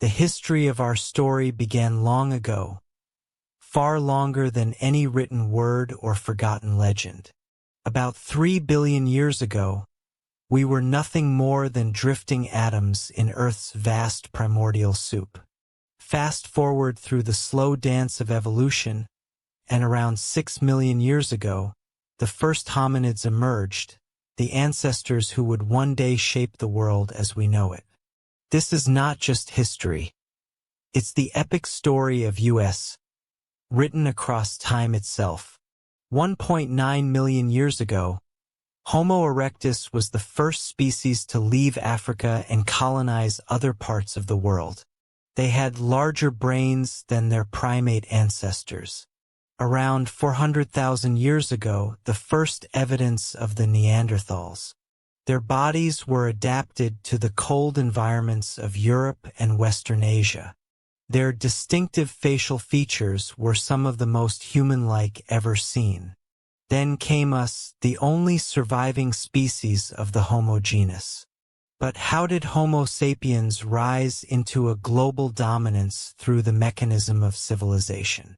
The history of our story began long ago, far longer than any written word or forgotten legend. About 3 billion years ago, we were nothing more than drifting atoms in Earth's vast primordial soup. Fast forward through the slow dance of evolution, and around 6 million years ago, the first hominids emerged, the ancestors who would one day shape the world as we know it. This is not just history. It's the epic story of us, written across time itself. 1.9 million years ago, Homo erectus was the first species to leave Africa and colonize other parts of the world. They had larger brains than their primate ancestors. Around 400,000 years ago, the first evidence of the Neanderthals. Their bodies were adapted to the cold environments of Europe and Western Asia. Their distinctive facial features were some of the most human-like ever seen. Then came us, the only surviving species of the Homo genus. But how did Homo sapiens rise into a global dominance through the mechanism of civilization?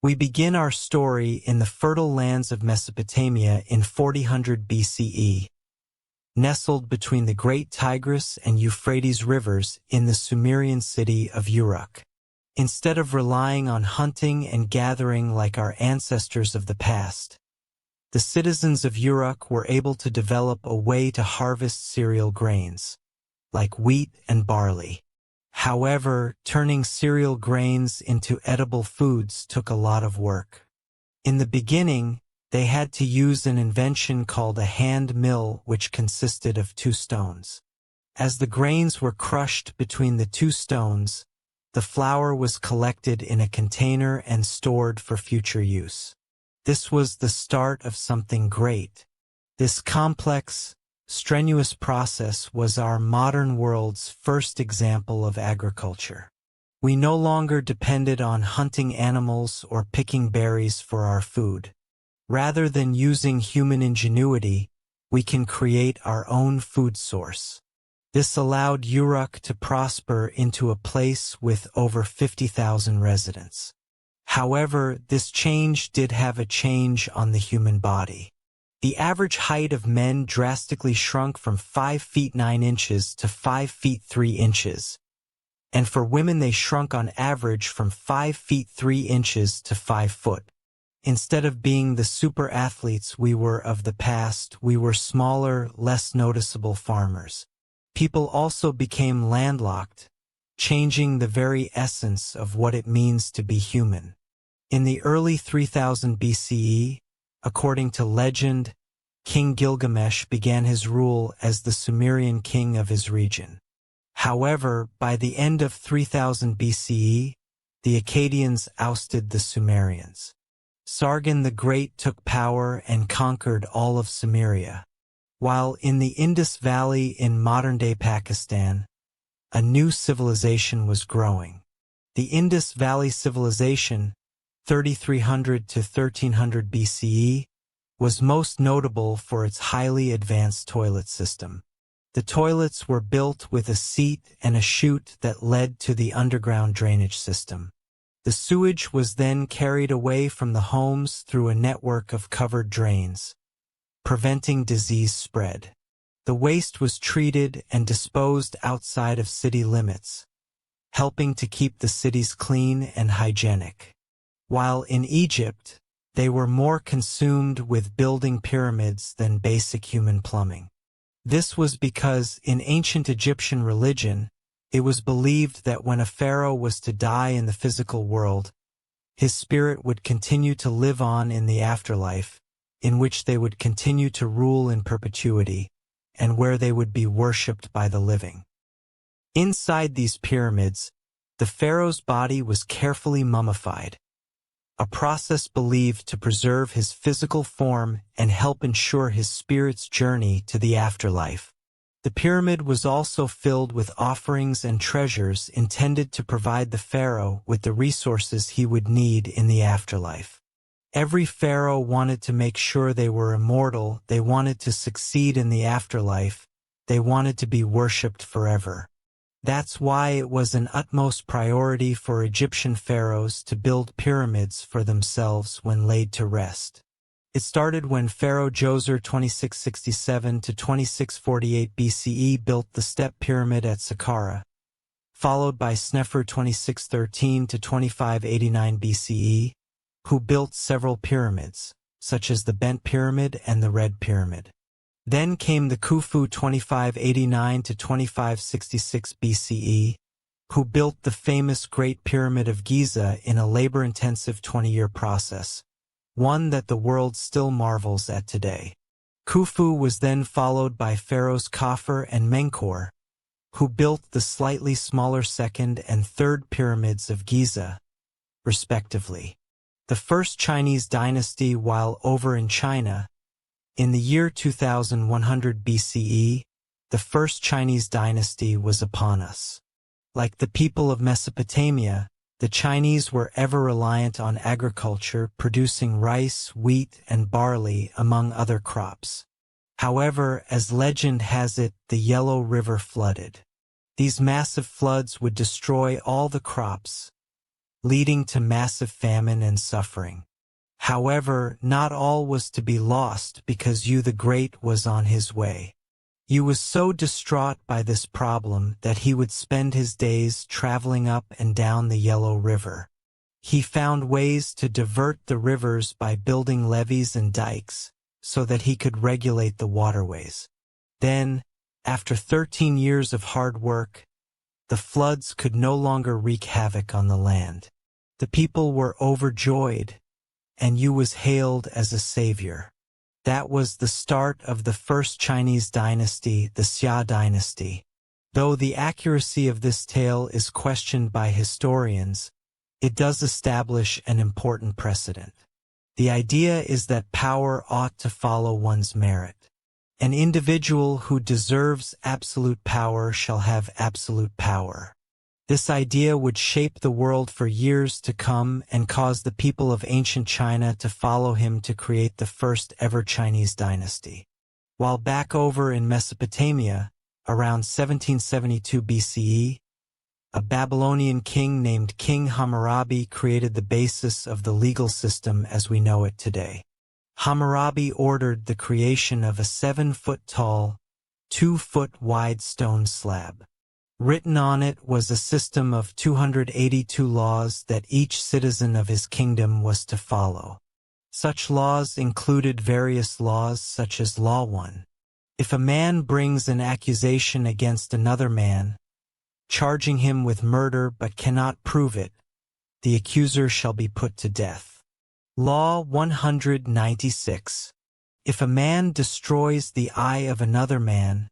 We begin our story in the fertile lands of Mesopotamia in 400 BCE, nestled between the great Tigris and Euphrates rivers in the Sumerian city of Uruk. Instead of relying on hunting and gathering like our ancestors of the past, the citizens of Uruk were able to develop a way to harvest cereal grains, like wheat and barley. However, turning cereal grains into edible foods took a lot of work. In the beginning, they had to use an invention called a hand mill, which consisted of 2 stones. As the grains were crushed between the 2 stones, the flour was collected in a container and stored for future use. This was the start of something great. This complex, strenuous process was our modern world's first example of agriculture. We no longer depended on hunting animals or picking berries for our food. Rather than using human ingenuity, we can create our own food source. This allowed Uruk to prosper into a place with over 50,000 residents. However, this change did have a change on the human body. The average height of men drastically shrunk from 5 feet 9 inches to 5 feet 3 inches, and for women they shrunk on average from 5 feet 3 inches to 5 foot. Instead of being the super athletes we were of the past, we were smaller, less noticeable farmers. People also became landlocked, changing the very essence of what it means to be human. In the early 3000 BCE, according to legend, King Gilgamesh began his rule as the Sumerian king of his region. However, by the end of 3000 BCE, the Akkadians ousted the Sumerians. Sargon the Great took power and conquered all of Sumeria. While in the Indus Valley in modern-day Pakistan, a new civilization was growing. The Indus Valley Civilization, 3300 to 1300 BCE, was most notable for its highly advanced toilet system. The toilets were built with a seat and a chute that led to the underground drainage system. The sewage was then carried away from the homes through a network of covered drains, preventing disease spread. The waste was treated and disposed outside of city limits, helping to keep the cities clean and hygienic. While in Egypt, they were more consumed with building pyramids than basic human plumbing. This was because in ancient Egyptian religion, it was believed that when a pharaoh was to die in the physical world, his spirit would continue to live on in the afterlife, in which they would continue to rule in perpetuity, and where they would be worshipped by the living. Inside these pyramids, the pharaoh's body was carefully mummified, a process believed to preserve his physical form and help ensure his spirit's journey to the afterlife. The pyramid was also filled with offerings and treasures intended to provide the pharaoh with the resources he would need in the afterlife. Every pharaoh wanted to make sure they were immortal, they wanted to succeed in the afterlife, they wanted to be worshipped forever. That's why it was an utmost priority for Egyptian pharaohs to build pyramids for themselves when laid to rest. It started when Pharaoh Djoser 2667 to 2648 BCE built the Step Pyramid at Saqqara, followed by Snefer 2613 to 2589 BCE, who built several pyramids, such as the Bent Pyramid and the Red Pyramid. Then came the Khufu 2589 to 2566 BCE, who built the famous Great Pyramid of Giza in a labor-intensive 20-year process, one that the world still marvels at today. Khufu was then followed by pharaohs Khafre and Menkaure, who built the slightly smaller second and third pyramids of Giza, respectively. The first Chinese dynasty, while over in China, in the year 2100 BCE, the first Chinese dynasty was upon us. Like the people of Mesopotamia, the Chinese were ever reliant on agriculture, producing rice, wheat, and barley, among other crops. However, as legend has it, the Yellow River flooded. These massive floods would destroy all the crops, leading to massive famine and suffering. However, not all was to be lost because Yu the Great was on his way. Yu was so distraught by this problem that he would spend his days traveling up and down the Yellow River. He found ways to divert the rivers by building levees and dikes so that he could regulate the waterways. Then, after 13 years of hard work, the floods could no longer wreak havoc on the land. The people were overjoyed, and Yu was hailed as a savior. That was the start of the first Chinese dynasty, the Xia dynasty. Though the accuracy of this tale is questioned by historians, it does establish an important precedent. The idea is that power ought to follow one's merit. An individual who deserves absolute power shall have absolute power. This idea would shape the world for years to come and cause the people of ancient China to follow him to create the first ever Chinese dynasty. While back over in Mesopotamia, around 1772 BCE, a Babylonian king named King Hammurabi created the basis of the legal system as we know it today. Hammurabi ordered the creation of a 7-foot-tall, 2-foot-wide stone slab. Written on it was a system of 282 laws that each citizen of his kingdom was to follow. Such laws included various laws such as Law 1. If a man brings an accusation against another man, charging him with murder but cannot prove it, the accuser shall be put to death. Law 196. If a man destroys the eye of another man,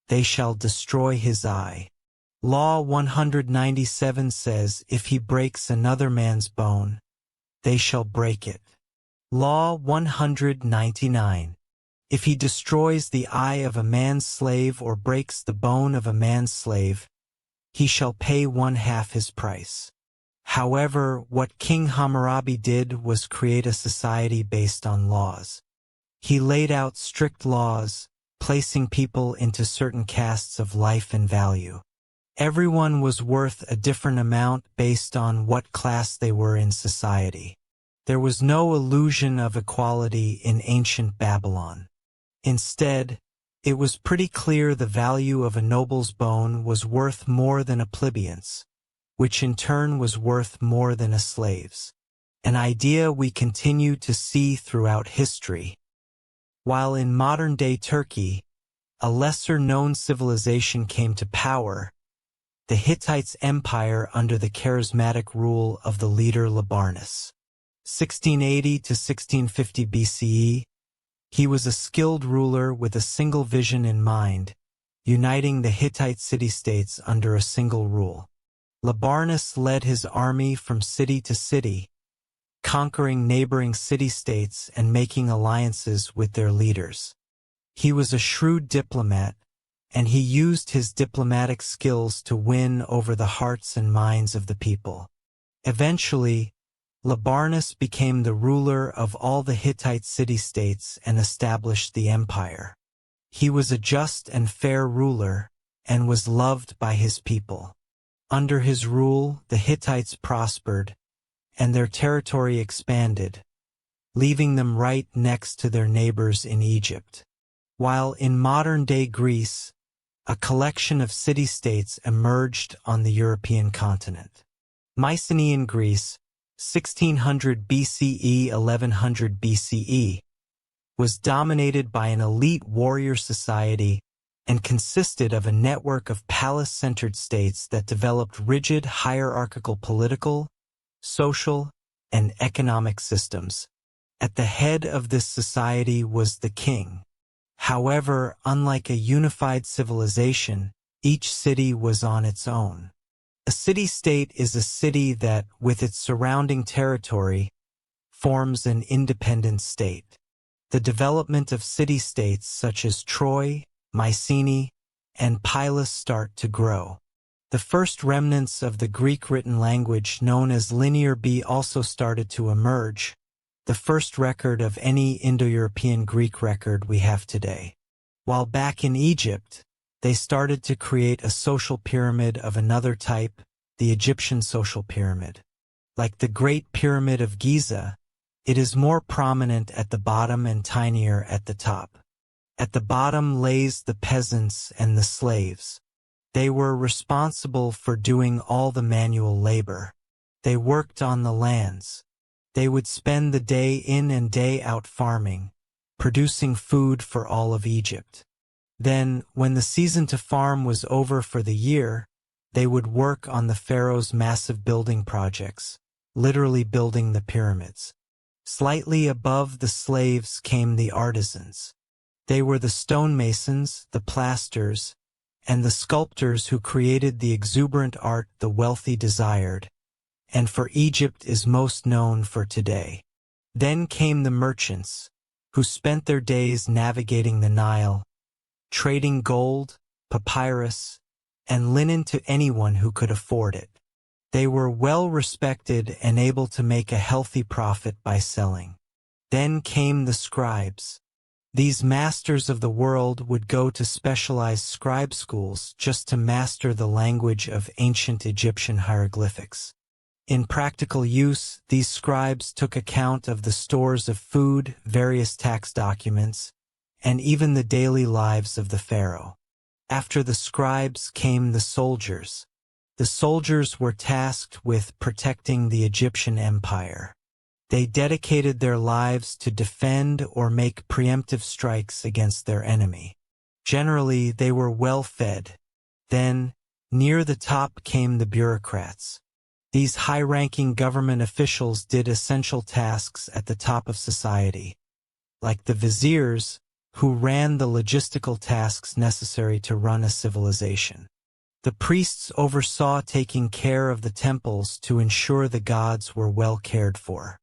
they shall destroy his eye. Law 197 says, if he breaks another man's bone, they shall break it. Law 199. If he destroys the eye of a man's slave or breaks the bone of a man's slave, he shall pay 1/2 his price. However, what King Hammurabi did was create a society based on laws. He laid out strict laws, placing people into certain castes of life and value. Everyone was worth a different amount based on what class they were in society. There was no illusion of equality in ancient Babylon. Instead, it was pretty clear the value of a noble's bone was worth more than a plebeian's, which in turn was worth more than a slave's. An idea we continue to see throughout history. While in modern-day Turkey, a lesser-known civilization came to power, the Hittites' empire under the charismatic rule of the leader Labarnus. 1680 to 1650 BCE, he was a skilled ruler with a single vision in mind, uniting the Hittite city-states under a single rule. Labarnus led his army from city to city, conquering neighboring city-states and making alliances with their leaders. He was a shrewd diplomat, and he used his diplomatic skills to win over the hearts and minds of the people. Eventually, Labarnus became the ruler of all the Hittite city-states and established the empire. He was a just and fair ruler, and was loved by his people. Under his rule, the Hittites prospered, and their territory expanded, leaving them right next to their neighbors in Egypt. While in modern-day Greece, a collection of city-states emerged on the European continent. Mycenaean Greece, 1600 BCE, 1100 BCE, was dominated by an elite warrior society and consisted of a network of palace-centered states that developed rigid hierarchical political, social, and economic systems. At the head of this society was the king. However, unlike a unified civilization, each city was on its own. A city-state is a city that, with its surrounding territory, forms an independent state. The development of city-states such as Troy, Mycenae, and Pylos start to grow. The first remnants of the Greek written language known as Linear B also started to emerge, the first record of any Indo-European Greek record we have today. While back in Egypt, they started to create a social pyramid of another type, the Egyptian social pyramid. Like the Great Pyramid of Giza, it is more prominent at the bottom and tinier at the top. At the bottom lays the peasants and the slaves. They were responsible for doing all the manual labor. They worked on the lands. They would spend the day in and day out farming, producing food for all of Egypt. Then, when the season to farm was over for the year, they would work on the pharaoh's massive building projects, literally building the pyramids. Slightly above the slaves came the artisans. They were the stonemasons, the plasters, and the sculptors who created the exuberant art the wealthy desired, and for Egypt is most known for today. Then came the merchants, who spent their days navigating the Nile, trading gold, papyrus, and linen to anyone who could afford it. They were well respected and able to make a healthy profit by selling. Then came the scribes. These masters of the world would go to specialized scribe schools just to master the language of ancient Egyptian hieroglyphics. In practical use, these scribes took account of the stores of food, various tax documents, and even the daily lives of the pharaoh. After the scribes came the soldiers. The soldiers were tasked with protecting the Egyptian empire. They dedicated their lives to defend or make preemptive strikes against their enemy. Generally, they were well fed. Then, near the top came the bureaucrats. These high-ranking government officials did essential tasks at the top of society, like the viziers, who ran the logistical tasks necessary to run a civilization. The priests oversaw taking care of the temples to ensure the gods were well cared for.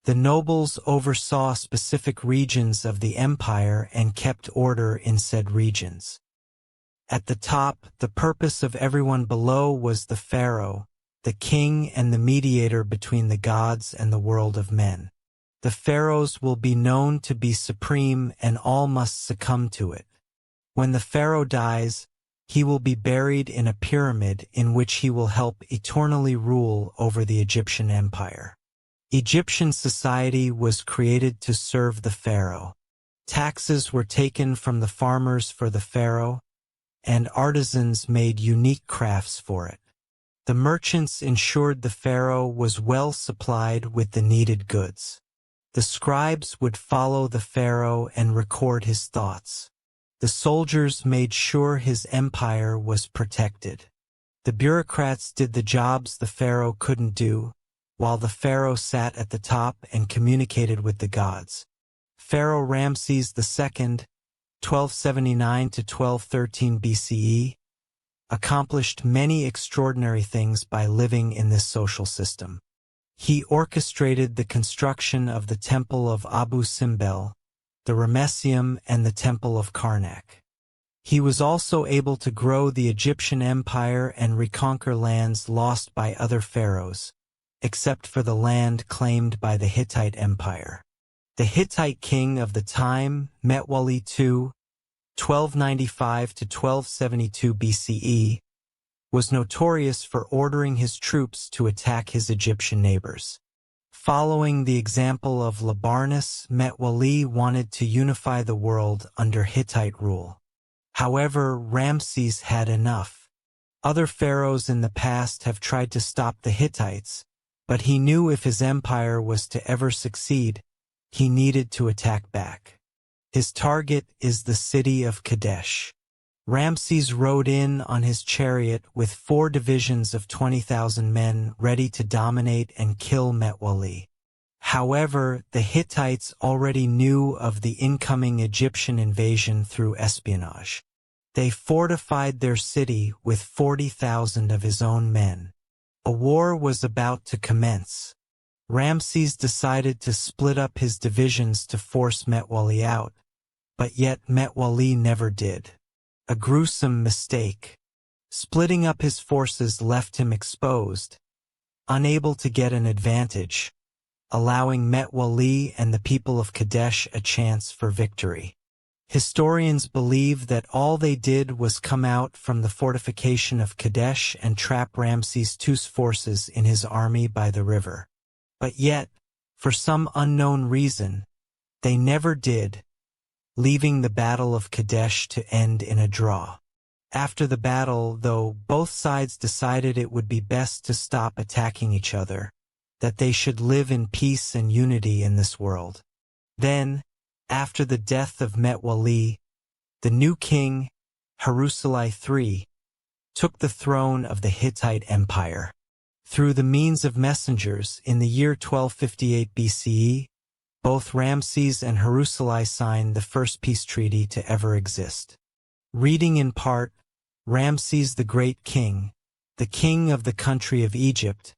The nobles oversaw specific regions of the empire and kept order in said regions. At the top, the purpose of everyone below was the pharaoh, the king and the mediator between the gods and the world of men. The pharaohs will be known to be supreme and all must succumb to it. When the pharaoh dies, he will be buried in a pyramid in which he will help eternally rule over the Egyptian empire. Egyptian society was created to serve the pharaoh. Taxes were taken from the farmers for the pharaoh, and artisans made unique crafts for it. The merchants ensured the pharaoh was well supplied with the needed goods. The scribes would follow the pharaoh and record his thoughts. The soldiers made sure his empire was protected. The bureaucrats did the jobs the pharaoh couldn't do, while the pharaoh sat at the top and communicated with the gods. Pharaoh Ramses II, 1279 to 1213 BCE, accomplished many extraordinary things by living in this social system. He orchestrated the construction of the Temple of Abu Simbel, the Ramesseum, and the Temple of Karnak. He was also able to grow the Egyptian empire and reconquer lands lost by other pharaohs, except for the land claimed by the Hittite Empire. The Hittite king of the time, Metwali II, (1295 to 1272 BCE), was notorious for ordering his troops to attack his Egyptian neighbors. Following the example of Labarnus, Metwali wanted to unify the world under Hittite rule. However, Ramses had enough. Other pharaohs in the past have tried to stop the Hittites, but he knew if his empire was to ever succeed, he needed to attack back. His target is the city of Kadesh. Ramses rode in on his chariot with 4 divisions of 20,000 men ready to dominate and kill Metwali. However, the Hittites already knew of the incoming Egyptian invasion through espionage. They fortified their city with 40,000 of his own men. A war was about to commence. Ramses decided to split up his divisions to force Metwali out, but yet Metwali never did. A gruesome mistake. Splitting up his forces left him exposed, unable to get an advantage, allowing Metwali and the people of Kadesh a chance for victory. Historians believe that all they did was come out from the fortification of Kadesh and trap Ramses II's forces in his army by the river. But yet, for some unknown reason, they never did, leaving the Battle of Kadesh to end in a draw. After the battle, though, both sides decided it would be best to stop attacking each other, that they should live in peace and unity in this world. Then, after the death of Metwali, the new king, Harusalai III, took the throne of the Hittite Empire. Through the means of messengers, in the year 1258 BCE, both Ramses and Harusalai signed the first peace treaty to ever exist. Reading in part, Ramses the Great King, the king of the country of Egypt,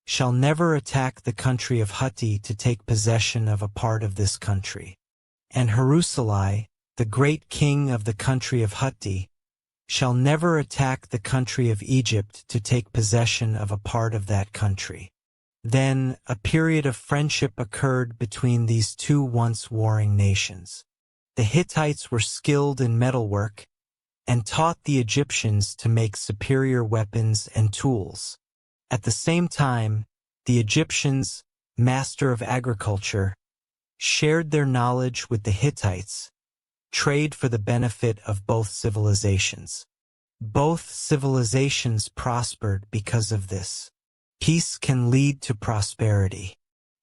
shall never attack the country of Hutti to take possession of a part of this country. And Harusalai, the great king of the country of Hutti, shall never attack the country of Egypt to take possession of a part of that country. Then a period of friendship occurred between these two once warring nations. The Hittites were skilled in metalwork and taught the Egyptians to make superior weapons and tools. At the same time, the Egyptians, master of agriculture, shared their knowledge with the Hittites, trade for the benefit of both civilizations. Both civilizations prospered because of this. Peace can lead to prosperity.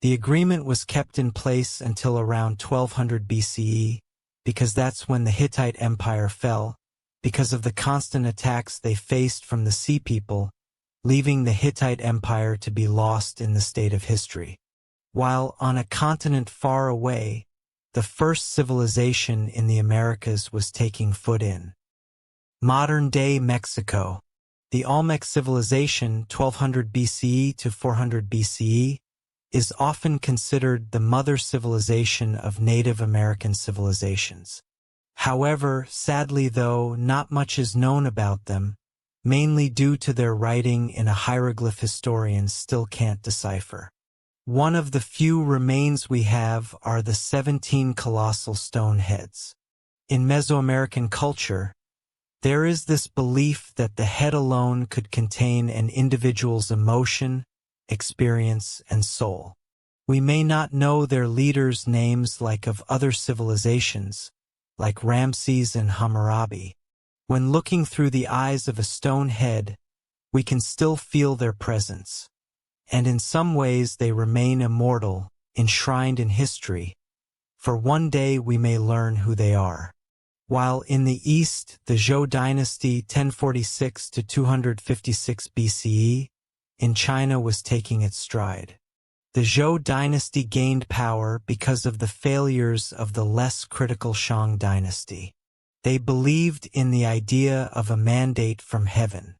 The agreement was kept in place until around 1200 BCE, because that's when the Hittite Empire fell, because of the constant attacks they faced from the Sea People, leaving the Hittite Empire to be lost in the state of history. While on a continent far away, the first civilization in the Americas was taking foot in. Modern-day Mexico. The Olmec civilization, 1200 BCE to 400 BCE, is often considered the mother civilization of Native American civilizations. However, sadly though, not much is known about them, mainly due to their writing in a hieroglyph historians still can't decipher. One of the few remains we have are the 17 colossal stone heads. In Mesoamerican culture, there is this belief that the head alone could contain an individual's emotion, experience, and soul. We may not know their leaders' names like of other civilizations, like Ramses and Hammurabi. When looking through the eyes of a stone head, we can still feel their presence. And in some ways they remain immortal, enshrined in history, for one day we may learn who they are. While in the East, the Zhou dynasty 1046 to 256 BCE in China was taking its stride. The Zhou dynasty gained power because of the failures of the less critical Shang dynasty. They believed in the idea of a mandate from heaven.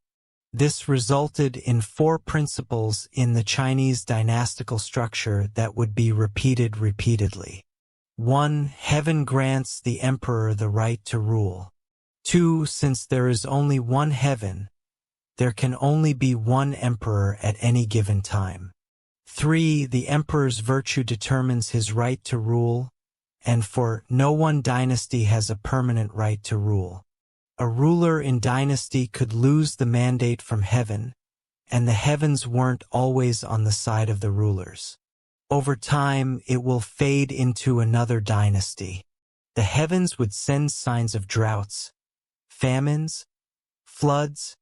This resulted in 4 principles in the Chinese dynastical structure that would be repeated repeatedly. 1. Heaven grants the emperor the right to rule. 2. Since there is only one heaven, there can only be one emperor at any given time. 3. The emperor's virtue determines his right to rule, and for no one dynasty has a permanent right to rule. A ruler in dynasty could lose the mandate from heaven, and the heavens weren't always on the side of the rulers. Over time, it will fade into another dynasty. The heavens would send signs of droughts, famines, floods,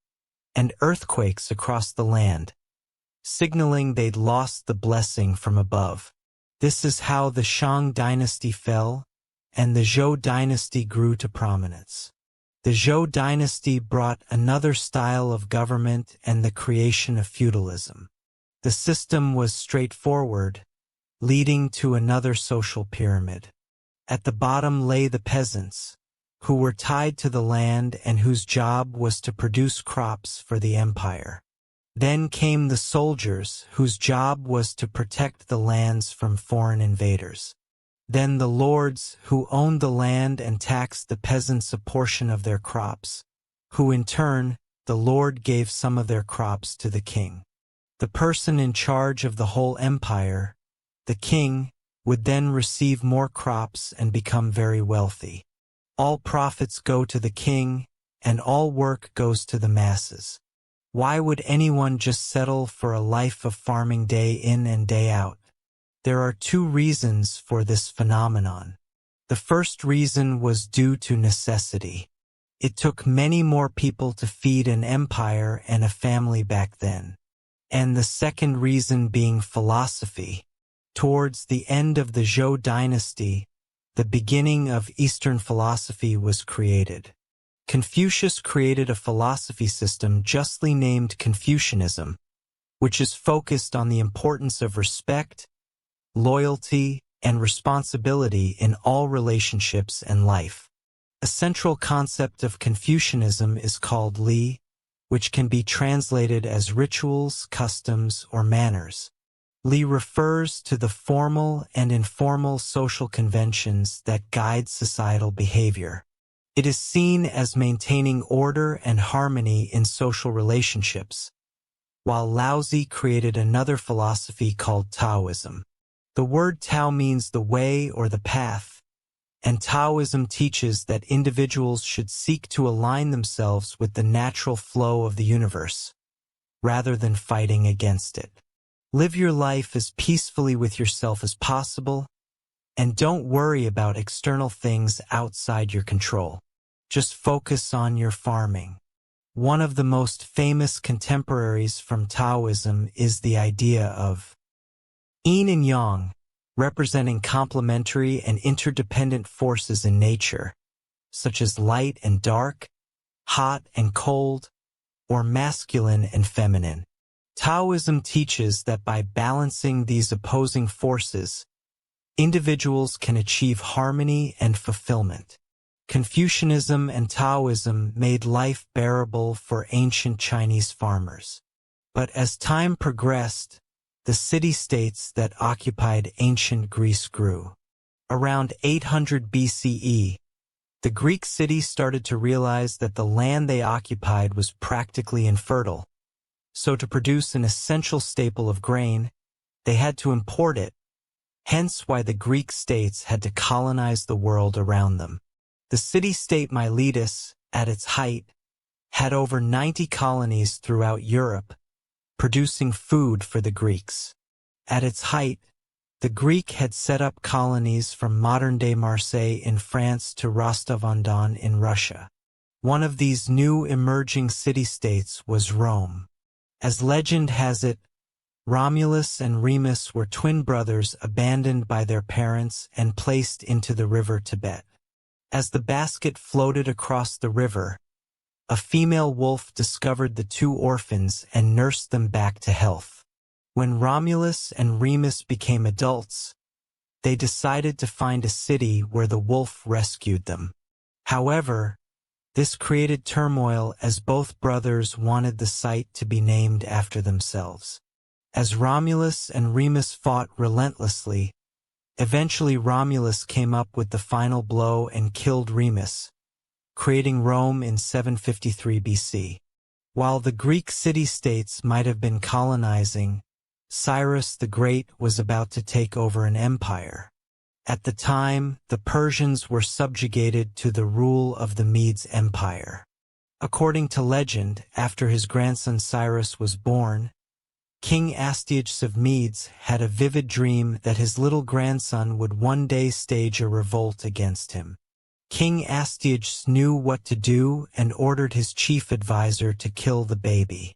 and earthquakes across the land, signaling they'd lost the blessing from above. This is how the Shang dynasty fell, and the Zhou dynasty grew to prominence. The Zhou dynasty brought another style of government and the creation of feudalism. The system was straightforward, leading to another social pyramid. At the bottom lay the peasants, who were tied to the land and whose job was to produce crops for the empire. Then came the soldiers, whose job was to protect the lands from foreign invaders. Then the lords, who owned the land and taxed the peasants a portion of their crops, who in turn, the lord gave some of their crops to the king. The person in charge of the whole empire, the king, would then receive more crops and become very wealthy. All profits go to the king, and all work goes to the masses. Why would anyone just settle for a life of farming day in and day out? There are two reasons for this phenomenon. The first reason was due to necessity. It took many more people to feed an empire and a family back then. And the second reason being philosophy. Towards the end of the Zhou dynasty, the beginning of Eastern philosophy was created. Confucius created a philosophy system justly named Confucianism, which is focused on the importance of respect, loyalty, and responsibility in all relationships and life. A central concept of Confucianism is called Li, which can be translated as rituals, customs, or manners. Li refers to the formal and informal social conventions that guide societal behavior. It is seen as maintaining order and harmony in social relationships, while Laozi created another philosophy called Taoism. The word Tao means the way or the path, and Taoism teaches that individuals should seek to align themselves with the natural flow of the universe, rather than fighting against it. Live your life as peacefully with yourself as possible, and don't worry about external things outside your control. Just focus on your farming. One of the most famous contemporaries from Taoism is the idea of yin and yang, representing complementary and interdependent forces in nature, such as light and dark, hot and cold, or masculine and feminine. Taoism teaches that by balancing these opposing forces, individuals can achieve harmony and fulfillment. Confucianism and Taoism made life bearable for ancient Chinese farmers. But as time progressed, the city-states that occupied ancient Greece grew. Around 800 BCE, the Greek cities started to realize that the land they occupied was practically infertile. So to produce an essential staple of grain, they had to import it, hence why the Greek states had to colonize the world around them. The city-state Miletus, at its height, had over 90 colonies throughout Europe, producing food for the Greeks. At its height, the Greek had set up colonies from modern-day Marseille in France to Rostov-on-Don in Russia. One of these new emerging city-states was Rome. As legend has it, Romulus and Remus were twin brothers abandoned by their parents and placed into the river Tibet. As the basket floated across the river, a female wolf discovered the two orphans and nursed them back to health. When Romulus and Remus became adults, they decided to find a city where the wolf rescued them. However, this created turmoil as both brothers wanted the site to be named after themselves. As Romulus and Remus fought relentlessly, eventually Romulus came up with the final blow and killed Remus, creating Rome in 753 BC. While the Greek city-states might have been colonizing, Cyrus the Great was about to take over an empire. At the time, the Persians were subjugated to the rule of the Medes Empire. According to legend, after his grandson Cyrus was born, King Astyages of Medes had a vivid dream that his little grandson would one day stage a revolt against him. King Astyages knew what to do and ordered his chief advisor to kill the baby.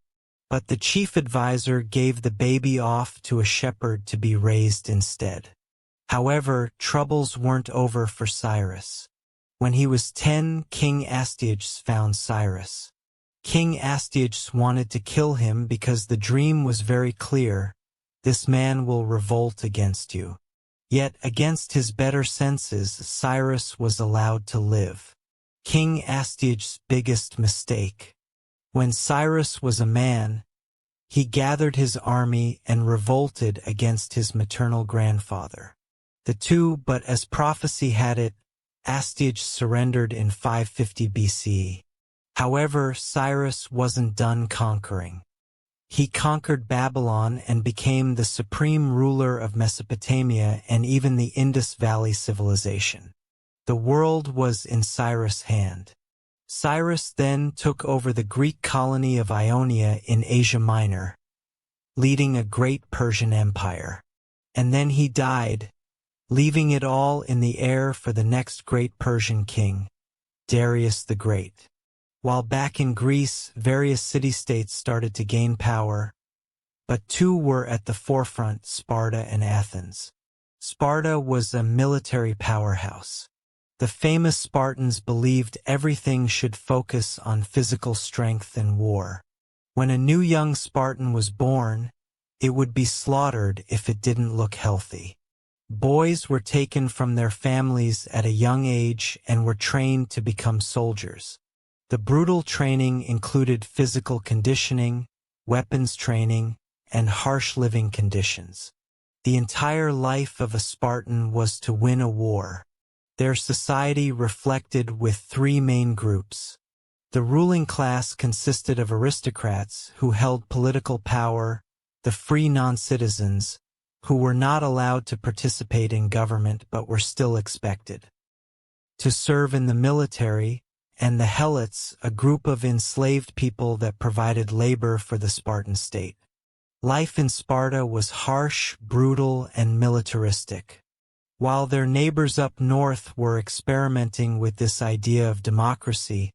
But the chief advisor gave the baby off to a shepherd to be raised instead. However, troubles weren't over for Cyrus. When he was 10, King Astyages found Cyrus. King Astyages wanted to kill him because the dream was very clear: this man will revolt against you. Yet, against his better senses, Cyrus was allowed to live. King Astyages' biggest mistake. When Cyrus was a man, he gathered his army and revolted against his maternal grandfather. But as prophecy had it, Astyages surrendered in 550 BC. However, Cyrus wasn't done conquering. He conquered Babylon and became the supreme ruler of Mesopotamia and even the Indus Valley civilization. The world was in Cyrus' hand. Cyrus then took over the Greek colony of Ionia in Asia Minor, leading a great Persian empire. And then he died, leaving it all in the air for the next great Persian king, Darius the Great. While back in Greece, various city-states started to gain power, but two were at the forefront: Sparta and Athens. Sparta was a military powerhouse. The famous Spartans believed everything should focus on physical strength and war. When a new young Spartan was born, it would be slaughtered if it didn't look healthy. Boys were taken from their families at a young age and were trained to become soldiers. The brutal training included physical conditioning, weapons training, and harsh living conditions. The entire life of a Spartan was to win a war. Their society reflected with three main groups. The ruling class consisted of aristocrats who held political power, the free non-citizens, who were not allowed to participate in government but were still expected to serve in the military, and the Helots, a group of enslaved people that provided labor for the Spartan state. Life in Sparta was harsh, brutal, and militaristic. While their neighbors up north were experimenting with this idea of democracy,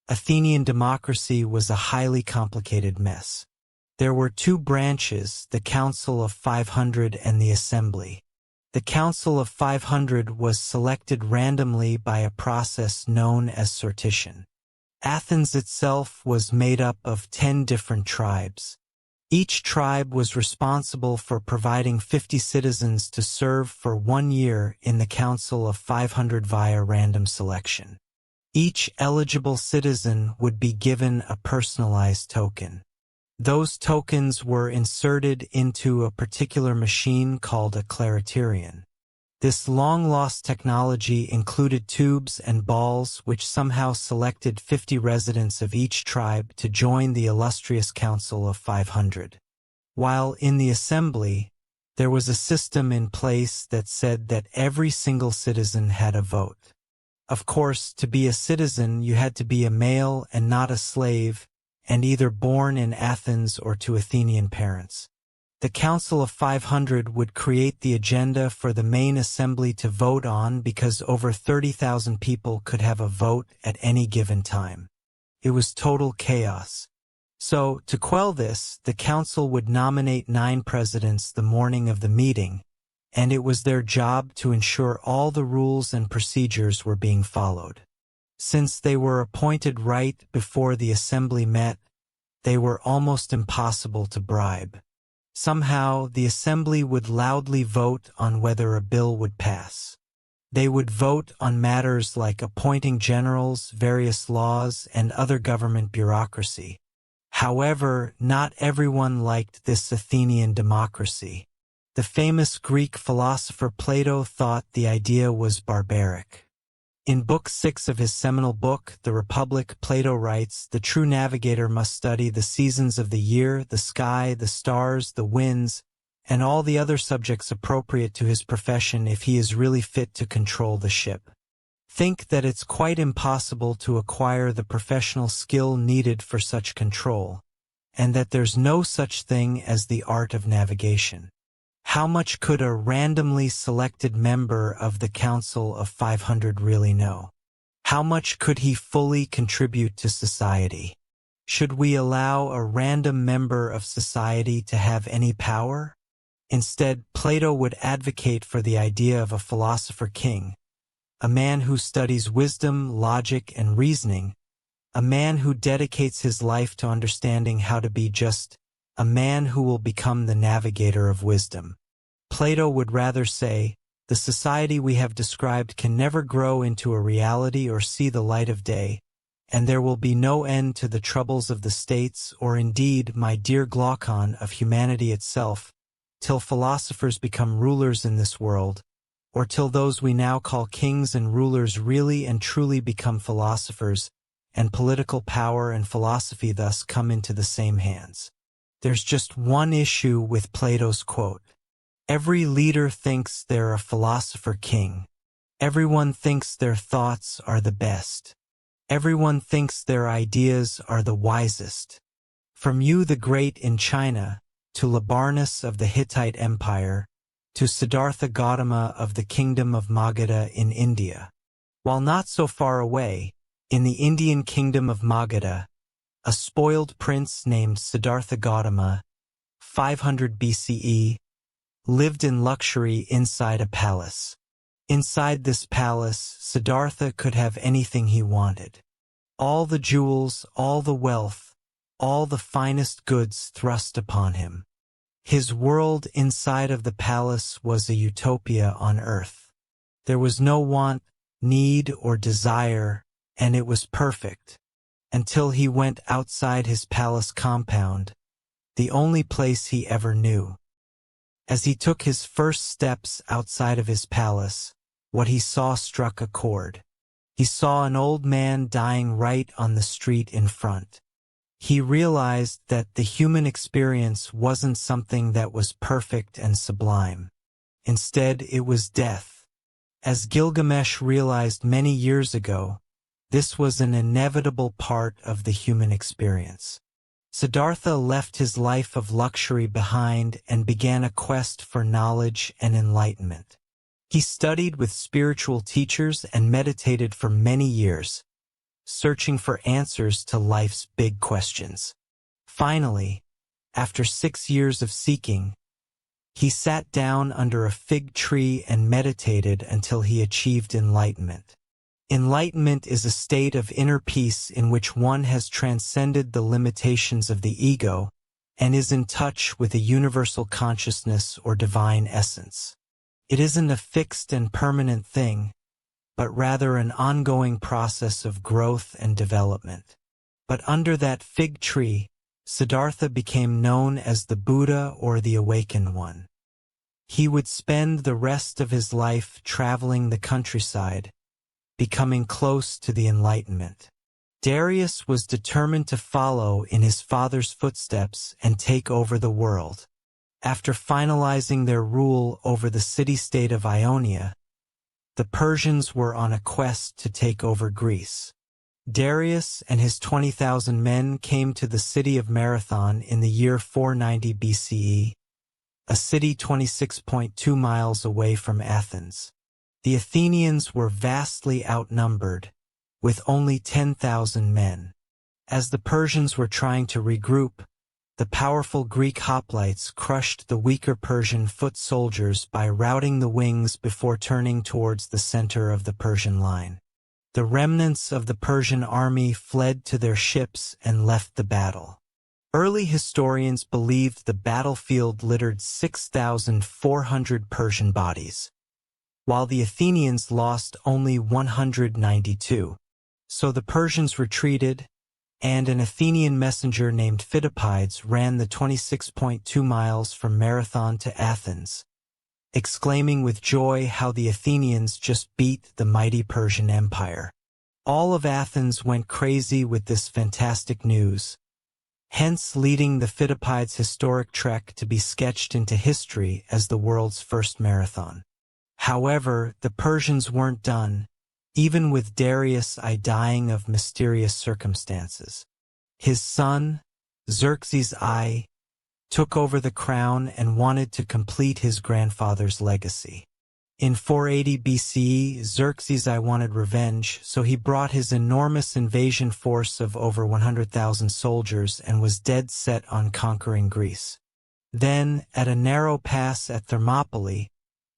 Athenian democracy was a highly complicated mess. There were two branches, the Council of 500 and the Assembly. The Council of 500 was selected randomly by a process known as sortition. Athens itself was made up of 10 different tribes. Each tribe was responsible for providing 50 citizens to serve for 1 year in the Council of 500 via random selection. Each eligible citizen would be given a personalized token. Those tokens were inserted into a particular machine called a clariterion. This long-lost technology included tubes and balls which somehow selected 50 residents of each tribe to join the illustrious Council of 500. While in the Assembly, there was a system in place that said that every single citizen had a vote. Of course, to be a citizen, you had to be a male and not a slave, and either born in Athens or to Athenian parents. The Council of 500 would create the agenda for the main assembly to vote on because over 30,000 people could have a vote at any given time. It was total chaos. So, to quell this, the council would nominate 9 presidents the morning of the meeting, and it was their job to ensure all the rules and procedures were being followed. Since they were appointed right before the assembly met, they were almost impossible to bribe. Somehow, the assembly would loudly vote on whether a bill would pass. They would vote on matters like appointing generals, various laws, and other government bureaucracy. However, not everyone liked this Athenian democracy. The famous Greek philosopher Plato thought the idea was barbaric. In Book 6 of his seminal book, The Republic, Plato writes, "The true navigator must study the seasons of the year, the sky, the stars, the winds, and all the other subjects appropriate to his profession if he is really fit to control the ship. Think that it's quite impossible to acquire the professional skill needed for such control, and that there's no such thing as the art of navigation. How much could a randomly selected member of the Council of 500 really know? How much could he fully contribute to society? Should we allow a random member of society to have any power? Instead, Plato would advocate for the idea of a philosopher king, a man who studies wisdom, logic, and reasoning, a man who dedicates his life to understanding how to be just, a man who will become the navigator of wisdom. Plato would rather say, the society we have described can never grow into a reality or see the light of day, and there will be no end to the troubles of the states or indeed, my dear Glaucon, of humanity itself, till philosophers become rulers in this world, or till those we now call kings and rulers really and truly become philosophers, and political power and philosophy thus come into the same hands. There's just one issue with Plato's quote. Every leader thinks they're a philosopher king. Everyone thinks their thoughts are the best. Everyone thinks their ideas are the wisest. From Yu the Great in China, to Labarnus of the Hittite Empire, to Siddhartha Gautama of the Kingdom of Magadha in India. While not so far away, in the Indian kingdom of Magadha, a spoiled prince named Siddhartha Gautama, 500 BCE, lived in luxury inside a palace. Inside this palace, Siddhartha could have anything he wanted. All the jewels, all the wealth, all the finest goods thrust upon him. His world inside of the palace was a utopia on earth. There was no want, need, or desire, and it was perfect, until he went outside his palace compound, the only place he ever knew. As he took his first steps outside of his palace, what he saw struck a chord. He saw an old man dying right on the street in front. He realized that the human experience wasn't something that was perfect and sublime. Instead, it was death. As Gilgamesh realized many years ago, this was an inevitable part of the human experience. Siddhartha left his life of luxury behind and began a quest for knowledge and enlightenment. He studied with spiritual teachers and meditated for many years, searching for answers to life's big questions. Finally, after 6 years of seeking, he sat down under a fig tree and meditated until he achieved enlightenment. Enlightenment is a state of inner peace in which one has transcended the limitations of the ego and is in touch with a universal consciousness or divine essence. It isn't a fixed and permanent thing, but rather an ongoing process of growth and development. But under that fig tree, Siddhartha became known as the Buddha or the Awakened One. He would spend the rest of his life traveling the countryside, becoming close to the Enlightenment. Darius was determined to follow in his father's footsteps and take over the world. After finalizing their rule over the city-state of Ionia, the Persians were on a quest to take over Greece. Darius and his 20,000 men came to the city of Marathon in the year 490 BCE, a city 26.2 miles away from Athens. The Athenians were vastly outnumbered, with only 10,000 men. As the Persians were trying to regroup, the powerful Greek hoplites crushed the weaker Persian foot soldiers by routing the wings before turning towards the center of the Persian line. The remnants of the Persian army fled to their ships and left the battle. Early historians believed the battlefield littered 6,400 Persian bodies, while the Athenians lost only 192. So the Persians retreated, and an Athenian messenger named Phidippides ran the 26.2 miles from Marathon to Athens, exclaiming with joy how the Athenians just beat the mighty Persian Empire. All of Athens went crazy with this fantastic news, hence leading the Phytopide's historic trek to be sketched into history as the world's first marathon. However, the Persians weren't done, even with Darius I dying of mysterious circumstances. His son, Xerxes I, took over the crown and wanted to complete his grandfather's legacy. In 480 BCE, Xerxes I wanted revenge, so he brought his enormous invasion force of over 100,000 soldiers and was dead set on conquering Greece. Then, at a narrow pass at Thermopylae,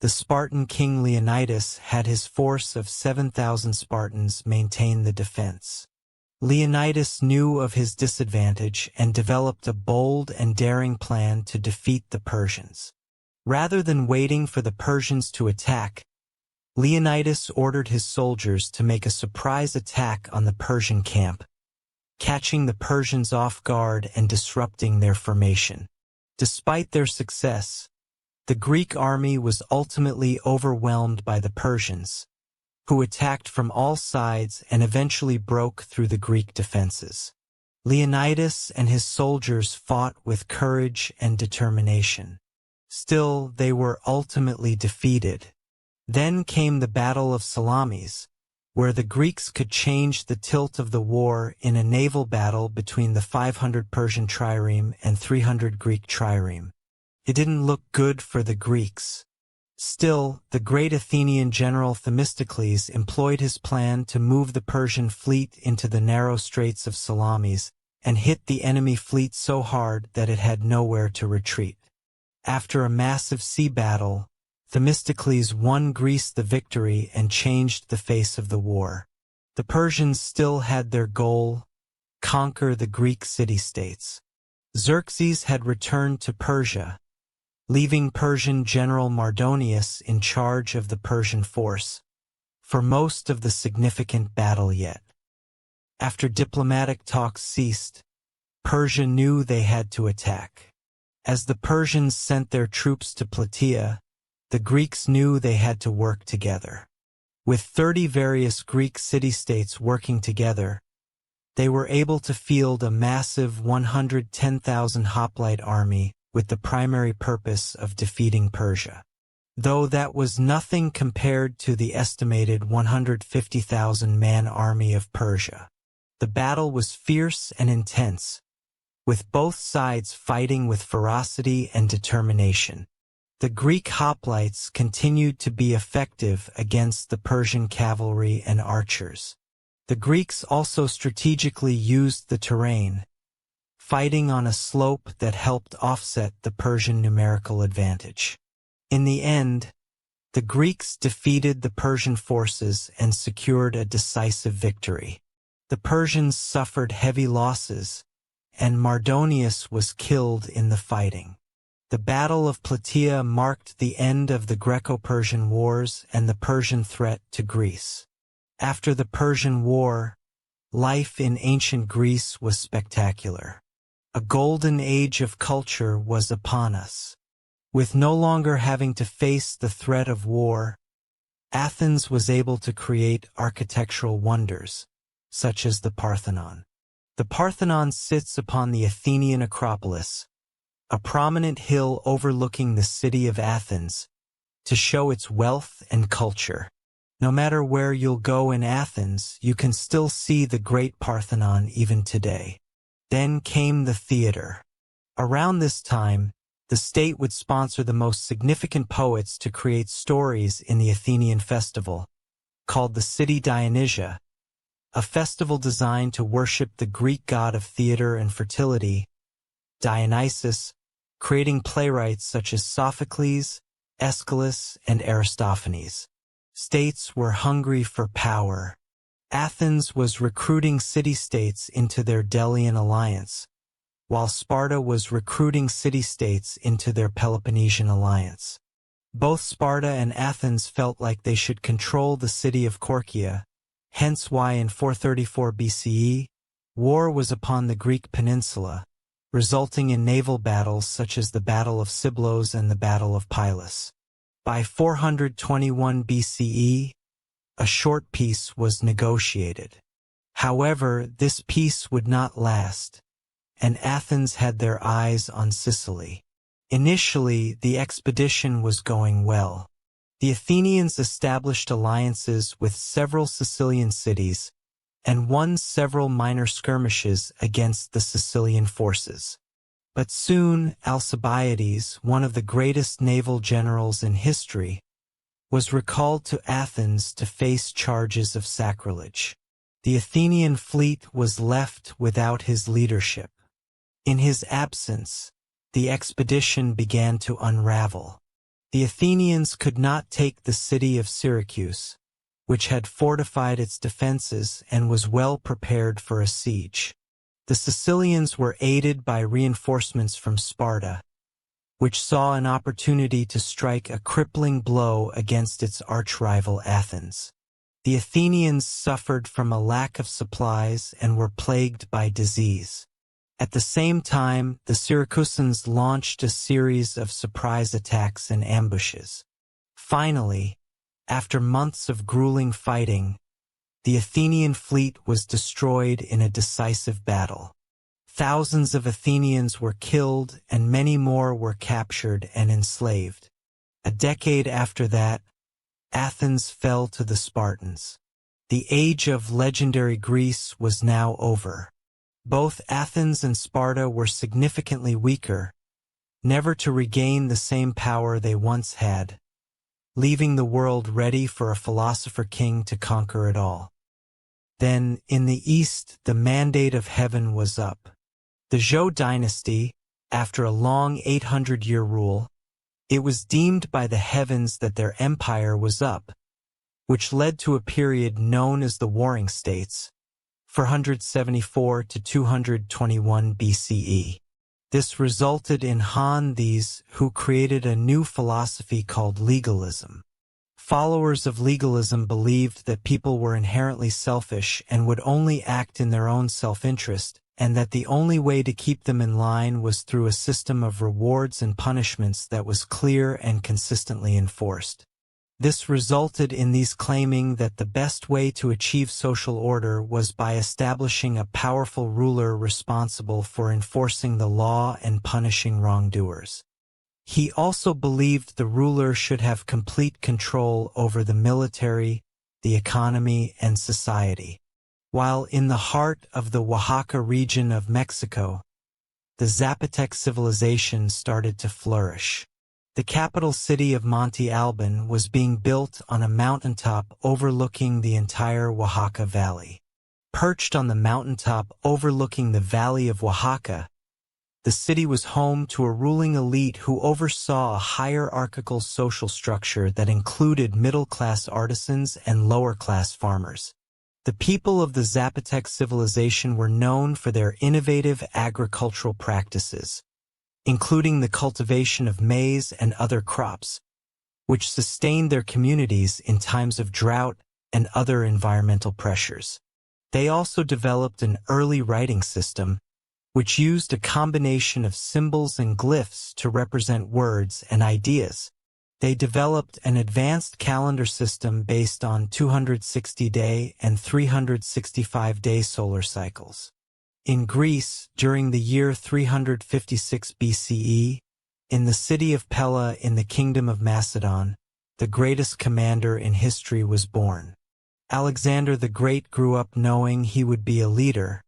the Spartan king Leonidas had his force of 7,000 Spartans maintain the defense. Leonidas knew of his disadvantage and developed a bold and daring plan to defeat the Persians. Rather than waiting for the Persians to attack, Leonidas ordered his soldiers to make a surprise attack on the Persian camp, catching the Persians off guard and disrupting their formation. Despite their success, the Greek army was ultimately overwhelmed by the Persians, who attacked from all sides and eventually broke through the Greek defenses. Leonidas and his soldiers fought with courage and determination. Still, they were ultimately defeated. Then came the Battle of Salamis, where the Greeks could change the tilt of the war in a naval battle between the 500 Persian trireme and 300 Greek trireme. It didn't look good for the Greeks. Still, the great Athenian general Themistocles employed his plan to move the Persian fleet into the narrow straits of Salamis and hit the enemy fleet so hard that it had nowhere to retreat. After a massive sea battle, Themistocles won Greece the victory and changed the face of the war. The Persians still had their goal: conquer the Greek city-states. Xerxes had returned to Persia, leaving Persian general Mardonius in charge of the Persian force for most of the significant battle yet. After diplomatic talks ceased, Persia knew they had to attack. As the Persians sent their troops to Plataea, the Greeks knew they had to work together. With 30 various Greek city-states working together, they were able to field a massive 110,000 hoplite army with the primary purpose of defeating Persia. Though that was nothing compared to the estimated 150,000-man army of Persia. The battle was fierce and intense, with both sides fighting with ferocity and determination. The Greek hoplites continued to be effective against the Persian cavalry and archers. The Greeks also strategically used the terrain, fighting on a slope that helped offset the Persian numerical advantage. In the end, the Greeks defeated the Persian forces and secured a decisive victory. The Persians suffered heavy losses, and Mardonius was killed in the fighting. The Battle of Plataea marked the end of the Greco-Persian Wars and the Persian threat to Greece. After the Persian War, life in ancient Greece was spectacular. A golden age of culture was upon us. With no longer having to face the threat of war, Athens was able to create architectural wonders, such as the Parthenon. The Parthenon sits upon the Athenian Acropolis, a prominent hill overlooking the city of Athens, to show its wealth and culture. No matter where you'll go in Athens, you can still see the great Parthenon even today. Then came the theater. Around this time, the state would sponsor the most significant poets to create stories in the Athenian festival, called the City Dionysia, a festival designed to worship the Greek god of theater and fertility, Dionysus, creating playwrights such as Sophocles, Aeschylus, and Aristophanes. States were hungry for power. Athens was recruiting city-states into their Delian alliance, while Sparta was recruiting city-states into their Peloponnesian alliance. Both Sparta and Athens felt like they should control the city of Korkia, hence why in 434 BCE, war was upon the Greek peninsula, resulting in naval battles such as the Battle of Syblos and the Battle of Pylos. By 421 BCE, a short peace was negotiated. However, this peace would not last, and Athens had their eyes on Sicily. Initially, the expedition was going well. The Athenians established alliances with several Sicilian cities and won several minor skirmishes against the Sicilian forces. But soon Alcibiades, one of the greatest naval generals in history, was recalled to Athens to face charges of sacrilege. The Athenian fleet was left without his leadership. In his absence, the expedition began to unravel. The Athenians could not take the city of Syracuse, which had fortified its defenses and was well prepared for a siege. The Sicilians were aided by reinforcements from Sparta, which saw an opportunity to strike a crippling blow against its arch-rival Athens. The Athenians suffered from a lack of supplies and were plagued by disease. At the same time, the Syracusans launched a series of surprise attacks and ambushes. Finally, after months of grueling fighting, the Athenian fleet was destroyed in a decisive battle. Thousands of Athenians were killed and many more were captured and enslaved. A decade after that, Athens fell to the Spartans. The age of legendary Greece was now over. Both Athens and Sparta were significantly weaker, never to regain the same power they once had, leaving the world ready for a philosopher king to conquer it all. Then, in the east, the mandate of heaven was up. The Zhou dynasty, after a long 800-year rule, it was deemed by the heavens that their empire was up, which led to a period known as the Warring States, 474 to 221 BCE. This resulted in Hominids, who created a new philosophy called legalism. Followers of legalism believed that people were inherently selfish and would only act in their own self-interest, and that the only way to keep them in line was through a system of rewards and punishments that was clear and consistently enforced. This resulted in these claiming that the best way to achieve social order was by establishing a powerful ruler responsible for enforcing the law and punishing wrongdoers. He also believed the ruler should have complete control over the military, the economy, and society. While in the heart of the Oaxaca region of Mexico, the Zapotec civilization started to flourish. The capital city of Monte Alban was being built on a mountaintop overlooking the entire Oaxaca Valley. Perched on the mountaintop overlooking the Valley of Oaxaca, the city was home to a ruling elite who oversaw a hierarchical social structure that included middle-class artisans and lower-class farmers. The people of the Zapotec civilization were known for their innovative agricultural practices, including the cultivation of maize and other crops, which sustained their communities in times of drought and other environmental pressures. They also developed an early writing system, which used a combination of symbols and glyphs to represent words and ideas. They developed an advanced calendar system based on 260-day and 365-day solar cycles. In Greece, during the year 356 BCE, in the city of Pella in the kingdom of Macedon, the greatest commander in history was born. Alexander the Great grew up knowing he would be a leader,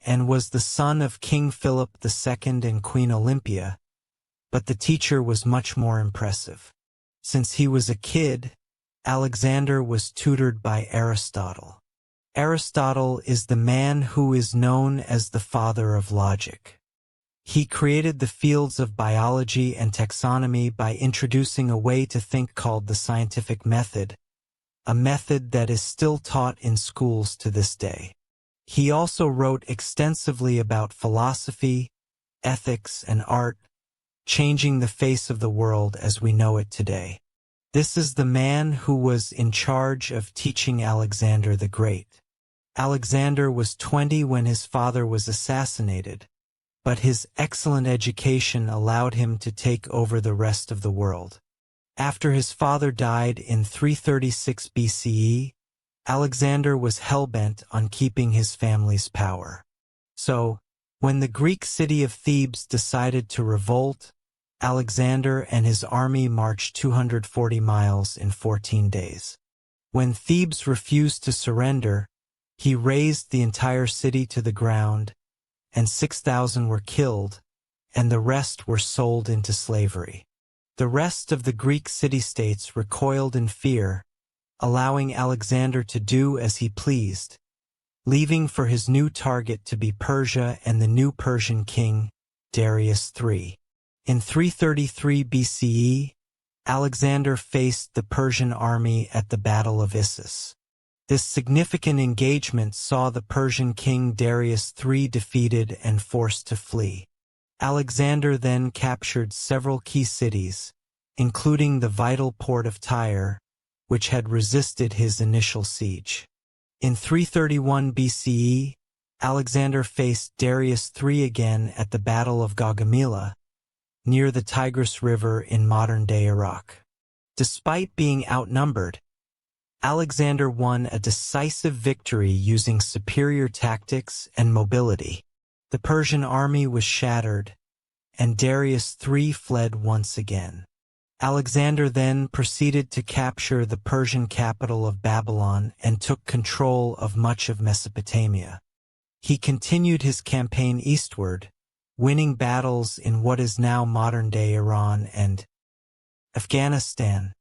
and was the son of King Philip II and Queen Olympia, but the teacher was much more impressive. Since he was a kid, Alexander was tutored by Aristotle. Aristotle is the man who is known as the father of logic. He created the fields of biology and taxonomy by introducing a way to think called the scientific method, a method that is still taught in schools to this day. He also wrote extensively about philosophy, ethics, and art, changing the face of the world as we know it today. This is the man who was in charge of teaching Alexander the Great. Alexander was 20 when his father was assassinated, but his excellent education allowed him to take over the rest of the world. After his father died in 336 BCE, Alexander was hell-bent on keeping his family's power. So, When the Greek city of Thebes decided to revolt, Alexander and his army marched 240 miles in 14 days. When Thebes refused to surrender, he razed the entire city to the ground, and 6,000 were killed, and the rest were sold into slavery. The rest of the Greek city-states recoiled in fear, allowing Alexander to do as he pleased, leaving for his new target to be Persia and the new Persian king, Darius III. In 333 BCE, Alexander faced the Persian army at the Battle of Issus. This significant engagement saw the Persian king Darius III defeated and forced to flee. Alexander then captured several key cities, including the vital port of Tyre, which had resisted his initial siege. In 331 BCE, Alexander faced Darius III again at the Battle of Gaugamela, near the Tigris River in modern-day Iraq. Despite being outnumbered, Alexander won a decisive victory using superior tactics and mobility. The Persian army was shattered, and Darius III fled once again. Alexander then proceeded to capture the Persian capital of Babylon and took control of much of Mesopotamia. He continued his campaign eastward, winning battles in what is now modern-day Iran and Afghanistan.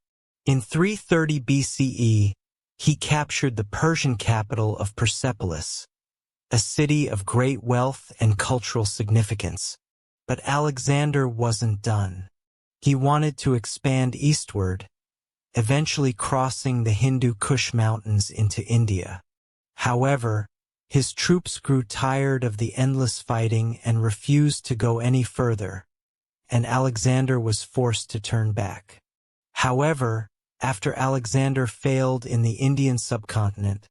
In 330 BCE, he captured the Persian capital of Persepolis, a city of great wealth and cultural significance. But Alexander wasn't done. He wanted to expand eastward, eventually crossing the Hindu Kush Mountains into India. However, his troops grew tired of the endless fighting and refused to go any further, and Alexander was forced to turn back. However, after Alexander failed in the Indian subcontinent,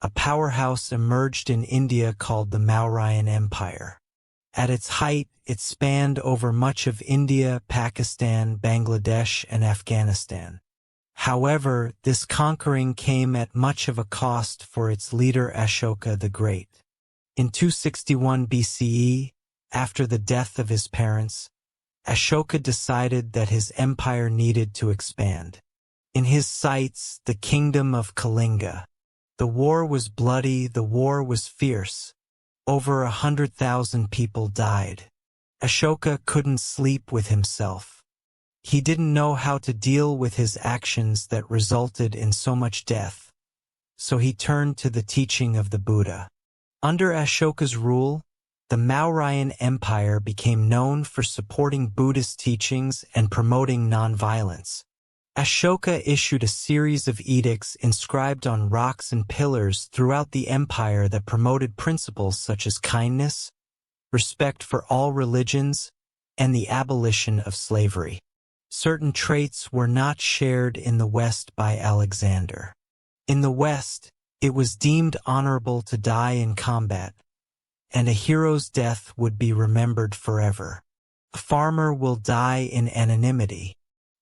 a powerhouse emerged in India called the Mauryan Empire. At its height, it spanned over much of India, Pakistan, Bangladesh, and Afghanistan. However, this conquering came at much of a cost for its leader Ashoka the Great. In 261 BCE, after the death of his parents, Ashoka decided that his empire needed to expand. In his sights, the kingdom of Kalinga. The war was bloody, the war was fierce. Over 100,000 people died. Ashoka couldn't sleep with himself. He didn't know how to deal with his actions that resulted in so much death, so he turned to the teaching of the Buddha. Under Ashoka's rule, the Mauryan Empire became known for supporting Buddhist teachings and promoting nonviolence. Ashoka issued a series of edicts inscribed on rocks and pillars throughout the empire that promoted principles such as kindness, respect for all religions, and the abolition of slavery. Certain traits were not shared in the West by Alexander. In the West, it was deemed honorable to die in combat, and a hero's death would be remembered forever. A farmer will die in anonymity.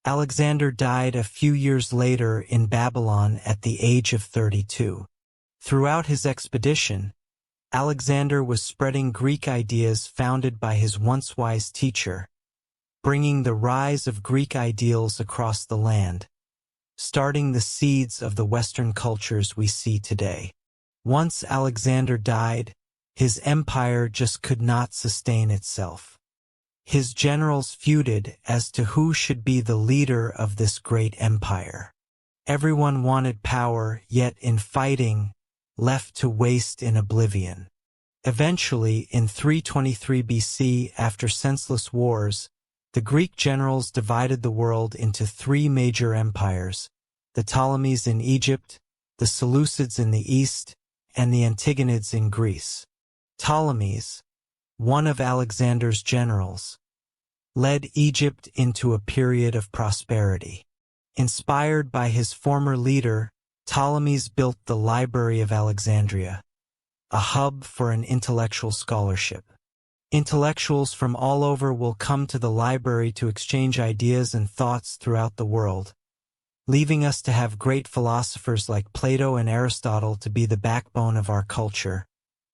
Alexander died a few years later in Babylon at the age of 32. Throughout his expedition, Alexander was spreading Greek ideas founded by his once wise teacher, bringing the rise of Greek ideals across the land, starting the seeds of the Western cultures we see today. Once Alexander died, his empire just could not sustain itself. His generals feuded as to who should be the leader of this great empire. Everyone wanted power, yet in fighting, left to waste in oblivion. Eventually, in 323 BC, after senseless wars, the Greek generals divided the world into three major empires: the Ptolemies in Egypt, the Seleucids in the east, and the Antigonids in Greece. Ptolemies, one of Alexander's generals, led Egypt into a period of prosperity. Inspired by his former leader, Ptolemies built the Library of Alexandria, a hub for an intellectual scholarship. Intellectuals from all over will come to the library to exchange ideas and thoughts throughout the world, leaving us to have great philosophers like Plato and Aristotle to be the backbone of our culture.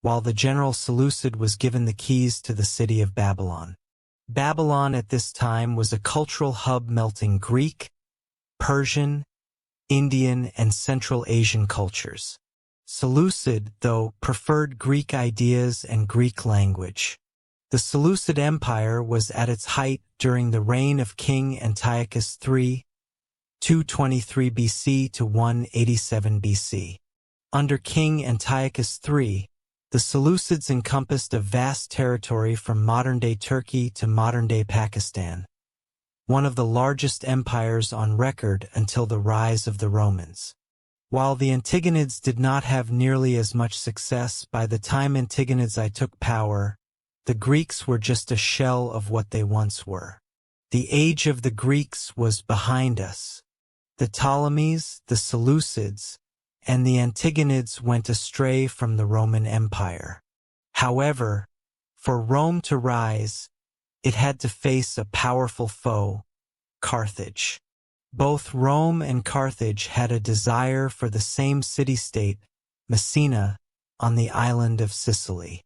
while the general Seleucid was given the keys to the city of Babylon. Babylon at this time was a cultural hub melting Greek, Persian, Indian, and Central Asian cultures. Seleucid, though, preferred Greek ideas and Greek language. The Seleucid Empire was at its height during the reign of King Antiochus III, 223 BC to 187 BC. Under King Antiochus III, the Seleucids encompassed a vast territory from modern-day Turkey to modern-day Pakistan, one of the largest empires on record until the rise of the Romans. While the Antigonids did not have nearly as much success, by the time Antigonids I took power, the Greeks were just a shell of what they once were. The age of the Greeks was behind us. The Ptolemies, the Seleucids, and the Antigonids went astray from the Roman Empire. However, for Rome to rise, it had to face a powerful foe, Carthage. Both Rome and Carthage had a desire for the same city-state, Messina, on the island of Sicily.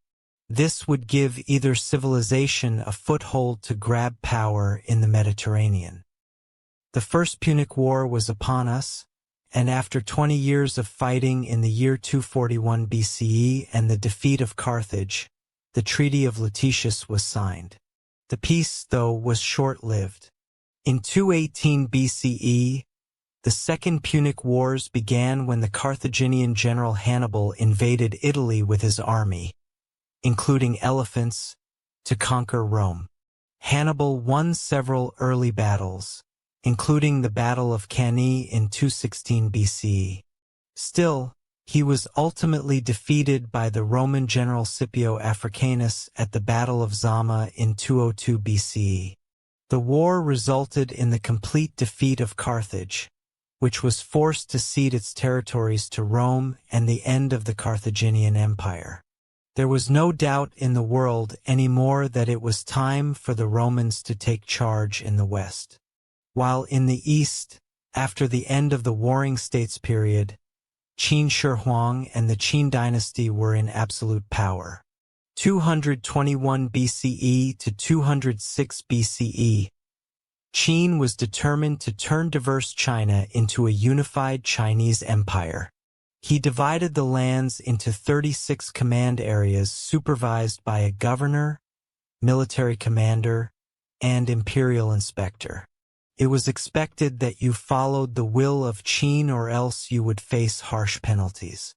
This would give either civilization a foothold to grab power in the Mediterranean. The First Punic War was upon us, and after 20 years of fighting in the year 241 BCE and the defeat of Carthage, the Treaty of Laetius was signed. The peace, though, was short-lived. In 218 BCE, the Second Punic Wars began when the Carthaginian general Hannibal invaded Italy with his army, including elephants, to conquer Rome. Hannibal won several early battles, including the Battle of Cannae in 216 BCE. Still, he was ultimately defeated by the Roman general Scipio Africanus at the Battle of Zama in 202 BCE. The war resulted in the complete defeat of Carthage, which was forced to cede its territories to Rome, and the end of the Carthaginian Empire. There was no doubt in the world anymore that it was time for the Romans to take charge in the West. While in the East, after the end of the Warring States period, Qin Shi Huang and the Qin dynasty were in absolute power. 221 BCE to 206 BCE, Qin was determined to turn diverse China into a unified Chinese empire. He divided the lands into 36 command areas supervised by a governor, military commander, and imperial inspector. It was expected that you followed the will of Qin or else you would face harsh penalties.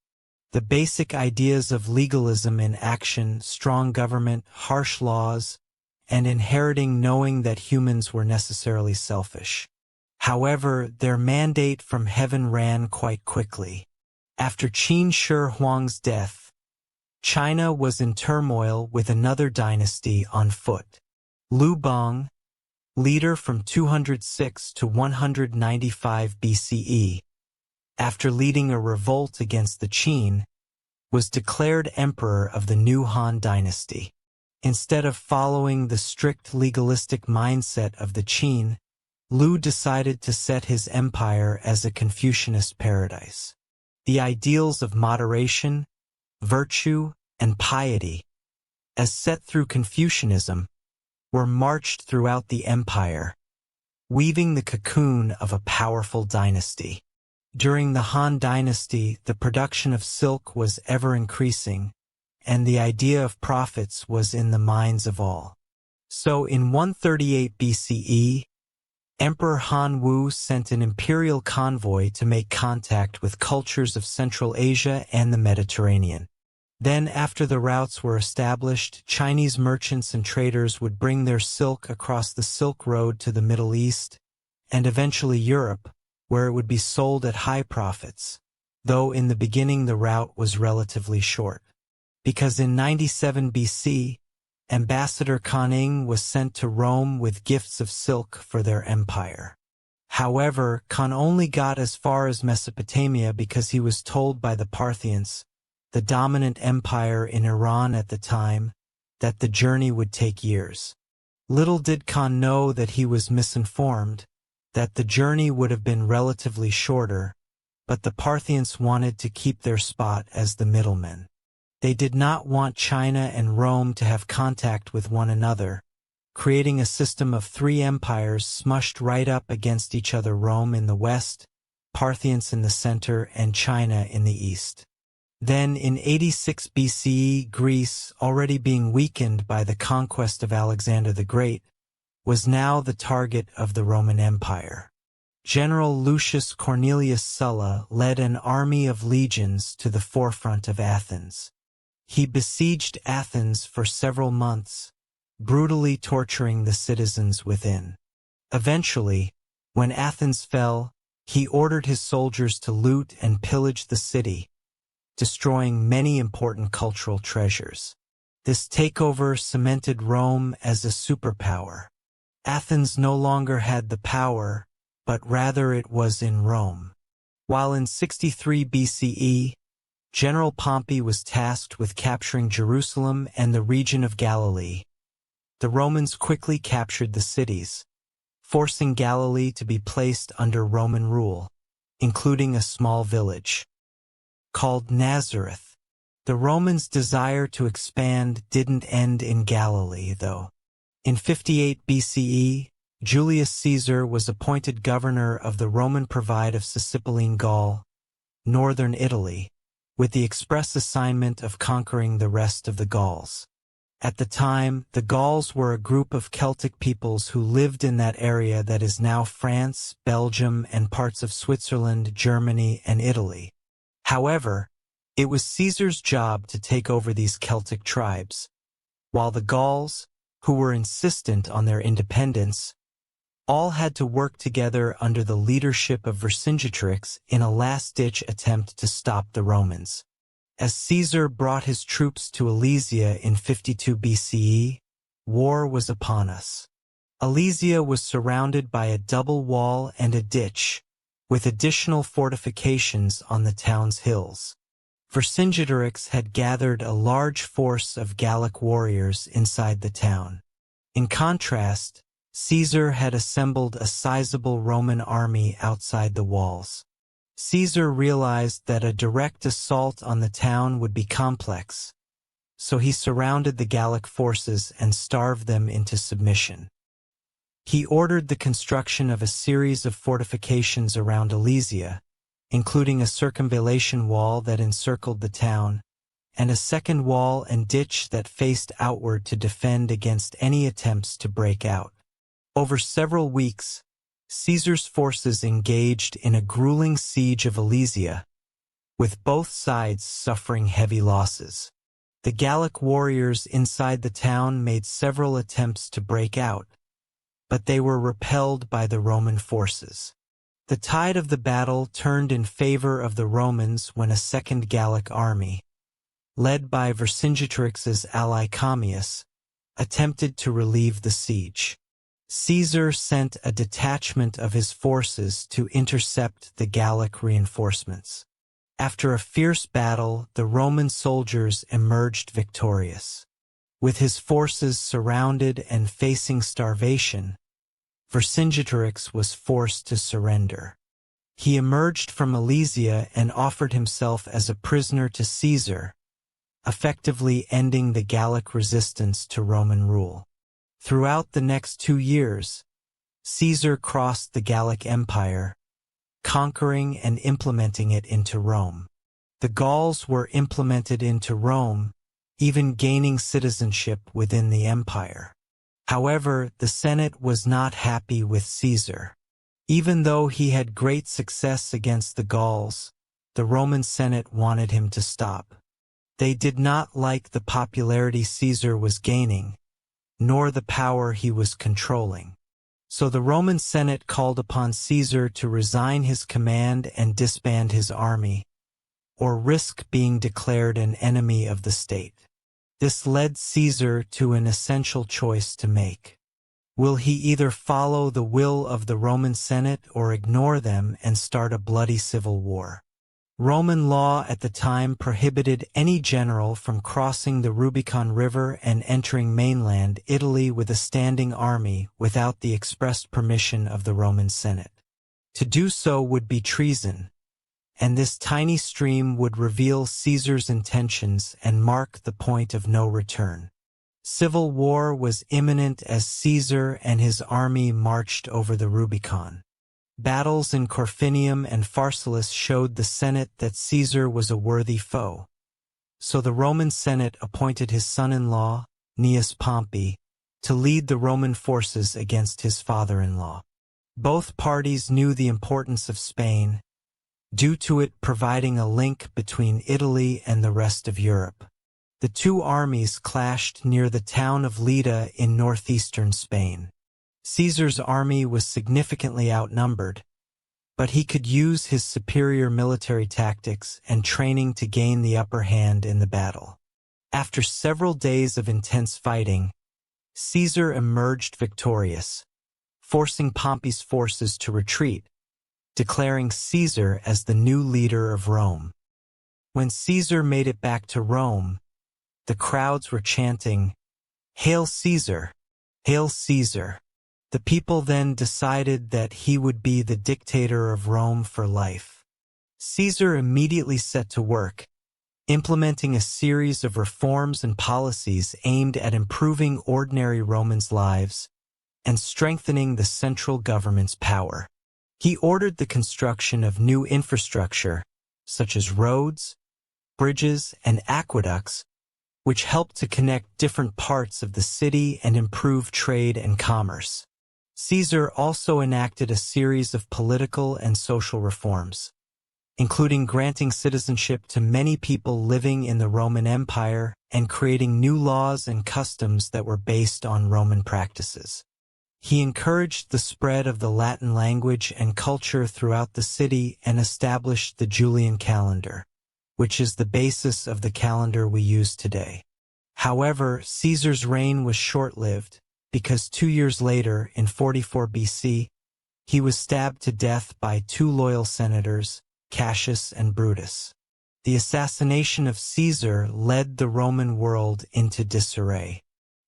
The basic ideas of legalism in action, strong government, harsh laws, and inheriting knowing that humans were necessarily selfish. However, their mandate from heaven ran quite quickly. After Qin Shi Huang's death, China was in turmoil with another dynasty on foot. Liu Bang, leader from 206 to 195 BCE, after leading a revolt against the Qin, was declared emperor of the new Han dynasty. Instead of following the strict legalistic mindset of the Qin, Liu decided to set his empire as a Confucianist paradise. The ideals of moderation, virtue, and piety, as set through Confucianism, were marched throughout the empire, weaving the cocoon of a powerful dynasty. During the Han dynasty, the production of silk was ever increasing, and the idea of profits was in the minds of all. So in 138 BCE, Emperor Han Wu sent an imperial convoy to make contact with cultures of Central Asia and the Mediterranean. Then, after the routes were established, Chinese merchants and traders would bring their silk across the Silk Road to the Middle East, and eventually Europe, where it would be sold at high profits, though in the beginning the route was relatively short. Because in 97 BC, Ambassador Kang was sent to Rome with gifts of silk for their empire. However, Khan only got as far as Mesopotamia because he was told by the Parthians, the dominant empire in Iran at the time, that the journey would take years. Little did Khan know that he was misinformed, that the journey would have been relatively shorter, but the Parthians wanted to keep their spot as the middlemen. They did not want China and Rome to have contact with one another, creating a system of three empires smushed right up against each other: Rome in the west, Parthians in the center, and China in the east. Then, in 86 BCE, Greece, already being weakened by the conquest of Alexander the Great, was now the target of the Roman Empire. General Lucius Cornelius Sulla led an army of legions to the forefront of Athens. He besieged Athens for several months, brutally torturing the citizens within. Eventually, when Athens fell, he ordered his soldiers to loot and pillage the city, destroying many important cultural treasures. This takeover cemented Rome as a superpower. Athens no longer had the power, but rather it was in Rome. While in 63 BCE, General Pompey was tasked with capturing Jerusalem and the region of Galilee, the Romans quickly captured the cities, forcing Galilee to be placed under Roman rule, including a small village called Nazareth. The Romans' desire to expand didn't end in Galilee, though. In 58 BCE, Julius Caesar was appointed governor of the Roman Province of Sicilian Gaul, northern Italy, with the express assignment of conquering the rest of the Gauls. At the time, the Gauls were a group of Celtic peoples who lived in that area that is now France, Belgium, and parts of Switzerland, Germany, and Italy. However, it was Caesar's job to take over these Celtic tribes, while the Gauls, who were insistent on their independence, all had to work together under the leadership of Vercingetorix in a last-ditch attempt to stop the Romans. As Caesar brought his troops to Alesia in 52 BCE, war was upon us. Alesia was surrounded by a double wall and a ditch, with additional fortifications on the town's hills. Vercingetorix had gathered a large force of Gallic warriors inside the town. In contrast, Caesar had assembled a sizable Roman army outside the walls. Caesar realized that a direct assault on the town would be complex, so he surrounded the Gallic forces and starved them into submission. He ordered the construction of a series of fortifications around Alesia, including a circumvallation wall that encircled the town, and a second wall and ditch that faced outward to defend against any attempts to break out. Over several weeks, Caesar's forces engaged in a grueling siege of Alesia, with both sides suffering heavy losses. The Gallic warriors inside the town made several attempts to break out, but they were repelled by the Roman forces. The tide of the battle turned in favor of the Romans when a second Gallic army, led by Vercingetorix's ally Commius, attempted to relieve the siege. Caesar sent a detachment of his forces to intercept the Gallic reinforcements. After a fierce battle, the Roman soldiers emerged victorious. With his forces surrounded and facing starvation, Vercingetorix was forced to surrender. He emerged from Alesia and offered himself as a prisoner to Caesar, effectively ending the Gallic resistance to Roman rule. Throughout the next 2 years, Caesar crossed the Gallic Empire, conquering and implementing it into Rome. The Gauls were implemented into Rome, even gaining citizenship within the empire. However, the Senate was not happy with Caesar. Even though he had great success against the Gauls, the Roman Senate wanted him to stop. They did not like the popularity Caesar was gaining, nor the power he was controlling. So the Roman Senate called upon Caesar to resign his command and disband his army, or risk being declared an enemy of the state. This led Caesar to an essential choice to make. Will he either follow the will of the Roman Senate or ignore them and start a bloody civil war? Roman law at the time prohibited any general from crossing the Rubicon River and entering mainland Italy with a standing army without the expressed permission of the Roman Senate. To do so would be treason, and this tiny stream would reveal Caesar's intentions and mark the point of no return. Civil war was imminent as Caesar and his army marched over the Rubicon. Battles in Corfinium and Pharsalus showed the Senate that Caesar was a worthy foe. So the Roman Senate appointed his son-in-law, Gnaeus Pompey, to lead the Roman forces against his father-in-law. Both parties knew the importance of Spain, due to it providing a link between Italy and the rest of Europe. The two armies clashed near the town of Lida in northeastern Spain. Caesar's army was significantly outnumbered, but he could use his superior military tactics and training to gain the upper hand in the battle. After several days of intense fighting, Caesar emerged victorious, forcing Pompey's forces to retreat, declaring Caesar as the new leader of Rome. When Caesar made it back to Rome, the crowds were chanting, "Hail Caesar! Hail Caesar!" The people then decided that he would be the dictator of Rome for life. Caesar immediately set to work, implementing a series of reforms and policies aimed at improving ordinary Romans' lives and strengthening the central government's power. He ordered the construction of new infrastructure, such as roads, bridges, and aqueducts, which helped to connect different parts of the city and improve trade and commerce. Caesar also enacted a series of political and social reforms, including granting citizenship to many people living in the Roman Empire and creating new laws and customs that were based on Roman practices. He encouraged the spread of the Latin language and culture throughout the city and established the Julian calendar, which is the basis of the calendar we use today. However, Caesar's reign was short-lived, because 2 years later, in 44 BC, he was stabbed to death by two loyal senators, Cassius and Brutus. The assassination of Caesar led the Roman world into disarray.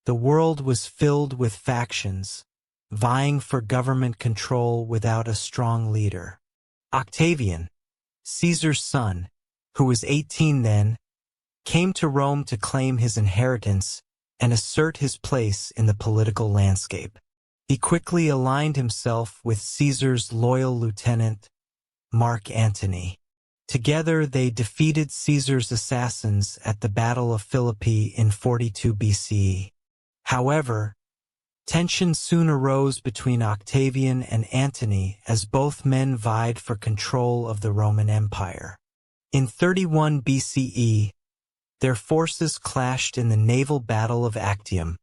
The world was filled with factions, vying for government control without a strong leader. Octavian, Caesar's son, who was 18 then, came to Rome to claim his inheritance and assert his place in the political landscape. He quickly aligned himself with Caesar's loyal lieutenant, Mark Antony. Together they defeated Caesar's assassins at the Battle of Philippi in 42 BCE. However, tension soon arose between Octavian and Antony as both men vied for control of the Roman Empire. In 31 BCE, their forces clashed in the naval battle of Actium,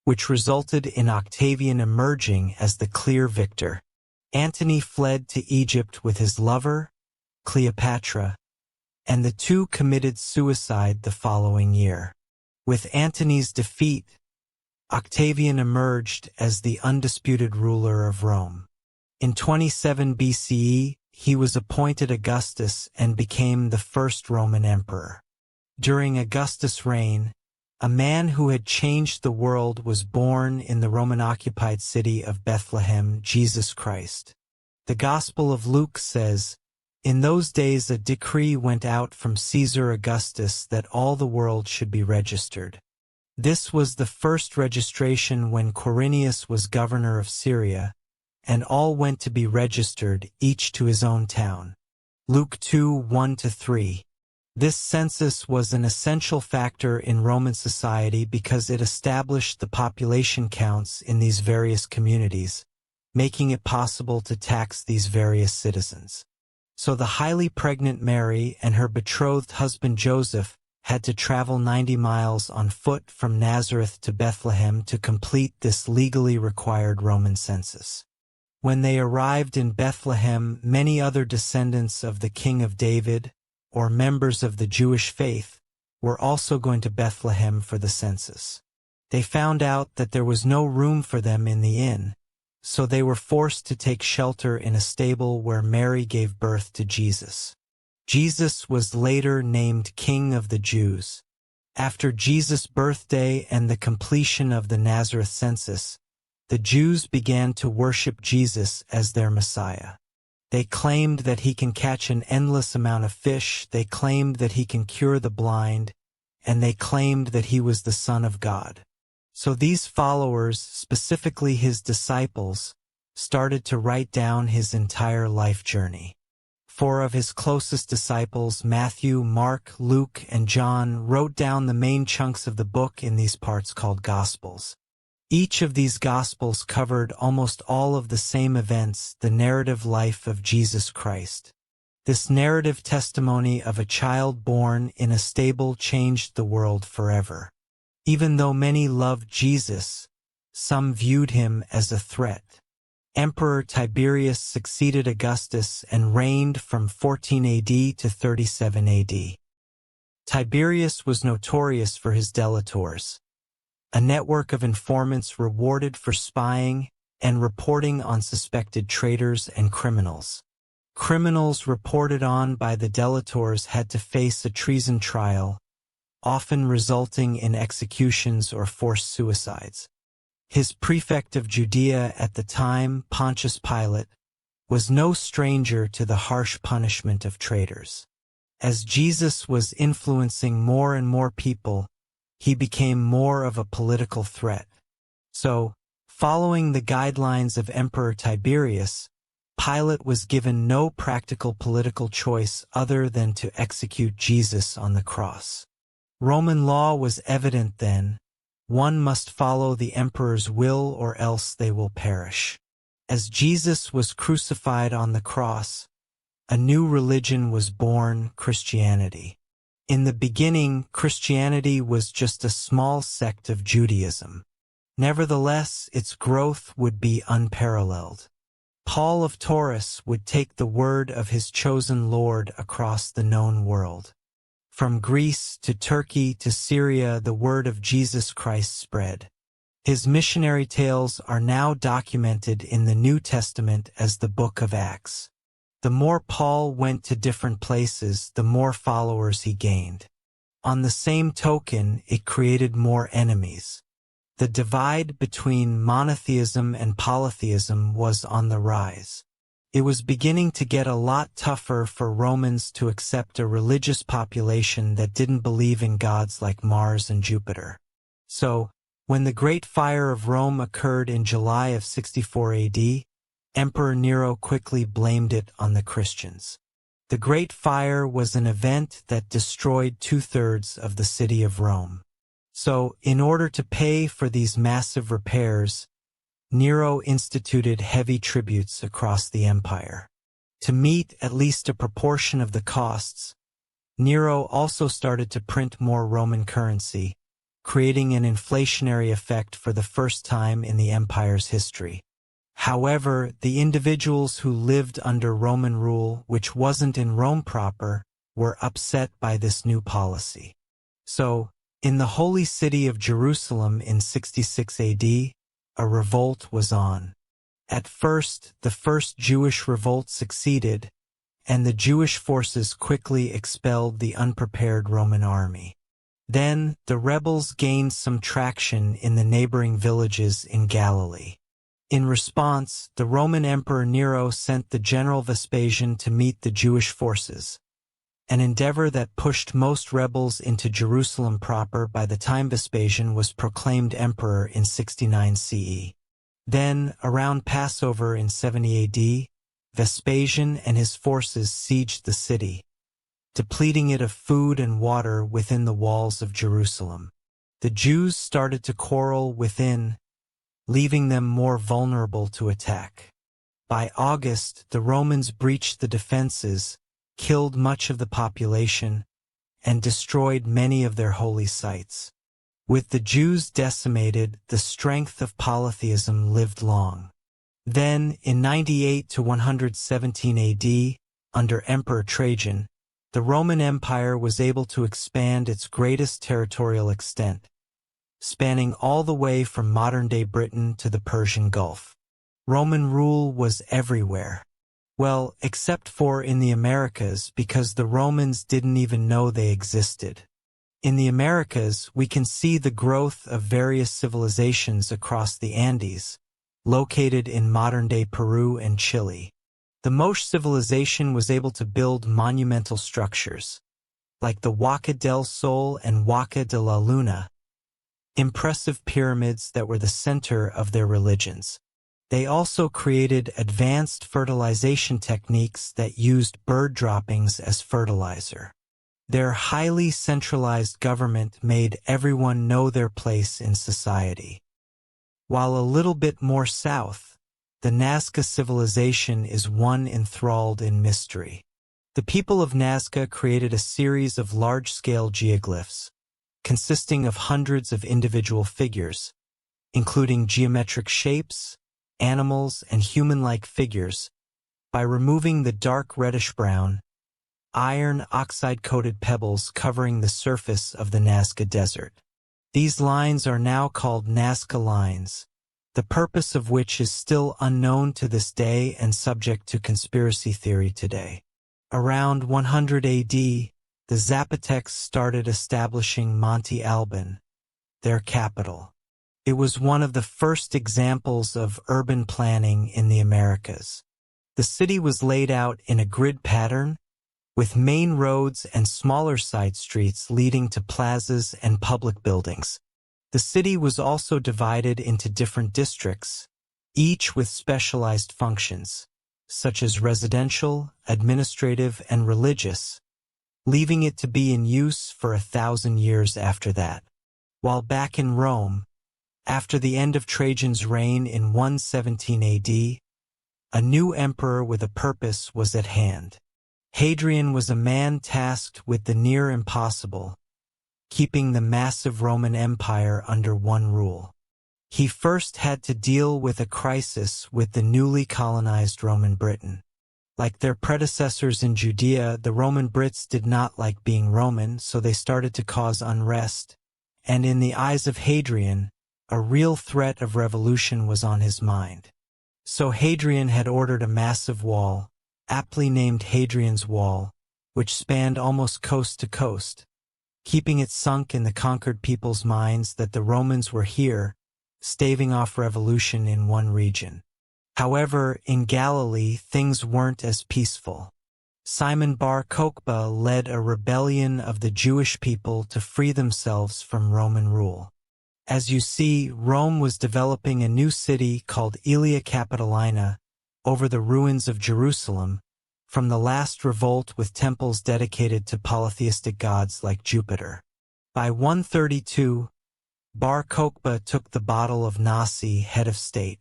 which resulted in Octavian emerging as the clear victor. Antony fled to Egypt with his lover, Cleopatra, and the two committed suicide the following year. With Antony's defeat, Octavian emerged as the undisputed ruler of Rome. In 27 BCE, he was appointed Augustus and became the first Roman emperor. During Augustus' reign, a man who had changed the world was born in the Roman-occupied city of Bethlehem, Jesus Christ. The Gospel of Luke says, "In those days a decree went out from Caesar Augustus that all the world should be registered." This was the first registration when Quirinius was governor of Syria, and all went to be registered, each to his own town. Luke 2:1-3. This census was an essential factor in Roman society because it established the population counts in these various communities, making it possible to tax these various citizens. So the highly pregnant Mary and her betrothed husband Joseph had to travel 90 miles on foot from Nazareth to Bethlehem to complete this legally required Roman census. When they arrived in Bethlehem, many other descendants of the King of David, or members of the Jewish faith, were also going to Bethlehem for the census. They found out that there was no room for them in the inn, so they were forced to take shelter in a stable where Mary gave birth to Jesus. Jesus was later named King of the Jews. After Jesus' birthday and the completion of the Nazareth census, the Jews began to worship Jesus as their Messiah. They claimed that he can catch an endless amount of fish, they claimed that he can cure the blind, and they claimed that he was the Son of God. So these followers, specifically his disciples, started to write down his entire life journey. 4 of his closest disciples, Matthew, Mark, Luke, and John, wrote down the main chunks of the book in these parts called Gospels. Each of these Gospels covered almost all of the same events, the narrative life of Jesus Christ. This narrative testimony of a child born in a stable changed the world forever. Even though many loved Jesus, some viewed him as a threat. Emperor Tiberius succeeded Augustus and reigned from 14 AD to 37 AD. Tiberius was notorious for his delators, a network of informants rewarded for spying and reporting on suspected traitors and criminals. Criminals reported on by the delators had to face a treason trial, often resulting in executions or forced suicides. His prefect of Judea at the time, Pontius Pilate, was no stranger to the harsh punishment of traitors. As Jesus was influencing more and more people, he became more of a political threat. So, following the guidelines of Emperor Tiberius, Pilate was given no practical political choice other than to execute Jesus on the cross. Roman law was evident then. One must follow the emperor's will or else they will perish. As Jesus was crucified on the cross, a new religion was born, Christianity. In the beginning, Christianity was just a small sect of Judaism. Nevertheless, its growth would be unparalleled. Paul of Taurus would take the word of his chosen Lord across the known world. From Greece to Turkey to Syria, the word of Jesus Christ spread. His missionary tales are now documented in the New Testament as the Book of Acts. The more Paul went to different places, the more followers he gained. On the same token, it created more enemies. The divide between monotheism and polytheism was on the rise. It was beginning to get a lot tougher for Romans to accept a religious population that didn't believe in gods like Mars and Jupiter. So, when the Great Fire of Rome occurred in July of 64 AD, Emperor Nero quickly blamed it on the Christians. The Great Fire was an event that destroyed 2/3 of the city of Rome. So, in order to pay for these massive repairs, Nero instituted heavy tributes across the empire. To meet at least a proportion of the costs, Nero also started to print more Roman currency, creating an inflationary effect for the first time in the empire's history. However, the individuals who lived under Roman rule, which wasn't in Rome proper, were upset by this new policy. So, in the holy city of Jerusalem in 66 AD, a revolt was on. At first, the first Jewish revolt succeeded, and the Jewish forces quickly expelled the unprepared Roman army. Then, the rebels gained some traction in the neighboring villages in Galilee. In response, the Roman Emperor Nero sent the general Vespasian to meet the Jewish forces, an endeavor that pushed most rebels into Jerusalem proper by the time Vespasian was proclaimed emperor in 69 CE. Then, around Passover in 70 AD, Vespasian and his forces sieged the city, depleting it of food and water within the walls of Jerusalem. The Jews started to quarrel within, leaving them more vulnerable to attack. By August, the Romans breached the defenses, killed much of the population, and destroyed many of their holy sites. With the Jews decimated, the strength of polytheism lived long. Then, in 98 to 117 AD, under Emperor Trajan, the Roman Empire was able to expand its greatest territorial extent, spanning all the way from modern-day Britain to the Persian Gulf. Roman rule was everywhere. Well, except for in the Americas, because the Romans didn't even know they existed. In the Americas, we can see the growth of various civilizations across the Andes, located in modern-day Peru and Chile. The Moche civilization was able to build monumental structures, like the Huaca del Sol and Huaca de la Luna, impressive pyramids that were the center of their religions. They also created advanced fertilization techniques that used bird droppings as fertilizer. Their highly centralized government made everyone know their place in society. While a little bit more south, the Nazca civilization is one enthralled in mystery. The people of Nazca created a series of large-scale geoglyphs, consisting of hundreds of individual figures, including geometric shapes, animals, and human-like figures, by removing the dark reddish-brown, iron oxide-coated pebbles covering the surface of the Nazca Desert. These lines are now called Nazca lines, the purpose of which is still unknown to this day and subject to conspiracy theory today. Around 100 AD, the Zapotecs started establishing Monte Alban, their capital. It was one of the first examples of urban planning in the Americas. The city was laid out in a grid pattern, with main roads and smaller side streets leading to plazas and public buildings. The city was also divided into different districts, each with specialized functions, such as residential, administrative, and religious, leaving it to be in use for 1,000 years after that. While back in Rome, after the end of Trajan's reign in 117 AD, a new emperor with a purpose was at hand. Hadrian was a man tasked with the near impossible, keeping the massive Roman Empire under one rule. He first had to deal with a crisis with the newly colonized Roman Britain. Like their predecessors in Judea, the Roman Brits did not like being Roman, so they started to cause unrest, and in the eyes of Hadrian, a real threat of revolution was on his mind. So Hadrian had ordered a massive wall, aptly named Hadrian's Wall, which spanned almost coast to coast, keeping it sunk in the conquered people's minds that the Romans were here, staving off revolution in one region. However, in Galilee, things weren't as peaceful. Simon Bar Kokhba led a rebellion of the Jewish people to free themselves from Roman rule. As you see, Rome was developing a new city called Aelia Capitolina over the ruins of Jerusalem, from the last revolt with temples dedicated to polytheistic gods like Jupiter. By 132, Bar Kokhba took the bottle of Nasi, head of state.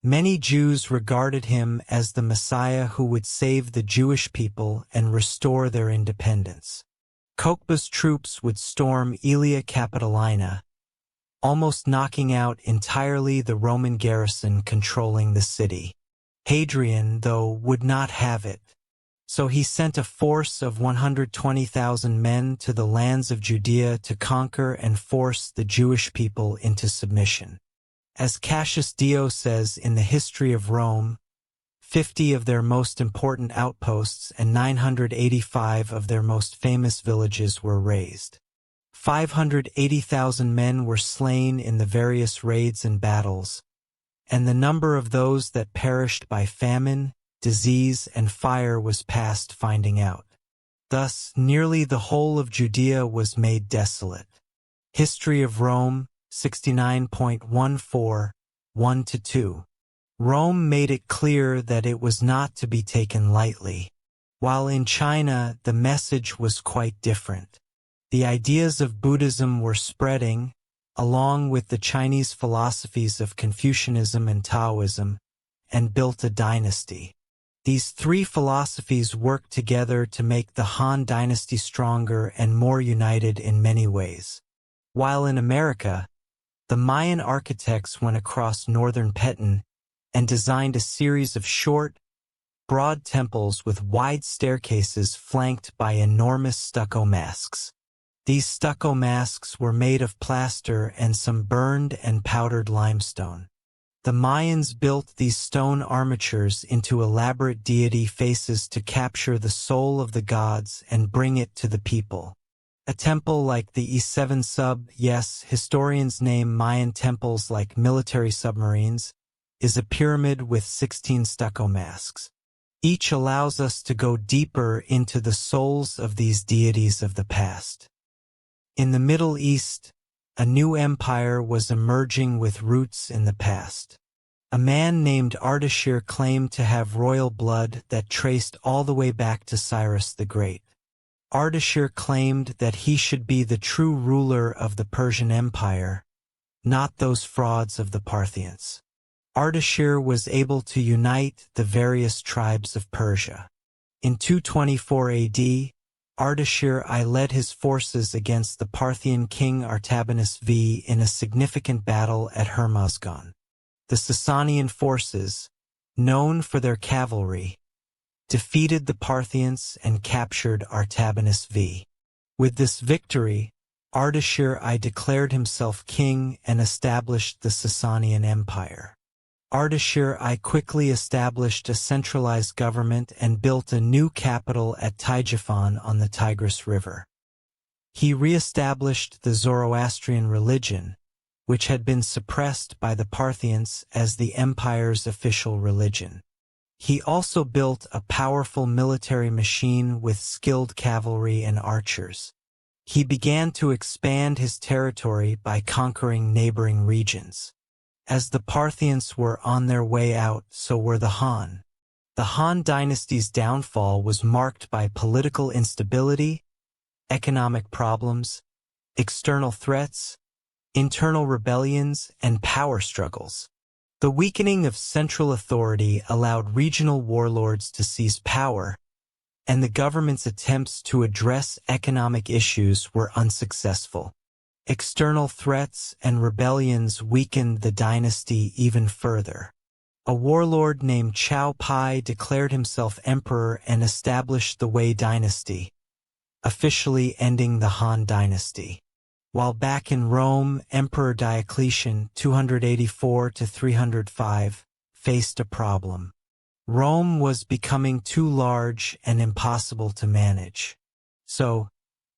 Many Jews regarded him as the Messiah who would save the Jewish people and restore their independence. Kokhba's troops would storm Aelia Capitolina, almost knocking out entirely the Roman garrison controlling the city. Hadrian, though, would not have it, so he sent a force of 120,000 men to the lands of Judea to conquer and force the Jewish people into submission. As Cassius Dio says in the History of Rome, 50 of their most important outposts and 985 of their most famous villages were razed. 580,000 men were slain in the various raids and battles, and the number of those that perished by famine, disease, and fire was past finding out. Thus, nearly the whole of Judea was made desolate. History of Rome, 69.14, 1-2. Rome made it clear that it was not to be taken lightly. While in China, the message was quite different. The ideas of Buddhism were spreading, along with the Chinese philosophies of Confucianism and Taoism, and built a dynasty. These three philosophies worked together to make the Han Dynasty stronger and more united in many ways. While in America, the Mayan architects went across northern Petén and designed a series of short, broad temples with wide staircases flanked by enormous stucco masks. These stucco masks were made of plaster and some burned and powdered limestone. The Mayans built these stone armatures into elaborate deity faces to capture the soul of the gods and bring it to the people. A temple like the E7 sub, yes, historians name Mayan temples like military submarines, is a pyramid with 16 stucco masks. Each allows us to go deeper into the souls of these deities of the past. In the Middle East, a new empire was emerging with roots in the past. A man named Ardashir claimed to have royal blood that traced all the way back to Cyrus the Great. Ardashir claimed that he should be the true ruler of the Persian Empire, not those frauds of the Parthians. Ardashir was able to unite the various tribes of Persia. In 224 AD, Ardashir I led his forces against the Parthian king Artabanus V in a significant battle at Hormozgan. The Sasanian forces, known for their cavalry, defeated the Parthians and captured Artabanus V. With this victory, Ardashir I declared himself king and established the Sasanian Empire. Ardashir I quickly established a centralized government and built a new capital at Ctesiphon on the Tigris River. He re-established the Zoroastrian religion, which had been suppressed by the Parthians as the empire's official religion. He also built a powerful military machine with skilled cavalry and archers. He began to expand his territory by conquering neighboring regions. As the Parthians were on their way out, so were the Han. The Han dynasty's downfall was marked by political instability, economic problems, external threats, internal rebellions, and power struggles. The weakening of central authority allowed regional warlords to seize power, and the government's attempts to address economic issues were unsuccessful. External threats and rebellions weakened the dynasty even further. A warlord named Chao Pai declared himself emperor and established the Wei dynasty, officially ending the Han dynasty. While back in Rome, Emperor Diocletian 284–305 faced a problem. Rome was becoming too large and impossible to manage. So,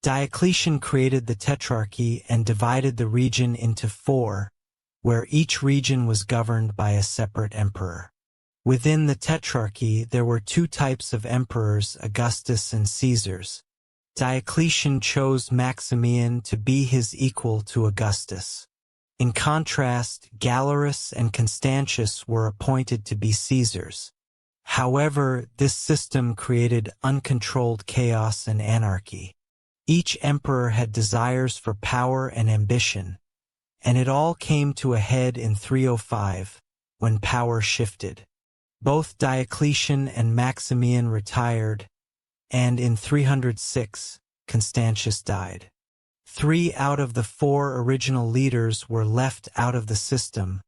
Diocletian created the Tetrarchy and divided the region into 4, where each region was governed by a separate emperor. Within the Tetrarchy, there were 2 types of emperors, Augustus and Caesars. Diocletian chose Maximian to be his equal to Augustus. In contrast, Galerius and Constantius were appointed to be Caesars. However, this system created uncontrolled chaos and anarchy. Each emperor had desires for power and ambition, and it all came to a head in 305, when power shifted. Both Diocletian and Maximian retired, and in 306, Constantius died. 3 out of the 4 original leaders were left out of the system,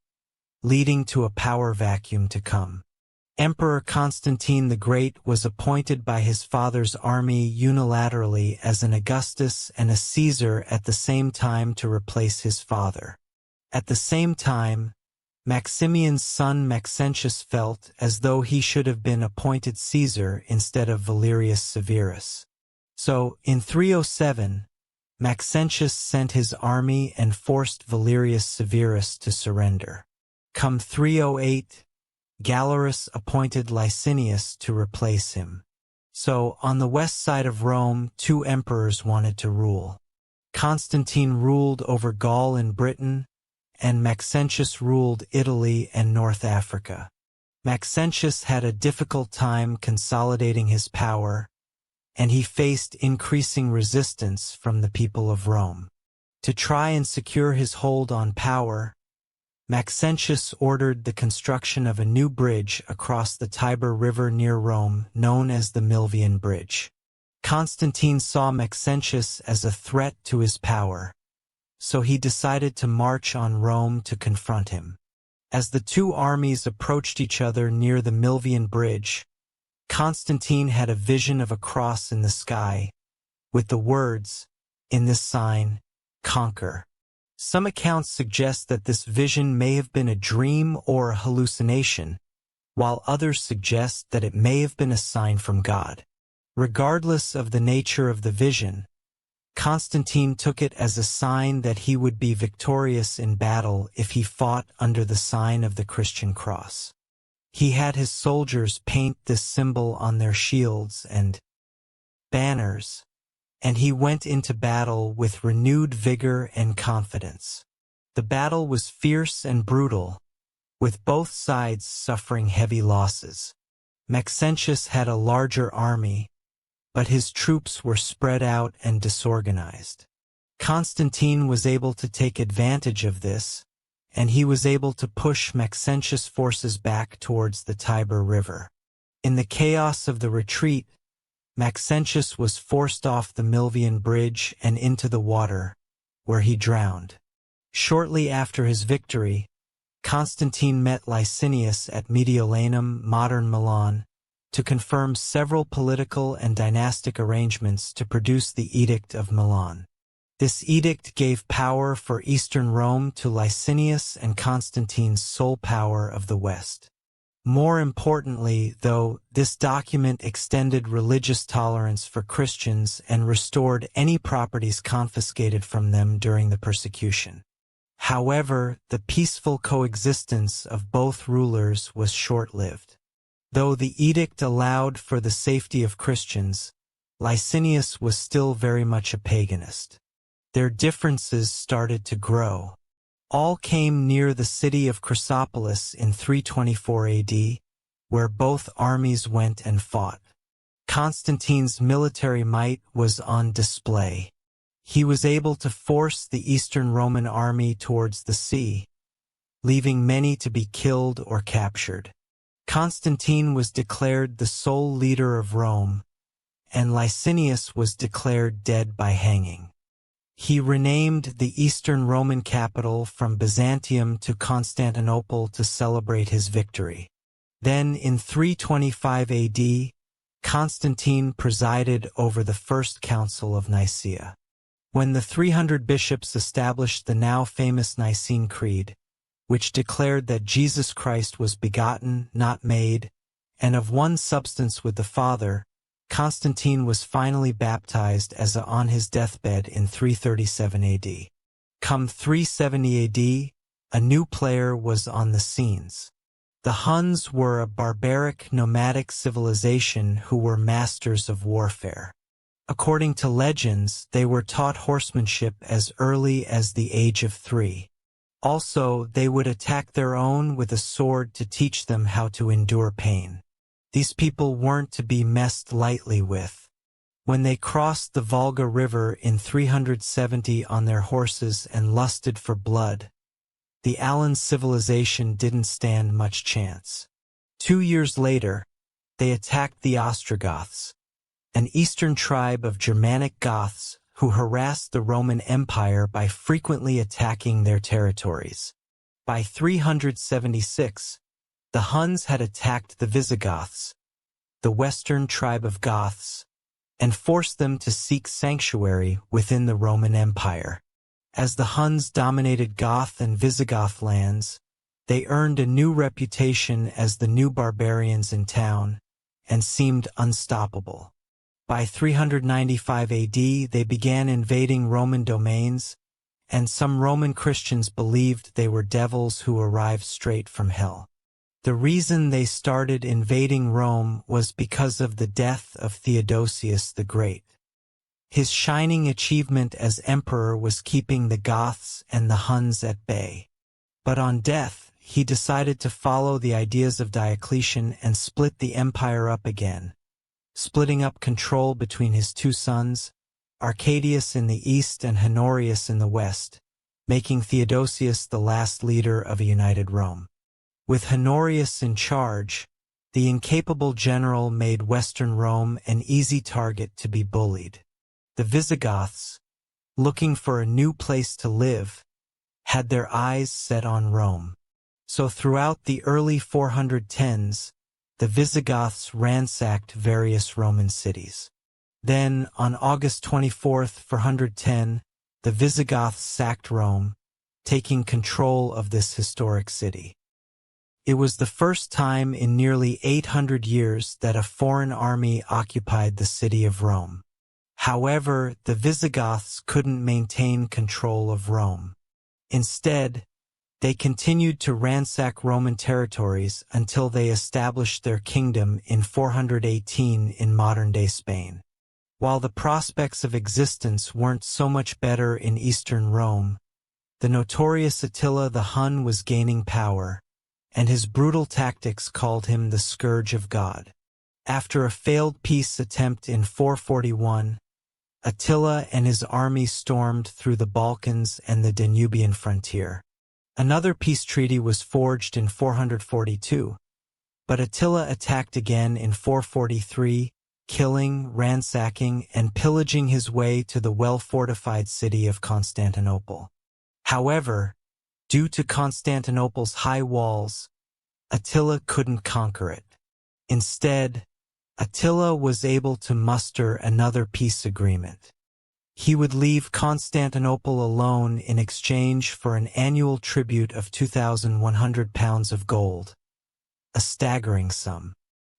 leading to a power vacuum to come. Emperor Constantine the Great was appointed by his father's army unilaterally as an Augustus and a Caesar at the same time to replace his father. At the same time, Maximian's son Maxentius felt as though he should have been appointed Caesar instead of Valerius Severus. So, in 307, Maxentius sent his army and forced Valerius Severus to surrender. Come 308, Galerius appointed Licinius to replace him. So, on the west side of Rome, 2 emperors wanted to rule. Constantine ruled over Gaul and Britain, and Maxentius ruled Italy and North Africa. Maxentius had a difficult time consolidating his power, and he faced increasing resistance from the people of Rome. To try and secure his hold on power, Maxentius ordered the construction of a new bridge across the Tiber River near Rome, known as the Milvian Bridge. Constantine saw Maxentius as a threat to his power, so he decided to march on Rome to confront him. As the 2 armies approached each other near the Milvian Bridge, Constantine had a vision of a cross in the sky, with the words, "In this sign, conquer." Some accounts suggest that this vision may have been a dream or a hallucination, while others suggest that it may have been a sign from God. Regardless of the nature of the vision, Constantine took it as a sign that he would be victorious in battle if he fought under the sign of the Christian cross. He had his soldiers paint this symbol on their shields and banners, and he went into battle with renewed vigor and confidence. The battle was fierce and brutal, with both sides suffering heavy losses. Maxentius had a larger army, but his troops were spread out and disorganized. Constantine was able to take advantage of this, and he was able to push Maxentius' forces back towards the Tiber River. In the chaos of the retreat, Maxentius was forced off the Milvian bridge and into the water, where he drowned. Shortly after his victory, Constantine met Licinius at Mediolanum, modern Milan, to confirm several political and dynastic arrangements to produce the Edict of Milan. This edict gave power for Eastern Rome to Licinius and Constantine's sole power of the West. More importantly, though, this document extended religious tolerance for Christians and restored any properties confiscated from them during the persecution. However, the peaceful coexistence of both rulers was short-lived. Though the edict allowed for the safety of Christians, Licinius was still very much a paganist. Their differences started to grow. All came near the city of Chrysopolis in 324 AD, where both armies went and fought. Constantine's military might was on display. He was able to force the Eastern Roman army towards the sea, leaving many to be killed or captured. Constantine was declared the sole leader of Rome, and Licinius was declared dead by hanging. He renamed the Eastern Roman capital from Byzantium to Constantinople to celebrate his victory. Then, in 325 AD, Constantine presided over the First Council of Nicaea. When the 300 bishops established the now famous Nicene Creed, which declared that Jesus Christ was begotten, not made, and of one substance with the Father, Constantine was finally baptized on his deathbed in 337 AD. Come 370 AD, a new player was on the scenes. The Huns were a barbaric nomadic civilization who were masters of warfare. According to legends, they were taught horsemanship as early as the age of 3. Also, they would attack their own with a sword to teach them how to endure pain. These people weren't to be messed lightly with. When they crossed the Volga River in 370 on their horses and lusted for blood, the Alan civilization didn't stand much chance. 2 years later, they attacked the Ostrogoths, an eastern tribe of Germanic Goths who harassed the Roman Empire by frequently attacking their territories. By 376, the Huns had attacked the Visigoths, the western tribe of Goths, and forced them to seek sanctuary within the Roman Empire. As the Huns dominated Goth and Visigoth lands, they earned a new reputation as the new barbarians in town and seemed unstoppable. By 395 AD, they began invading Roman domains, and some Roman Christians believed they were devils who arrived straight from hell. The reason they started invading Rome was because of the death of Theodosius the Great. His shining achievement as emperor was keeping the Goths and the Huns at bay. But on death, he decided to follow the ideas of Diocletian and split the empire up again, splitting up control between his two sons, Arcadius in the east and Honorius in the west, making Theodosius the last leader of a united Rome. With Honorius in charge, the incapable general made Western Rome an easy target to be bullied. The Visigoths, looking for a new place to live, had their eyes set on Rome. So throughout the early 410s, the Visigoths ransacked various Roman cities. Then, on August 24, 410, the Visigoths sacked Rome, taking control of this historic city. It was the first time in nearly 800 years that a foreign army occupied the city of Rome. However, the Visigoths couldn't maintain control of Rome. Instead, They continued to ransack Roman territories until they established their kingdom in 418 in modern-day Spain. While the prospects of existence weren't so much better in eastern Rome, the notorious Attila the Hun was gaining power, and his brutal tactics called him the Scourge of God. After a failed peace attempt in 441, Attila and his army stormed through the Balkans and the Danubian frontier. Another peace treaty was forged in 442, but Attila attacked again in 443, killing, ransacking, and pillaging his way to the well-fortified city of Constantinople. However, due to Constantinople's high walls, Attila couldn't conquer it. Instead, Attila was able to muster another peace agreement. He would leave Constantinople alone in exchange for an annual tribute of 2,100 pounds of gold, a staggering sum.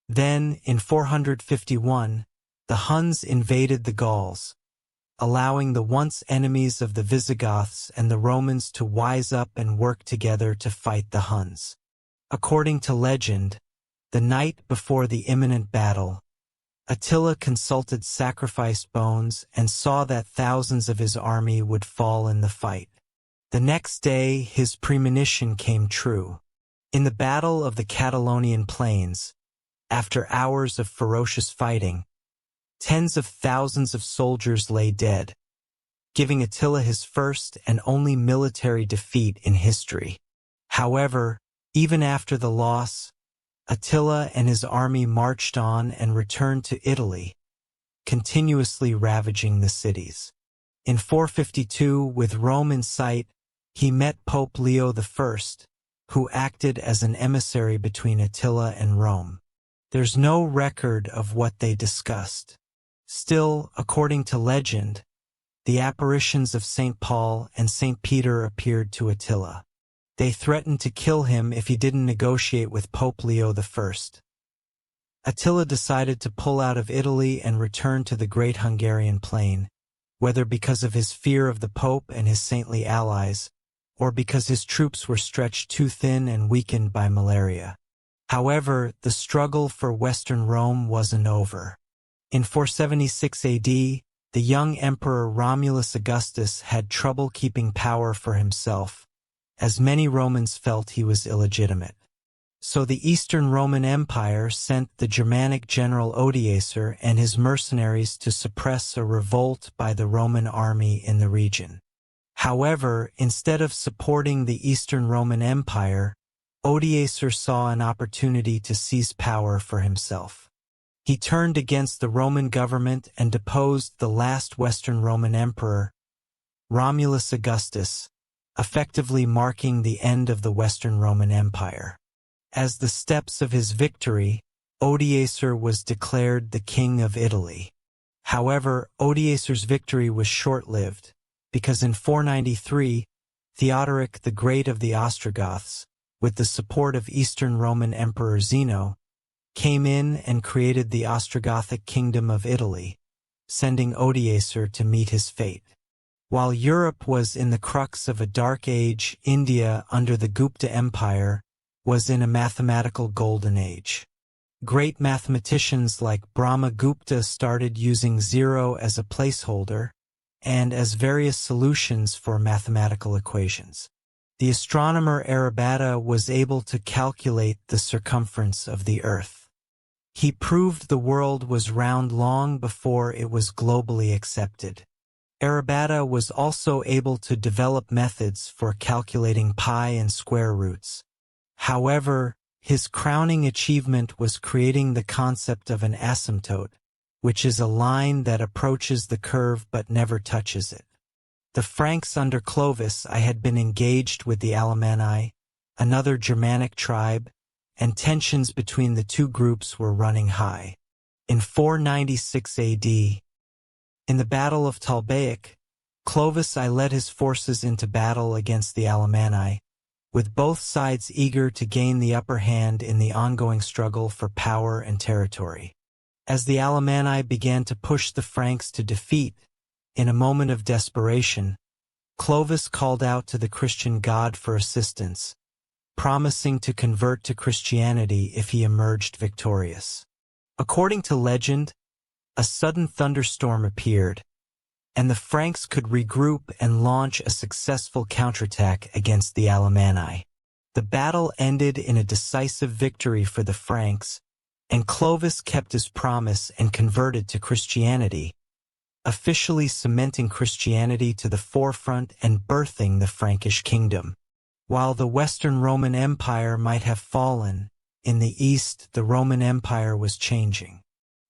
Then, in 451, the Huns invaded the Gauls, allowing the once enemies of the Visigoths and the Romans to wise up and work together to fight the Huns. According to legend, the night before the imminent battle, Attila consulted sacrificed bones and saw that thousands of his army would fall in the fight. The next day, his premonition came true. In the Battle of the Catalonian Plains, after hours of ferocious fighting, tens of thousands of soldiers lay dead, giving Attila his first and only military defeat in history. However, even after the loss, Attila and his army marched on and returned to Italy, continuously ravaging the cities. In 452, with Rome in sight, he met Pope Leo I, who acted as an emissary between Attila and Rome. There's no record of what they discussed. Still, according to legend, the apparitions of St. Paul and St. Peter appeared to Attila. They threatened to kill him if he didn't negotiate with Pope Leo I. Attila decided to pull out of Italy and return to the Great Hungarian Plain, whether because of his fear of the Pope and his saintly allies, or because his troops were stretched too thin and weakened by malaria. However, the struggle for Western Rome wasn't over. In 476 AD, the young Emperor Romulus Augustus had trouble keeping power for himself, as many Romans felt he was illegitimate. So the Eastern Roman Empire sent the Germanic general Odoacer and his mercenaries to suppress a revolt by the Roman army in the region. However, instead of supporting the Eastern Roman Empire, Odoacer saw an opportunity to seize power for himself. He turned against the Roman government and deposed the last Western Roman emperor, Romulus Augustus, effectively marking the end of the Western Roman Empire. As the steps of his victory, Odoacer was declared the King of Italy. However, Odoacer's victory was short-lived, because in 493, Theodoric the Great of the Ostrogoths, with the support of Eastern Roman Emperor Zeno, came in and created the Ostrogothic Kingdom of Italy, sending Odoacer to meet his fate. While Europe was in the crux of a dark age, India, under the Gupta Empire, was in a mathematical golden age. Great mathematicians like Brahmagupta started using zero as a placeholder and as various solutions for mathematical equations. The astronomer Aryabhata was able to calculate the circumference of the Earth. He proved the world was round long before it was globally accepted. Aryabhata was also able to develop methods for calculating pi and square roots. However, his crowning achievement was creating the concept of an asymptote, which is a line that approaches the curve but never touches it. The Franks under Clovis had been engaged with the Alemanni, another Germanic tribe, and tensions between the two groups were running high. In 496 AD, in the Battle of Talbaic, Clovis led his forces into battle against the Alemanni, with both sides eager to gain the upper hand in the ongoing struggle for power and territory. As the Alemanni began to push the Franks to defeat, in a moment of desperation, Clovis called out to the Christian god for assistance, promising to convert to Christianity if he emerged victorious. According to legend, a sudden thunderstorm appeared, and the Franks could regroup and launch a successful counterattack against the Alemanni. The battle ended in a decisive victory for the Franks, and Clovis kept his promise and converted to Christianity, officially cementing Christianity to the forefront and birthing the Frankish kingdom. While the Western Roman Empire might have fallen, in the East the Roman Empire was changing.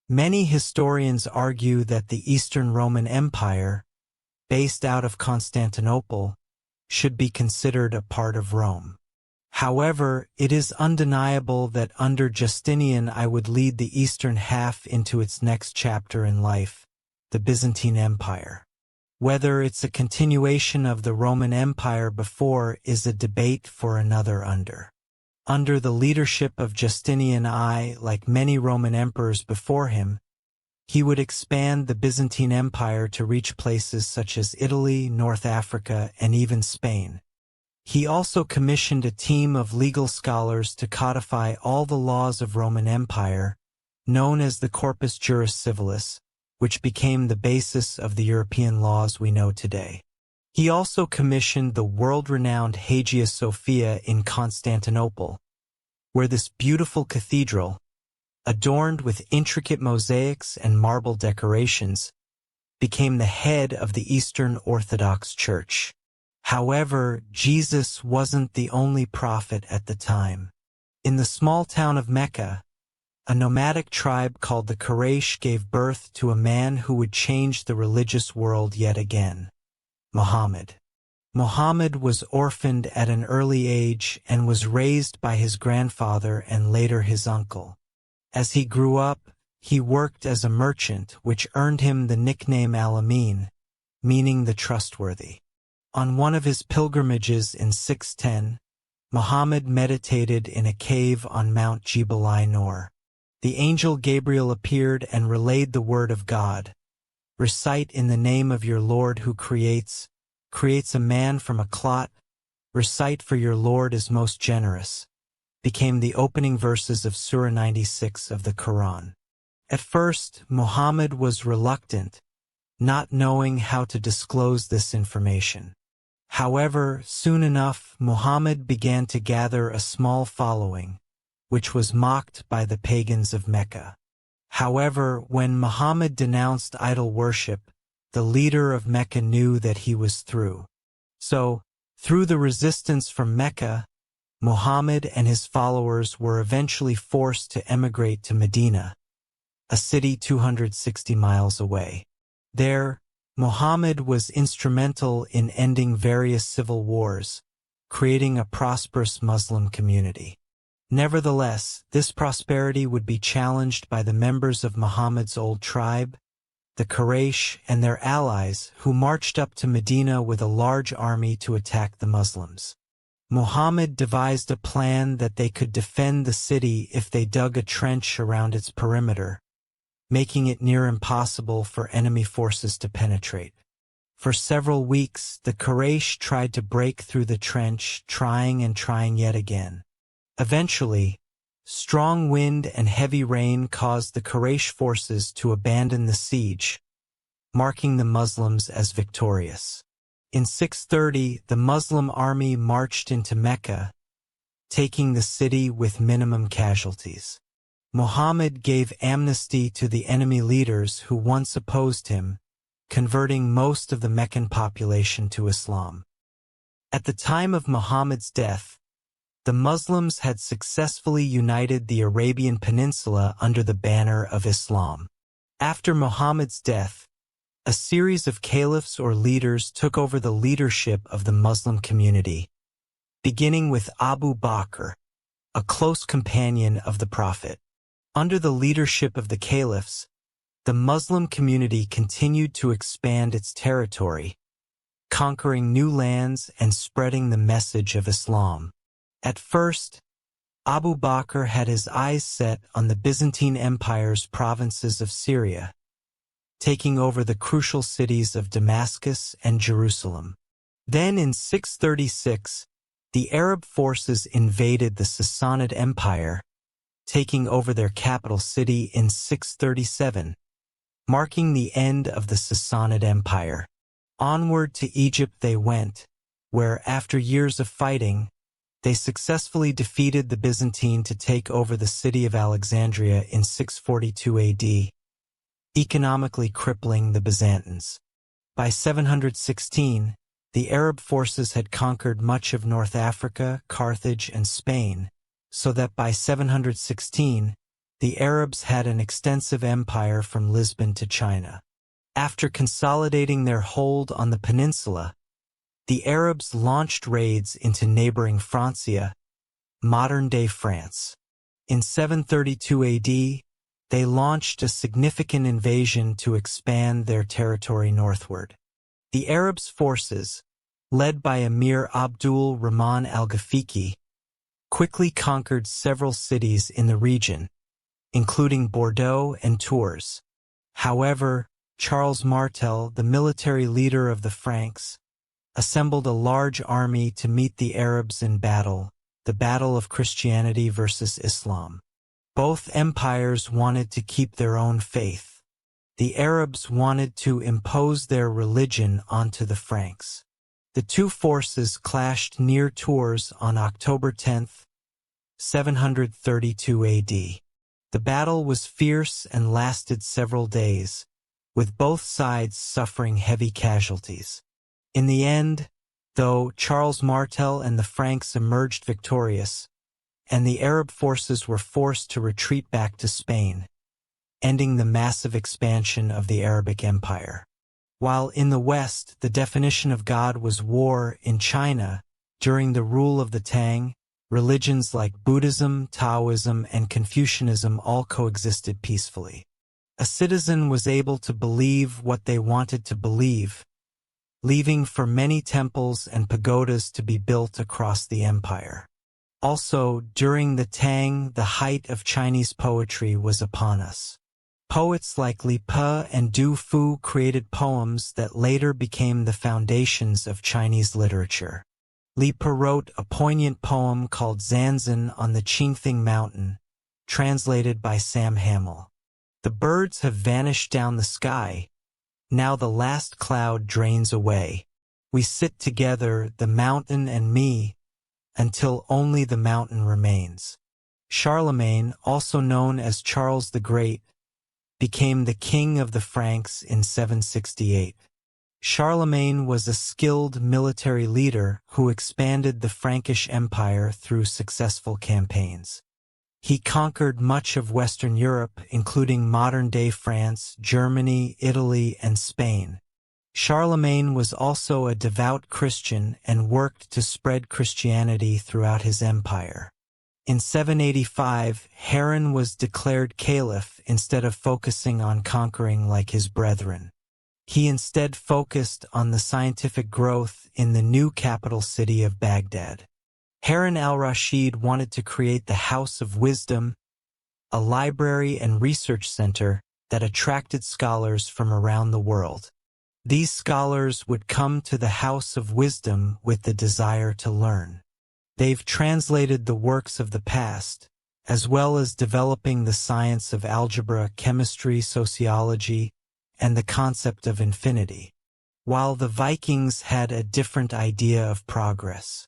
Many historians argue that the Eastern Roman Empire, based out of Constantinople, should be considered a part of Rome. However, it is undeniable that under Justinian I would lead the eastern half into its next chapter in life, the Byzantine Empire. Whether it's a continuation of the Roman Empire before is a debate for another Under the leadership of Justinian I, like many Roman emperors before him, he would expand the Byzantine Empire to reach places such as Italy, North Africa, and even Spain. He also commissioned a team of legal scholars to codify all the laws of Roman Empire, known as the Corpus Juris Civilis, which became the basis of the European laws we know today. He also commissioned the world-renowned Hagia Sophia in Constantinople, where this beautiful cathedral, adorned with intricate mosaics and marble decorations, became the head of the Eastern Orthodox Church. However, Jesus wasn't the only prophet at the time. In the small town of Mecca, a nomadic tribe called the Quraysh gave birth to a man who would change the religious world yet again: Muhammad. Muhammad was orphaned at an early age and was raised by his grandfather and later his uncle. As he grew up, he worked as a merchant, which earned him the nickname Al-Amin, meaning the trustworthy. On one of his pilgrimages in 610, Muhammad meditated in a cave on Mount Jebel-i-Nur. The angel Gabriel appeared and relayed the word of God. Recite in the name of your Lord who creates a man from a clot. Recite for your Lord is most generous, became the opening verses of Surah 96 of the Quran. At first, Muhammad was reluctant, not knowing how to disclose this information. However, soon enough, Muhammad began to gather a small following, which was mocked by the pagans of Mecca. However, when Muhammad denounced idol worship, the leader of Mecca knew that he was through. So, through the resistance from Mecca, Muhammad and his followers were eventually forced to emigrate to Medina, a city 260 miles away. There, Muhammad was instrumental in ending various civil wars, creating a prosperous Muslim community. Nevertheless, this prosperity would be challenged by the members of Muhammad's old tribe, the Quraysh, and their allies, who marched up to Medina with a large army to attack the Muslims. Muhammad devised a plan that they could defend the city if they dug a trench around its perimeter, making it near impossible for enemy forces to penetrate. For several weeks, the Quraysh tried to break through the trench, trying and trying yet again. Eventually, strong wind and heavy rain caused the Quraysh forces to abandon the siege, marking the Muslims as victorious. In 630, the Muslim army marched into Mecca, taking the city with minimum casualties. Muhammad gave amnesty to the enemy leaders who once opposed him, converting most of the Meccan population to Islam. At the time of Muhammad's death, the Muslims had successfully united the Arabian Peninsula under the banner of Islam. After Muhammad's death, a series of caliphs or leaders took over the leadership of the Muslim community, beginning with Abu Bakr, a close companion of the Prophet. Under the leadership of the caliphs, the Muslim community continued to expand its territory, conquering new lands and spreading the message of Islam. At first, Abu Bakr had his eyes set on the Byzantine Empire's provinces of Syria, taking over the crucial cities of Damascus and Jerusalem. Then in 636, the Arab forces invaded the Sassanid Empire, taking over their capital city in 637, marking the end of the Sassanid Empire. Onward to Egypt they went, where, after years of fighting, they successfully defeated the Byzantine to take over the city of Alexandria in 642 AD, economically crippling the Byzantines. By 716, the Arab forces had conquered much of North Africa, Carthage, and Spain, so that by 716, the Arabs had an extensive empire from Lisbon to China. After consolidating their hold on the peninsula, the Arabs launched raids into neighboring Francia, modern-day France. In 732 AD, they launched a significant invasion to expand their territory northward. The Arabs' forces, led by Emir Abdul Rahman al-Ghafiqi, quickly conquered several cities in the region, including Bordeaux and Tours. However, Charles Martel, the military leader of the Franks, assembled a large army to meet the Arabs in battle, the battle of Christianity versus Islam. Both empires wanted to keep their own faith. The Arabs wanted to impose their religion onto the Franks. The two forces clashed near Tours on October 10, 732 AD. The battle was fierce and lasted several days, with both sides suffering heavy casualties. In the end, though, Charles Martel and the Franks emerged victorious, and the Arab forces were forced to retreat back to Spain, ending the massive expansion of the Arabic Empire. While in the West, the definition of God was war. In China, during the rule of the Tang, religions like Buddhism, Taoism, and Confucianism all coexisted peacefully. A citizen was able to believe what they wanted to believe, leaving for many temples and pagodas to be built across the empire. Also, during the Tang, the height of Chinese poetry was upon us. Poets like Li Pe and Du Fu created poems that later became the foundations of Chinese literature. Li Pe wrote a poignant poem called Zanzan on the Qingthing Mountain, translated by Sam Hamill. The birds have vanished down the sky. Now the last cloud drains away. We sit together, the mountain and me, until only the mountain remains. Charlemagne, also known as Charles the Great, became the king of the Franks in 768. Charlemagne was a skilled military leader who expanded the Frankish Empire through successful campaigns. He conquered much of Western Europe, including modern-day France, Germany, Italy, and Spain. Charlemagne was also a devout Christian and worked to spread Christianity throughout his empire. In 785, Harun was declared caliph instead of focusing on conquering like his brethren. He instead focused on the scientific growth in the new capital city of Baghdad. Harun al-Rashid wanted to create the House of Wisdom, a library and research center that attracted scholars from around the world. These scholars would come to the House of Wisdom with the desire to learn. They've translated the works of the past, as well as developing the science of algebra, chemistry, sociology, and the concept of infinity. While the Vikings had a different idea of progress.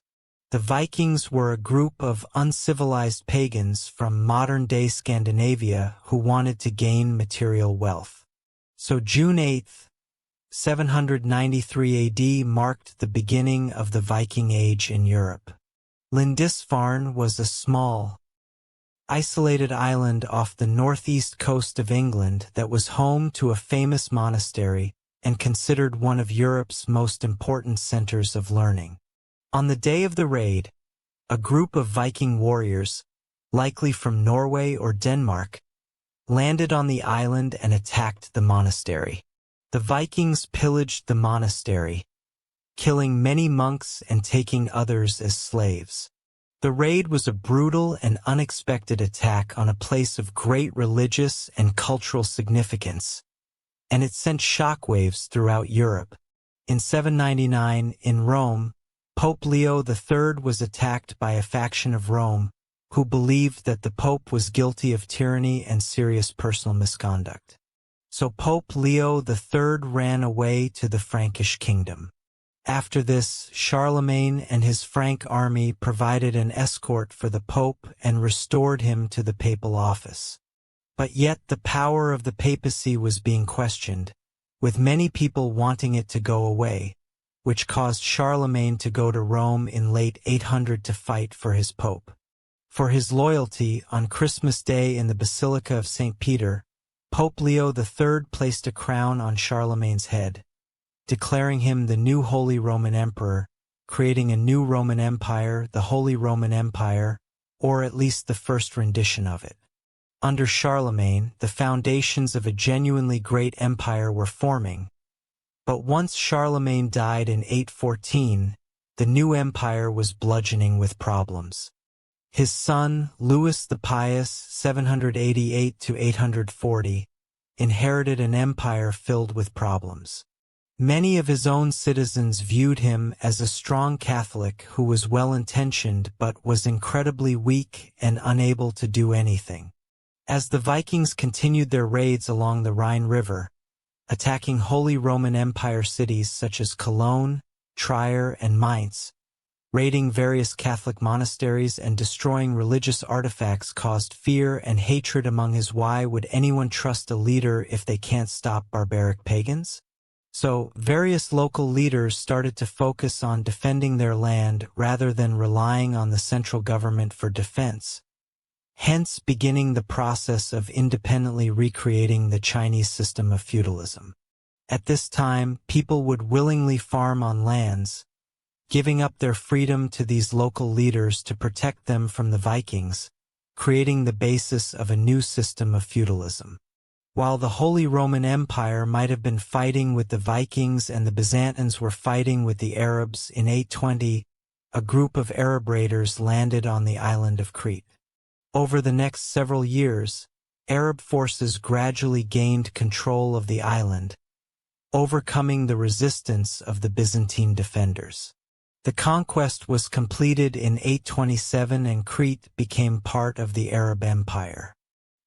The Vikings were a group of uncivilized pagans from modern-day Scandinavia who wanted to gain material wealth. So June 8, 793 AD marked the beginning of the Viking Age in Europe. Lindisfarne was a small, isolated island off the northeast coast of England that was home to a famous monastery and considered one of Europe's most important centers of learning. On the day of the raid, a group of Viking warriors, likely from Norway or Denmark, landed on the island and attacked the monastery. The Vikings pillaged the monastery, killing many monks and taking others as slaves. The raid was a brutal and unexpected attack on a place of great religious and cultural significance, and it sent shockwaves throughout Europe. In 799, in Rome, Pope Leo III was attacked by a faction of Rome who believed that the Pope was guilty of tyranny and serious personal misconduct. So Pope Leo III ran away to the Frankish kingdom. After this, Charlemagne and his Frank army provided an escort for the Pope and restored him to the papal office. But yet the power of the papacy was being questioned, with many people wanting it to go away, which caused Charlemagne to go to Rome in late 800 to fight for his pope. For his loyalty, on Christmas Day in the Basilica of St. Peter, Pope Leo III placed a crown on Charlemagne's head, declaring him the new Holy Roman Emperor, creating a new Roman Empire, the Holy Roman Empire, or at least the first rendition of it. Under Charlemagne, the foundations of a genuinely great empire were forming. But once Charlemagne died in 814, the new empire was bludgeoning with problems. His son, Louis the Pious, 788 to 840, inherited an empire filled with problems. Many of his own citizens viewed him as a strong Catholic who was well-intentioned but was incredibly weak and unable to do anything. As the Vikings continued their raids along the Rhine River, attacking Holy Roman Empire cities such as Cologne, Trier, and Mainz, raiding various Catholic monasteries and destroying religious artifacts caused fear and hatred among his. Why would anyone trust a leader if they can't stop barbaric pagans? So, various local leaders started to focus on defending their land rather than relying on the central government for defense, hence beginning the process of independently recreating the Chinese system of feudalism. At this time, people would willingly farm on lands, giving up their freedom to these local leaders to protect them from the Vikings, creating the basis of a new system of feudalism. While the Holy Roman Empire might have been fighting with the Vikings and the Byzantines were fighting with the Arabs, in 820, a group of Arab raiders landed on the island of Crete. Over the next several years, Arab forces gradually gained control of the island, overcoming the resistance of the Byzantine defenders. The conquest was completed in 827 and Crete became part of the Arab Empire.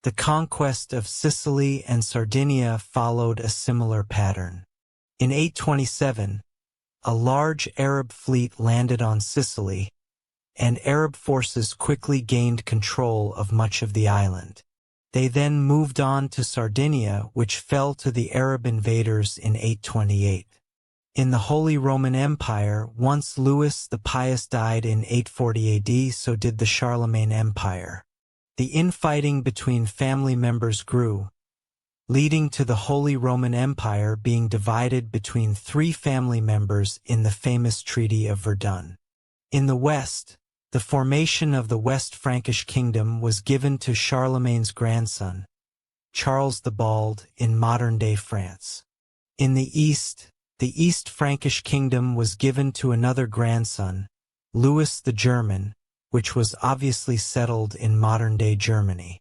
The conquest of Sicily and Sardinia followed a similar pattern. In 827, a large Arab fleet landed on Sicily, and Arab forces quickly gained control of much of the island. They then moved on to Sardinia, which fell to the Arab invaders in 828. In the Holy Roman Empire, once Louis the Pious died in 840 AD, so did the Charlemagne Empire. The infighting between family members grew, leading to the Holy Roman Empire being divided between three family members in the famous Treaty of Verdun. In the West, the formation of the West Frankish Kingdom was given to Charlemagne's grandson, Charles the Bald, in modern-day France. In the East Frankish Kingdom was given to another grandson, Louis the German, which was obviously settled in modern-day Germany.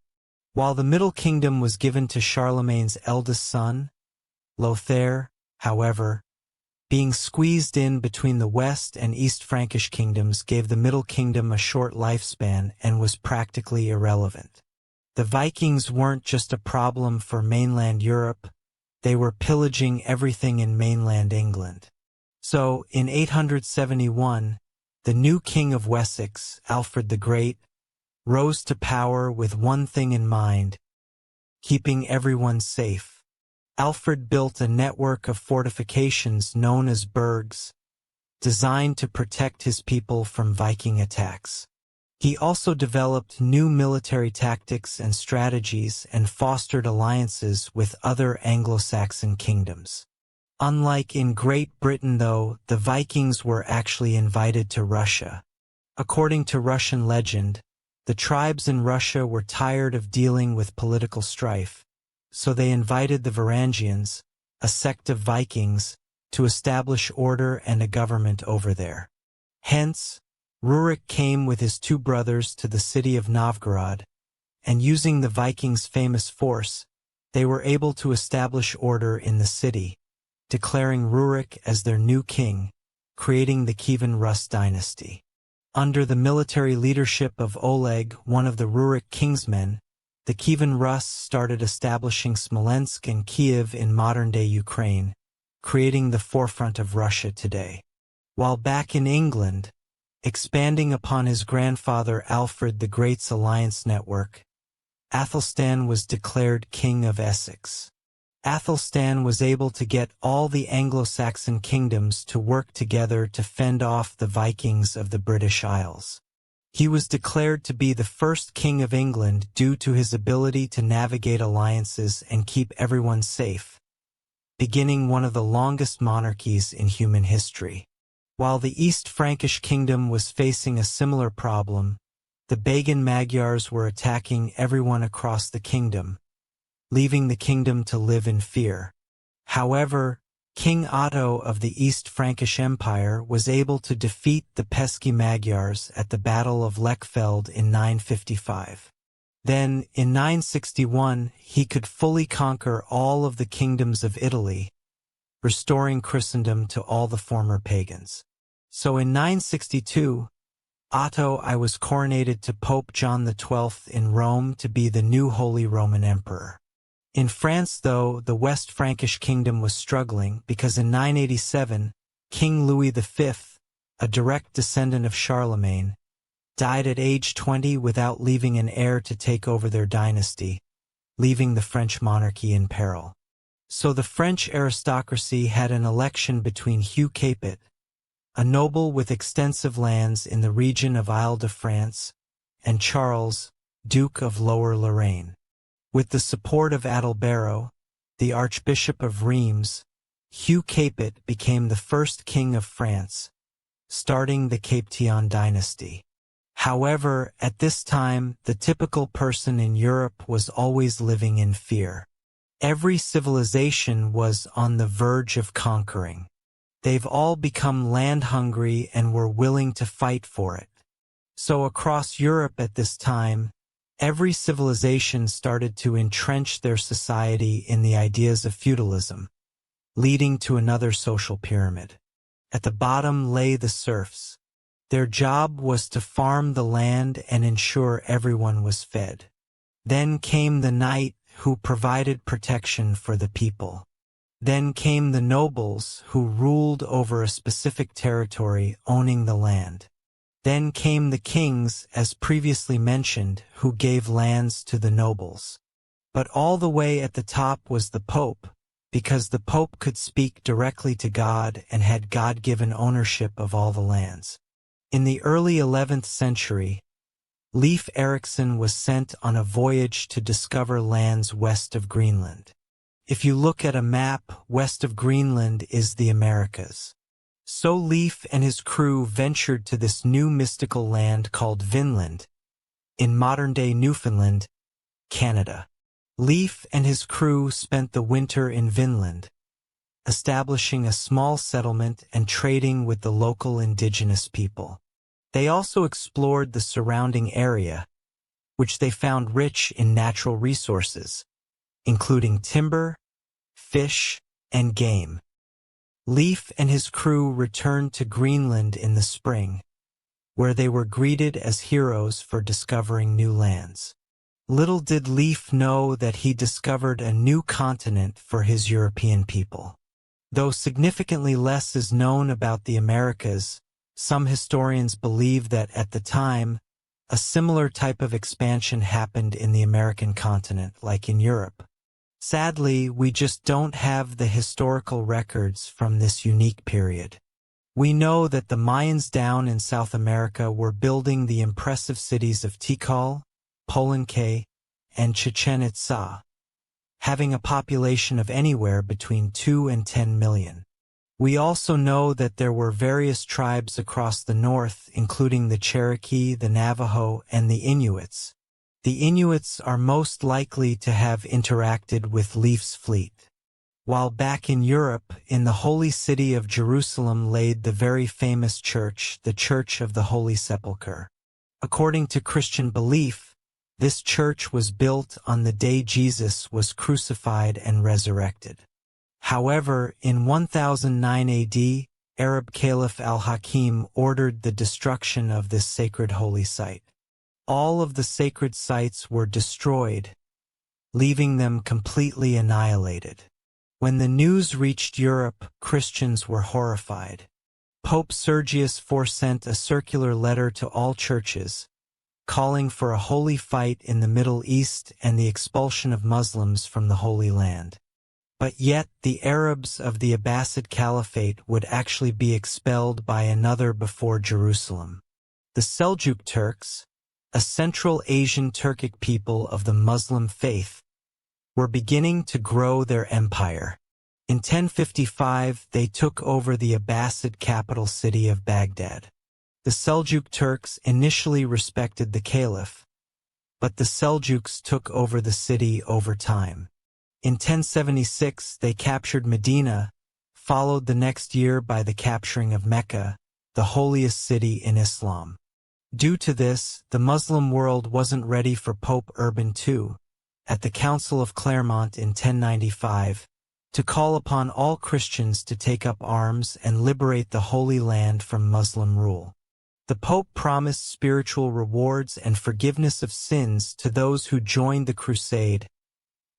While the Middle Kingdom was given to Charlemagne's eldest son, Lothair, however, being squeezed in between the West and East Frankish kingdoms gave the Middle Kingdom a short lifespan and was practically irrelevant. The Vikings weren't just a problem for mainland Europe, they were pillaging everything in mainland England. So, in 871, the new king of Wessex, Alfred the Great, rose to power with one thing in mind: keeping everyone safe. Alfred built a network of fortifications known as burgs, designed to protect his people from Viking attacks. He also developed new military tactics and strategies and fostered alliances with other Anglo-Saxon kingdoms. Unlike in Great Britain, though, the Vikings were actually invited to Russia. According to Russian legend, the tribes in Russia were tired of dealing with political strife, so they invited the Varangians, a sect of Vikings, to establish order and a government over there. Hence, Rurik came with his two brothers to the city of Novgorod, and using the Vikings' famous force, they were able to establish order in the city, declaring Rurik as their new king, creating the Kievan Rus dynasty. Under the military leadership of Oleg, one of the Rurik kingsmen, the Kievan Rus started establishing Smolensk and Kiev in modern-day Ukraine, creating the forefront of Russia today. While back in England, expanding upon his grandfather Alfred the Great's alliance network, Athelstan was declared King of Essex. Athelstan was able to get all the Anglo-Saxon kingdoms to work together to fend off the Vikings of the British Isles. He was declared to be the first king of England due to his ability to navigate alliances and keep everyone safe, beginning one of the longest monarchies in human history. While the East Frankish kingdom was facing a similar problem, the Pagan Magyars were attacking everyone across the kingdom, leaving the kingdom to live in fear. However, King Otto of the East Frankish Empire was able to defeat the pesky Magyars at the Battle of Lechfeld in 955. Then, in 961, he could fully conquer all of the kingdoms of Italy, restoring Christendom to all the former pagans. So in 962, Otto I was coronated to Pope John XII in Rome to be the new Holy Roman Emperor. In France, though, the West Frankish kingdom was struggling because in 987, King Louis V, a direct descendant of Charlemagne, died at age 20 without leaving an heir to take over their dynasty, leaving the French monarchy in peril. So the French aristocracy had an election between Hugh Capet, a noble with extensive lands in the region of Isle-de-France, and Charles, Duke of Lower Lorraine. With the support of Adalbero, the Archbishop of Reims, Hugh Capet became the first king of France, starting the Capetian dynasty. However, at this time, the typical person in Europe was always living in fear. Every civilization was on the verge of conquering. They've all become land-hungry and were willing to fight for it. So across Europe at this time, every civilization started to entrench their society in the ideas of feudalism, leading to another social pyramid. At the bottom lay the serfs. Their job was to farm the land and ensure everyone was fed. Then came the knight, who provided protection for the people. Then came the nobles, who ruled over a specific territory, owning the land. Then came the kings, as previously mentioned, who gave lands to the nobles. But all the way at the top was the Pope, because the Pope could speak directly to God and had God-given ownership of all the lands. In the early 11th century, Leif Erikson was sent on a voyage to discover lands west of Greenland. If you look at a map, west of Greenland is the Americas. So Leif and his crew ventured to this new mystical land called Vinland, in modern-day Newfoundland, Canada. Leif and his crew spent the winter in Vinland, establishing a small settlement and trading with the local indigenous people. They also explored the surrounding area, which they found rich in natural resources, including timber, fish, and game. Leif and his crew returned to Greenland in the spring, where they were greeted as heroes for discovering new lands. Little did Leif know that he discovered a new continent for his European people. Though significantly less is known about the Americas, some historians believe that at the time, a similar type of expansion happened in the American continent, like in Europe. Sadly, we just don't have the historical records from this unique period. We know that the Mayans down in South America were building the impressive cities of Tikal, Palenque, and Chichen Itza, having a population of anywhere between 2 and 10 million. We also know that there were various tribes across the north, including the Cherokee, the Navajo, and the Inuits. The Inuits are most likely to have interacted with Leif's fleet. While back in Europe, in the holy city of Jerusalem laid the very famous church, the Church of the Holy Sepulchre. According to Christian belief, this church was built on the day Jesus was crucified and resurrected. However, in 1009 AD, Arab Caliph al-Hakim ordered the destruction of this sacred holy site. All of the sacred sites were destroyed, leaving them completely annihilated. When the news reached Europe, Christians were horrified. Pope Sergius IV sent a circular letter to all churches, calling for a holy fight in the Middle East and the expulsion of Muslims from the Holy Land. But yet the Arabs of the Abbasid Caliphate would actually be expelled by another before Jerusalem. The Seljuk Turks, a Central Asian Turkic people of the Muslim faith, were beginning to grow their empire. In 1055, they took over the Abbasid capital city of Baghdad. The Seljuk Turks initially respected the caliph, but the Seljuks took over the city over time. In 1076, they captured Medina, followed the next year by the capturing of Mecca, the holiest city in Islam. Due to this, the Muslim world wasn't ready for Pope Urban II, at the Council of Clermont in 1095, to call upon all Christians to take up arms and liberate the Holy Land from Muslim rule. The Pope promised spiritual rewards and forgiveness of sins to those who joined the crusade,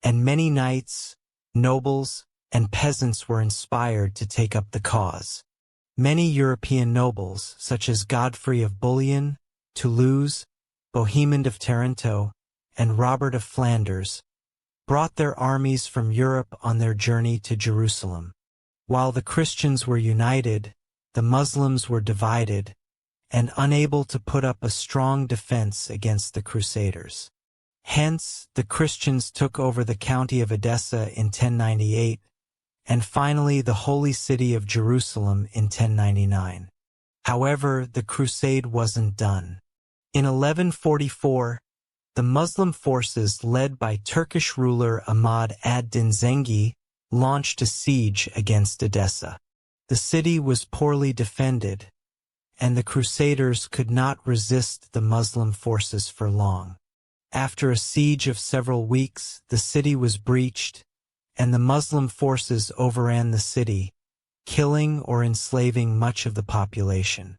and many knights, nobles, and peasants were inspired to take up the cause. Many European nobles, such as Godfrey of Bouillon, Toulouse, Bohemond of Taranto, and Robert of Flanders, brought their armies from Europe on their journey to Jerusalem. While the Christians were united, the Muslims were divided, and unable to put up a strong defense against the Crusaders. Hence, the Christians took over the county of Edessa in 1098, and finally the holy city of Jerusalem in 1099. However, the crusade wasn't done. In 1144, the Muslim forces led by Turkish ruler Ahmad ad-Din Zengi launched a siege against Edessa. The city was poorly defended, and the Crusaders could not resist the Muslim forces for long. After a siege of several weeks, the city was breached, and the Muslim forces overran the city, killing or enslaving much of the population.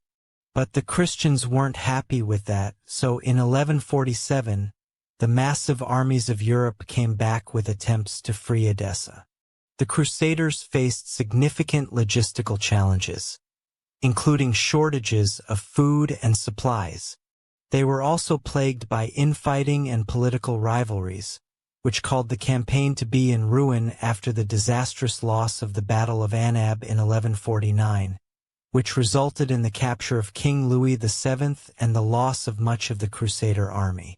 But the Christians weren't happy with that, so in 1147, the massive armies of Europe came back with attempts to free Edessa. The Crusaders faced significant logistical challenges, including shortages of food and supplies. They were also plagued by infighting and political rivalries, which caused the campaign to be in ruin after the disastrous loss of the Battle of Anab in 1149, which resulted in the capture of King Louis VII and the loss of much of the Crusader army.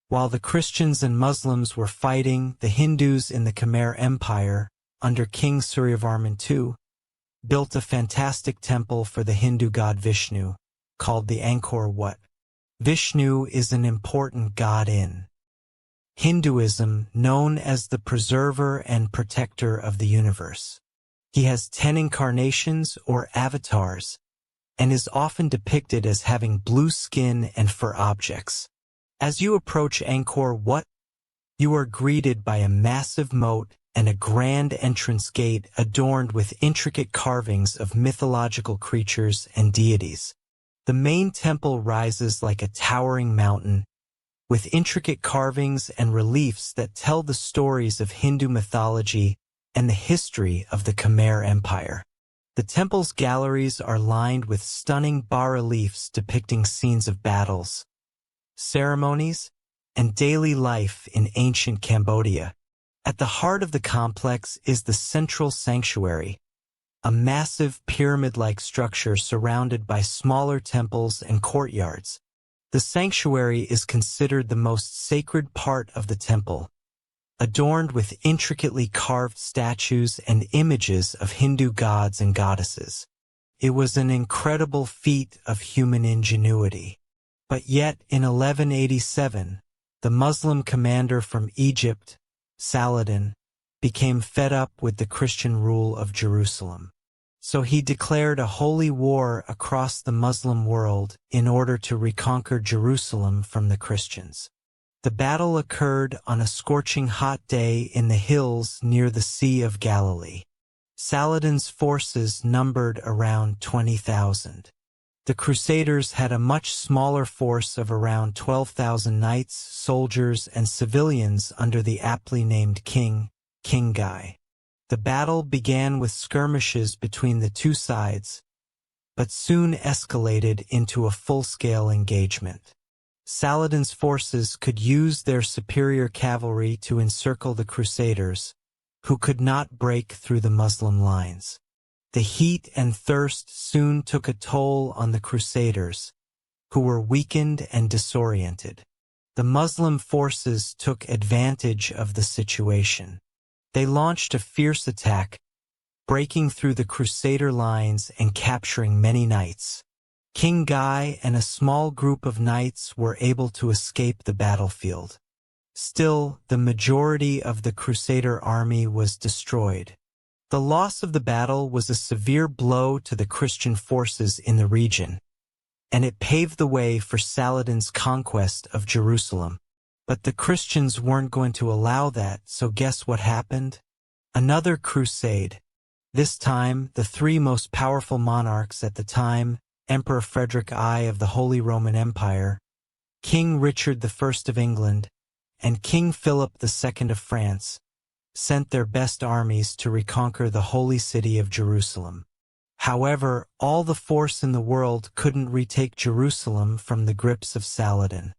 While the Christians and Muslims were fighting, the Hindus in the Khmer Empire, under King Suryavarman II, built a fantastic temple for the Hindu god Vishnu, called the Angkor Wat. Vishnu is an important god in Hinduism, known as the preserver and protector of the universe. He has 10 incarnations or avatars, and is often depicted as having blue skin and fur objects. As you approach Angkor Wat, you are greeted by a massive moat and a grand entrance gate adorned with intricate carvings of mythological creatures and deities. The main temple rises like a towering mountain, with intricate carvings and reliefs that tell the stories of Hindu mythology and the history of the Khmer Empire. The temple's galleries are lined with stunning bas-reliefs depicting scenes of battles, ceremonies, and daily life in ancient Cambodia. At the heart of the complex is the central sanctuary, a massive pyramid-like structure surrounded by smaller temples and courtyards. The sanctuary is considered the most sacred part of the temple, adorned with intricately carved statues and images of Hindu gods and goddesses. It was an incredible feat of human ingenuity. But yet, in 1187, the Muslim commander from Egypt, Saladin, became fed up with the Christian rule of Jerusalem. So he declared a holy war across the Muslim world in order to reconquer Jerusalem from the Christians. The battle occurred on a scorching hot day in the hills near the Sea of Galilee. Saladin's forces numbered around 20,000. The Crusaders had a much smaller force of around 12,000 knights, soldiers, and civilians under the aptly named King Guy. The battle began with skirmishes between the two sides, but soon escalated into a full-scale engagement. Saladin's forces could use their superior cavalry to encircle the Crusaders, who could not break through the Muslim lines. The heat and thirst soon took a toll on the Crusaders, who were weakened and disoriented. The Muslim forces took advantage of the situation. They launched a fierce attack, breaking through the Crusader lines and capturing many knights. King Guy and a small group of knights were able to escape the battlefield. Still, the majority of the Crusader army was destroyed. The loss of the battle was a severe blow to the Christian forces in the region, and it paved the way for Saladin's conquest of Jerusalem. But the Christians weren't going to allow that, so guess what happened? Another crusade. This time, the three most powerful monarchs at the time, Emperor Frederick I of the Holy Roman Empire, King Richard I of England, and King Philip II of France, sent their best armies to reconquer the holy city of Jerusalem. However, all the force in the world couldn't retake Jerusalem from the grips of Saladin,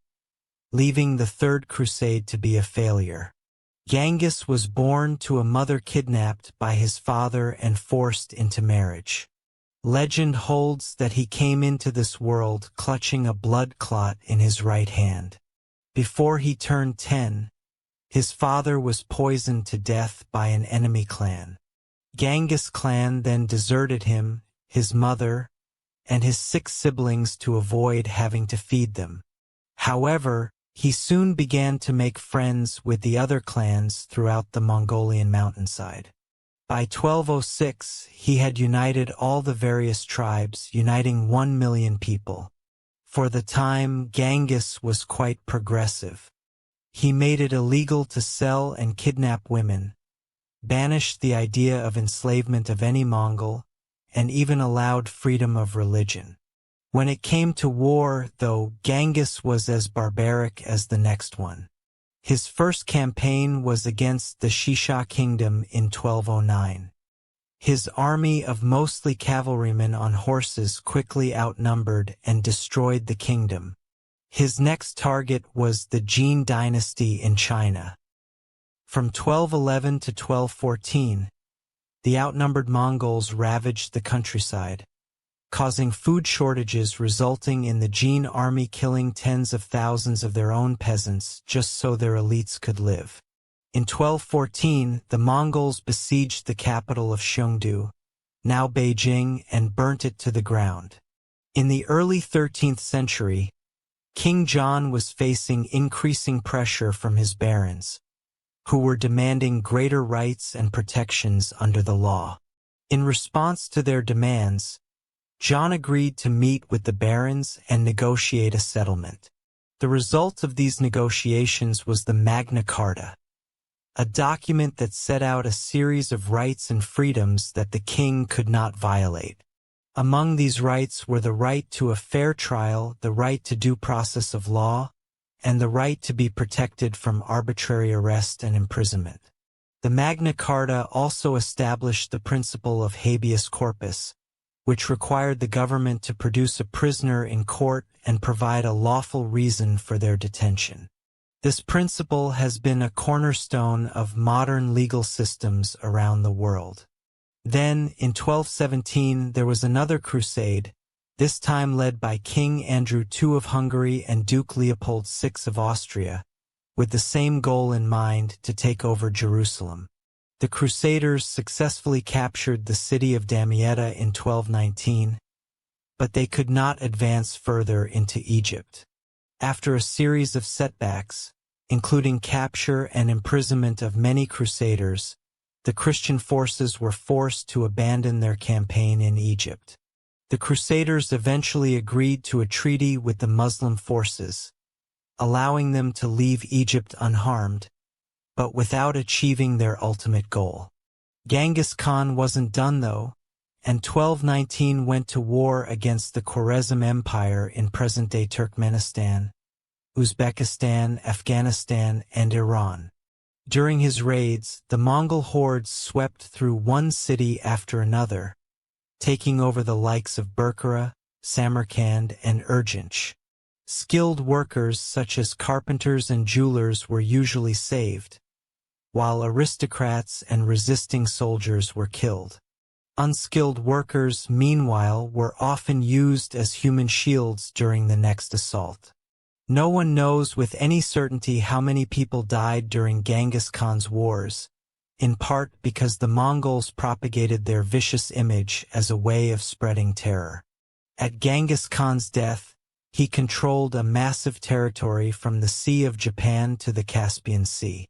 leaving the Third Crusade to be a failure. Genghis was born to a mother kidnapped by his father and forced into marriage. Legend holds that he came into this world clutching a blood clot in his right hand. Before he turned 10, his father was poisoned to death by an enemy clan. Genghis clan then deserted him, his mother, and his 6 siblings to avoid having to feed them. However, he soon began to make friends with the other clans throughout the Mongolian mountainside. By 1206, he had united all the various tribes, uniting 1 million people. For the time, Genghis was quite progressive. He made it illegal to sell and kidnap women, banished the idea of enslavement of any Mongol, and even allowed freedom of religion. When it came to war, though, Genghis was as barbaric as the next one. His first campaign was against the Shisha kingdom in 1209. His army of mostly cavalrymen on horses quickly outnumbered and destroyed the kingdom. His next target was the Jin dynasty in China. From 1211 to 1214, the outnumbered Mongols ravaged the countryside, causing food shortages resulting in the Jin army killing tens of thousands of their own peasants just so their elites could live. In 1214, the Mongols besieged the capital of Xiongdu, now Beijing, and burnt it to the ground. In the early 13th century, King John was facing increasing pressure from his barons, who were demanding greater rights and protections under the law. In response to their demands, John agreed to meet with the barons and negotiate a settlement. The result of these negotiations was the Magna Carta, a document that set out a series of rights and freedoms that the king could not violate. Among these rights were the right to a fair trial, the right to due process of law, and the right to be protected from arbitrary arrest and imprisonment. The Magna Carta also established the principle of habeas corpus, which required the government to produce a prisoner in court and provide a lawful reason for their detention. This principle has been a cornerstone of modern legal systems around the world. Then, in 1217, there was another crusade, this time led by King Andrew II of Hungary and Duke Leopold VI of Austria, with the same goal in mind, to take over Jerusalem. The Crusaders successfully captured the city of Damietta in 1219, but they could not advance further into Egypt. After a series of setbacks, including capture and imprisonment of many Crusaders, the Christian forces were forced to abandon their campaign in Egypt. The Crusaders eventually agreed to a treaty with the Muslim forces, allowing them to leave Egypt unharmed, but without achieving their ultimate goal. Genghis Khan wasn't done though, and 1219 went to war against the Khwarezm Empire in present-day Turkmenistan, Uzbekistan, Afghanistan, and Iran. During his raids, the Mongol hordes swept through one city after another, taking over the likes of Bukhara, Samarkand, and Urgench. Skilled workers such as carpenters and jewelers were usually saved, while aristocrats and resisting soldiers were killed. Unskilled workers, meanwhile, were often used as human shields during the next assault. No one knows with any certainty how many people died during Genghis Khan's wars, in part because the Mongols propagated their vicious image as a way of spreading terror. At Genghis Khan's death, he controlled a massive territory from the Sea of Japan to the Caspian Sea.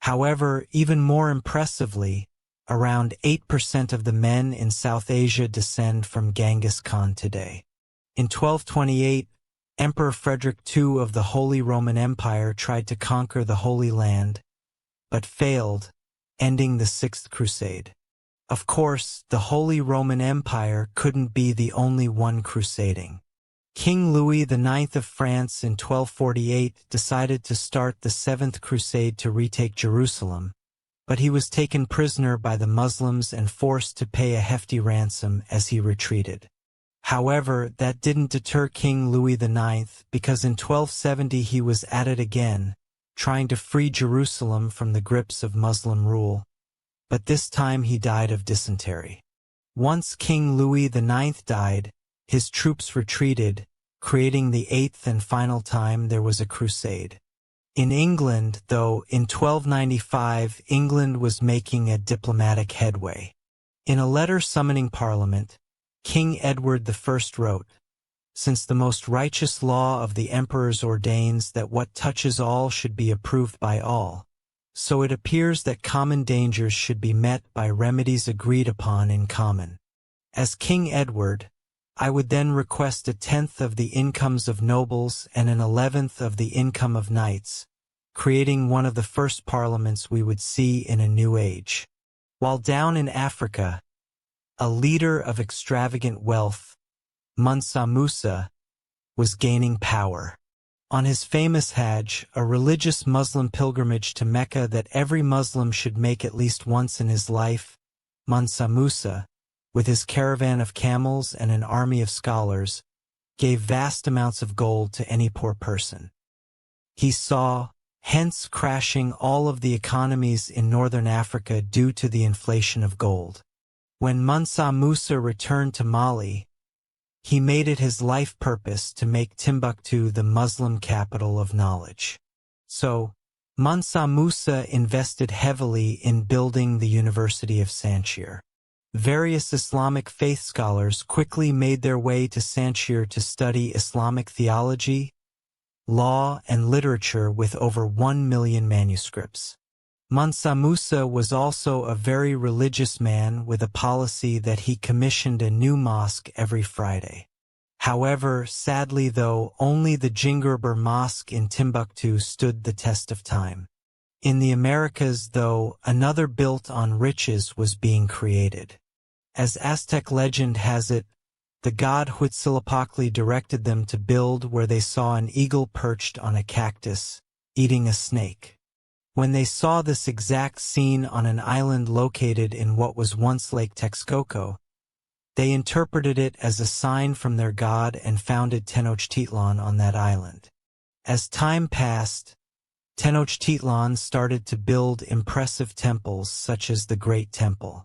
However, even more impressively, around 8% of the men in South Asia descend from Genghis Khan today. In 1228, Emperor Frederick II of the Holy Roman Empire tried to conquer the Holy Land, but failed, ending the Sixth Crusade. Of course, the Holy Roman Empire couldn't be the only one crusading. King Louis IX of France in 1248 decided to start the Seventh Crusade to retake Jerusalem, but he was taken prisoner by the Muslims and forced to pay a hefty ransom as he retreated. However, that didn't deter King Louis IX because in 1270 he was at it again, trying to free Jerusalem from the grips of Muslim rule, but this time he died of dysentery. Once King Louis IX died, his troops retreated, creating the eighth and final time there was a crusade. In England, though, in 1295 England was making a diplomatic headway. In a letter summoning Parliament, King Edward I wrote, "Since the most righteous law of the emperors ordains that what touches all should be approved by all, so it appears that common dangers should be met by remedies agreed upon in common. As King Edward, I would then request 1/10 of the incomes of nobles and 1/11 of the income of knights, creating one of the first parliaments we would see in a new age." While down in Africa, a leader of extravagant wealth, Mansa Musa, was gaining power. On his famous Hajj, a religious Muslim pilgrimage to Mecca that every Muslim should make at least once in his life, Mansa Musa, with his caravan of camels and an army of scholars, gave vast amounts of gold to any poor person. He saw, hence crashing all of the economies in northern Africa due to the inflation of gold. When Mansa Musa returned to Mali, he made it his life purpose to make Timbuktu the Muslim capital of knowledge. So, Mansa Musa invested heavily in building the University of Sanchir. Various Islamic faith scholars quickly made their way to Sanchir to study Islamic theology, law, and literature with over 1 million manuscripts. Mansa Musa was also a very religious man with a policy that he commissioned a new mosque every Friday. However, sadly though, only the Jingurbir Mosque in Timbuktu stood the test of time. In the Americas, though, another built on riches was being created. As Aztec legend has it, the god Huitzilopochtli directed them to build where they saw an eagle perched on a cactus, eating a snake. When they saw this exact scene on an island located in what was once Lake Texcoco, they interpreted it as a sign from their god and founded Tenochtitlan on that island. As time passed, Tenochtitlan started to build impressive temples such as the Great Temple.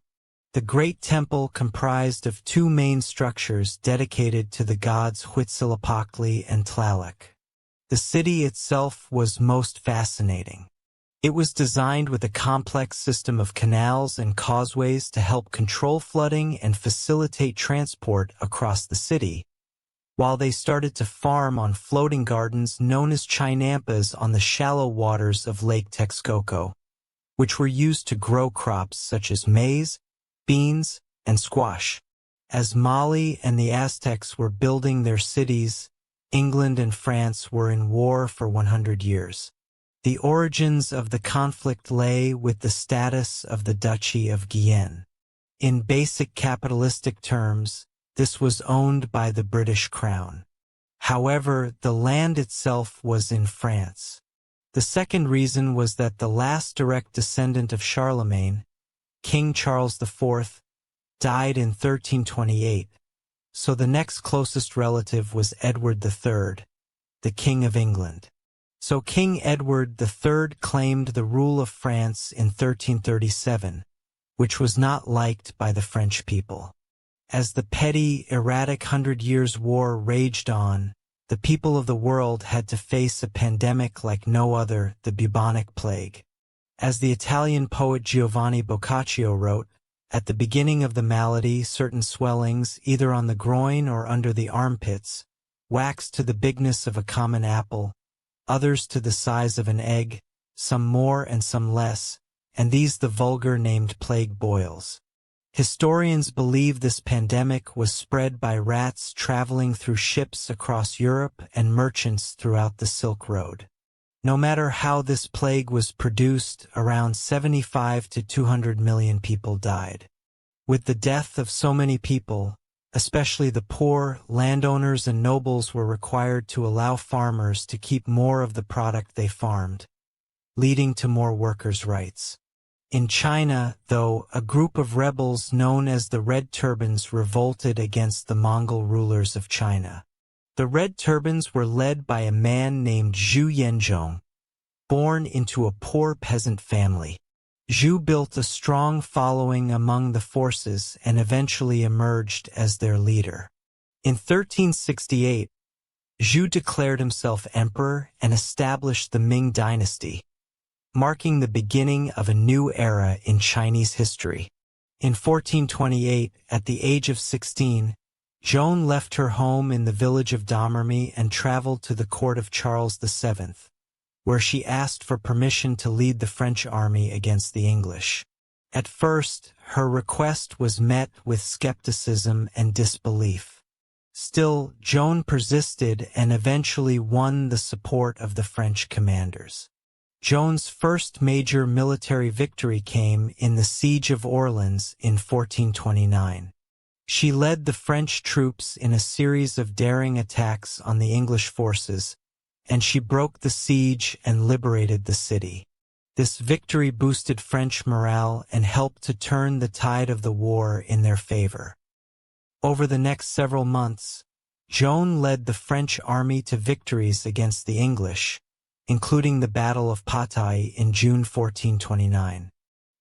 The Great Temple comprised of 2 main structures dedicated to the gods Huitzilopochtli and Tlaloc. The city itself was most fascinating. It was designed with a complex system of canals and causeways to help control flooding and facilitate transport across the city, while they started to farm on floating gardens known as chinampas on the shallow waters of Lake Texcoco, which were used to grow crops such as maize, beans, and squash. As Mali and the Aztecs were building their cities, England and France were in war for 100 years. The origins of the conflict lay with the status of the Duchy of Guyenne. In basic capitalistic terms, this was owned by the British Crown. However, the land itself was in France. The second reason was that the last direct descendant of Charlemagne, King Charles IV, died in 1328, so the next closest relative was Edward III, the King of England. So King Edward III claimed the rule of France in 1337, which was not liked by the French people. As the petty, erratic 100 Years' War raged on, the people of the world had to face a pandemic like no other, the bubonic plague. As the Italian poet Giovanni Boccaccio wrote, at the beginning of the malady, certain swellings, either on the groin or under the armpits, waxed to the bigness of a common apple, others to the size of an egg, some more and some less, and these the vulgar named plague boils. Historians believe this pandemic was spread by rats traveling through ships across Europe and merchants throughout the Silk Road. No matter how this plague was produced, around 75 to 200 million people died. With the death of so many people, especially the poor, landowners and nobles were required to allow farmers to keep more of the product they farmed, leading to more workers' rights. In China, though, a group of rebels known as the Red Turbans revolted against the Mongol rulers of China. The Red Turbans were led by a man named Zhu Yanzhong, born into a poor peasant family. Zhu built a strong following among the forces and eventually emerged as their leader. In 1368, Zhu declared himself emperor and established the Ming dynasty, marking the beginning of a new era in Chinese history. In 1428, at the age of 16, Joan left her home in the village of Domremy and traveled to the court of Charles VII, where she asked for permission to lead the French army against the English. At first, her request was met with skepticism and disbelief. Still, Joan persisted and eventually won the support of the French commanders. Joan's first major military victory came in the Siege of Orleans in 1429. She led the French troops in a series of daring attacks on the English forces, and she broke the siege and liberated the city. This victory boosted French morale and helped to turn the tide of the war in their favor. Over the next several months, Joan led the French army to victories against the English, including the Battle of Patay in June 1429.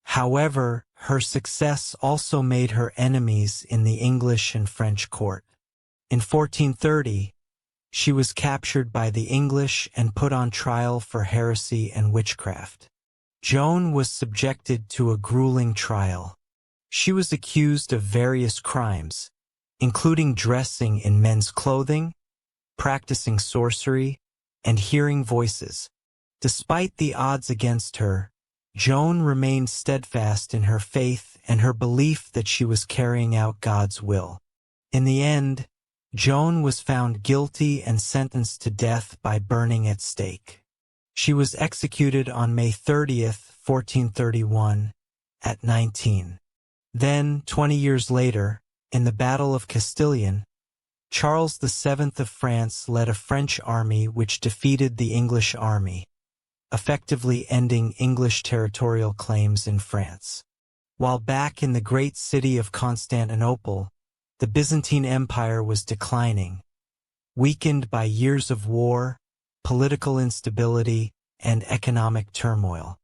However, her success also made her enemies in the English and French court. In 1430, she was captured by the English and put on trial for heresy and witchcraft. Joan was subjected to a grueling trial. She was accused of various crimes, including dressing in men's clothing, practicing sorcery, and hearing voices. Despite the odds against her, Joan remained steadfast in her faith and her belief that she was carrying out God's will. In the end, Joan was found guilty and sentenced to death by burning at stake. She was executed on May 30th, 1431, at 19. Then, 20 years later, in the Battle of Castilian, Charles VII of France led a French army which defeated the English army, effectively ending English territorial claims in France. While back in the great city of Constantinople, the Byzantine Empire was declining, weakened by years of war, political instability, and economic turmoil.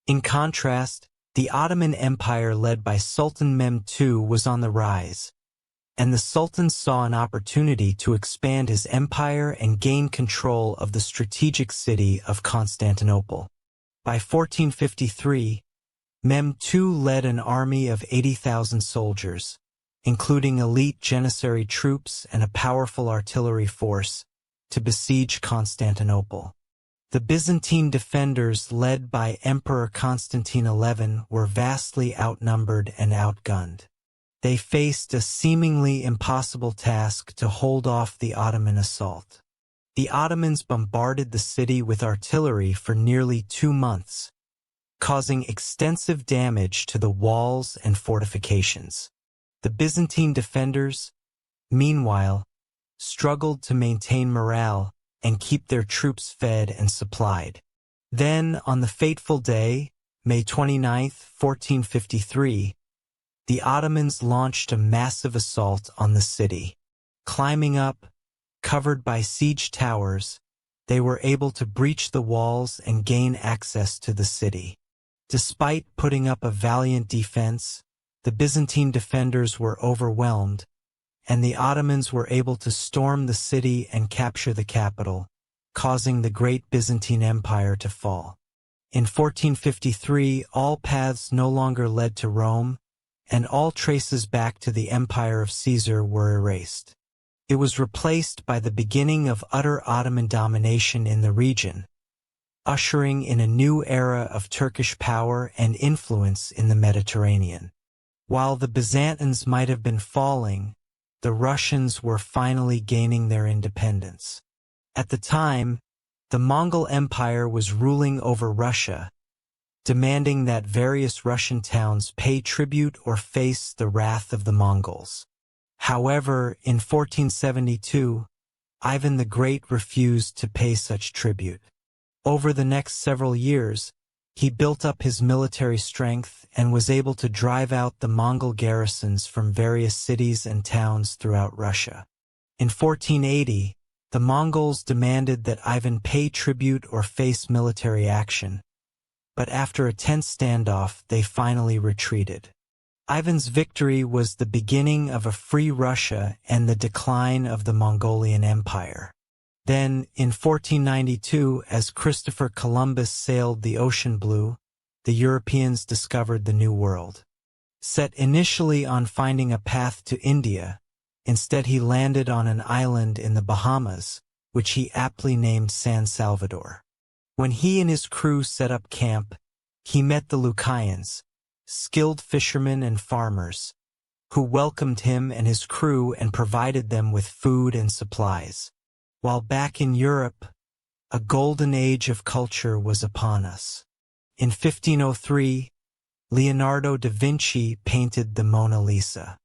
In contrast, the Ottoman Empire led by Sultan Mehmed II was on the rise, and the Sultan saw an opportunity to expand his empire and gain control of the strategic city of Constantinople. By 1453, Mehmed II led an army of 80,000 soldiers, including elite Janissary troops and a powerful artillery force, to besiege Constantinople. The Byzantine defenders led by Emperor Constantine XI were vastly outnumbered and outgunned. They faced a seemingly impossible task to hold off the Ottoman assault. The Ottomans bombarded the city with artillery for nearly 2 months, causing extensive damage to the walls and fortifications. The Byzantine defenders, meanwhile, struggled to maintain morale and keep their troops fed and supplied. Then, on the fateful day, May 29, 1453, the Ottomans launched a massive assault on the city. Climbing up, covered by siege towers, they were able to breach the walls and gain access to the city. Despite putting up a valiant defense, the Byzantine defenders were overwhelmed, and the Ottomans were able to storm the city and capture the capital, causing the Great Byzantine Empire to fall. In 1453, all paths no longer led to Rome, and all traces back to the empire of Caesar were erased. It was replaced by the beginning of utter Ottoman domination in the region, ushering in a new era of Turkish power and influence in the Mediterranean. While the Byzantines might have been falling, the Russians were finally gaining their independence. At the time, the Mongol Empire was ruling over Russia, demanding that various Russian towns pay tribute or face the wrath of the Mongols. However, in 1472, Ivan the Great refused to pay such tribute. Over the next several years, he built up his military strength and was able to drive out the Mongol garrisons from various cities and towns throughout Russia. In 1480, the Mongols demanded that Ivan pay tribute or face military action, but after a tense standoff, they finally retreated. Ivan's victory was the beginning of a free Russia and the decline of the Mongolian Empire. Then, in 1492, as Christopher Columbus sailed the ocean blue, the Europeans discovered the New World. Set initially on finding a path to India, instead he landed on an island in the Bahamas, which he aptly named San Salvador. When he and his crew set up camp, he met the Lucayans, skilled fishermen and farmers, who welcomed him and his crew and provided them with food and supplies. While back in Europe, a golden age of culture was upon us. In 1503, Leonardo da Vinci painted the Mona Lisa.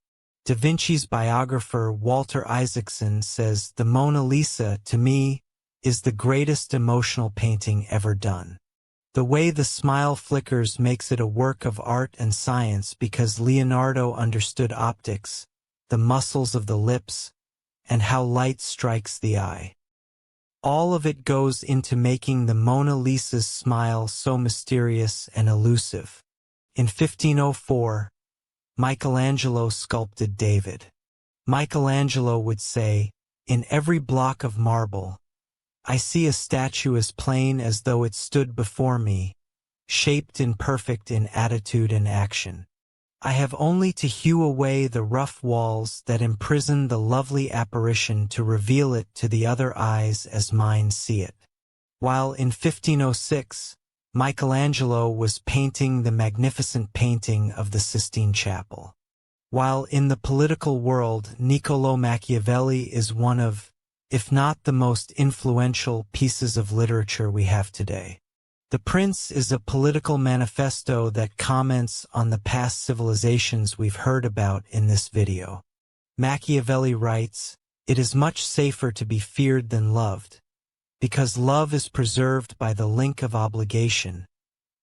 Da Vinci's biographer Walter Isaacson says, "The Mona Lisa, to me, is the greatest emotional painting ever done. The way the smile flickers makes it a work of art and science because Leonardo understood optics, the muscles of the lips, and how light strikes the eye. All of it goes into making the Mona Lisa's smile so mysterious and elusive." In 1504, Michelangelo sculpted David. Michelangelo would say, "In every block of marble, I see a statue as plain as though it stood before me, shaped and perfect in attitude and action. I have only to hew away the rough walls that imprison the lovely apparition to reveal it to the other eyes as mine see it." While in 1506, Michelangelo was painting the magnificent painting of the Sistine Chapel. While in the political world, Niccolò Machiavelli is one of, if not the most influential pieces of literature we have today. The Prince is a political manifesto that comments on the past civilizations we've heard about in this video. Machiavelli writes, "It is much safer to be feared than loved, because love is preserved by the link of obligation,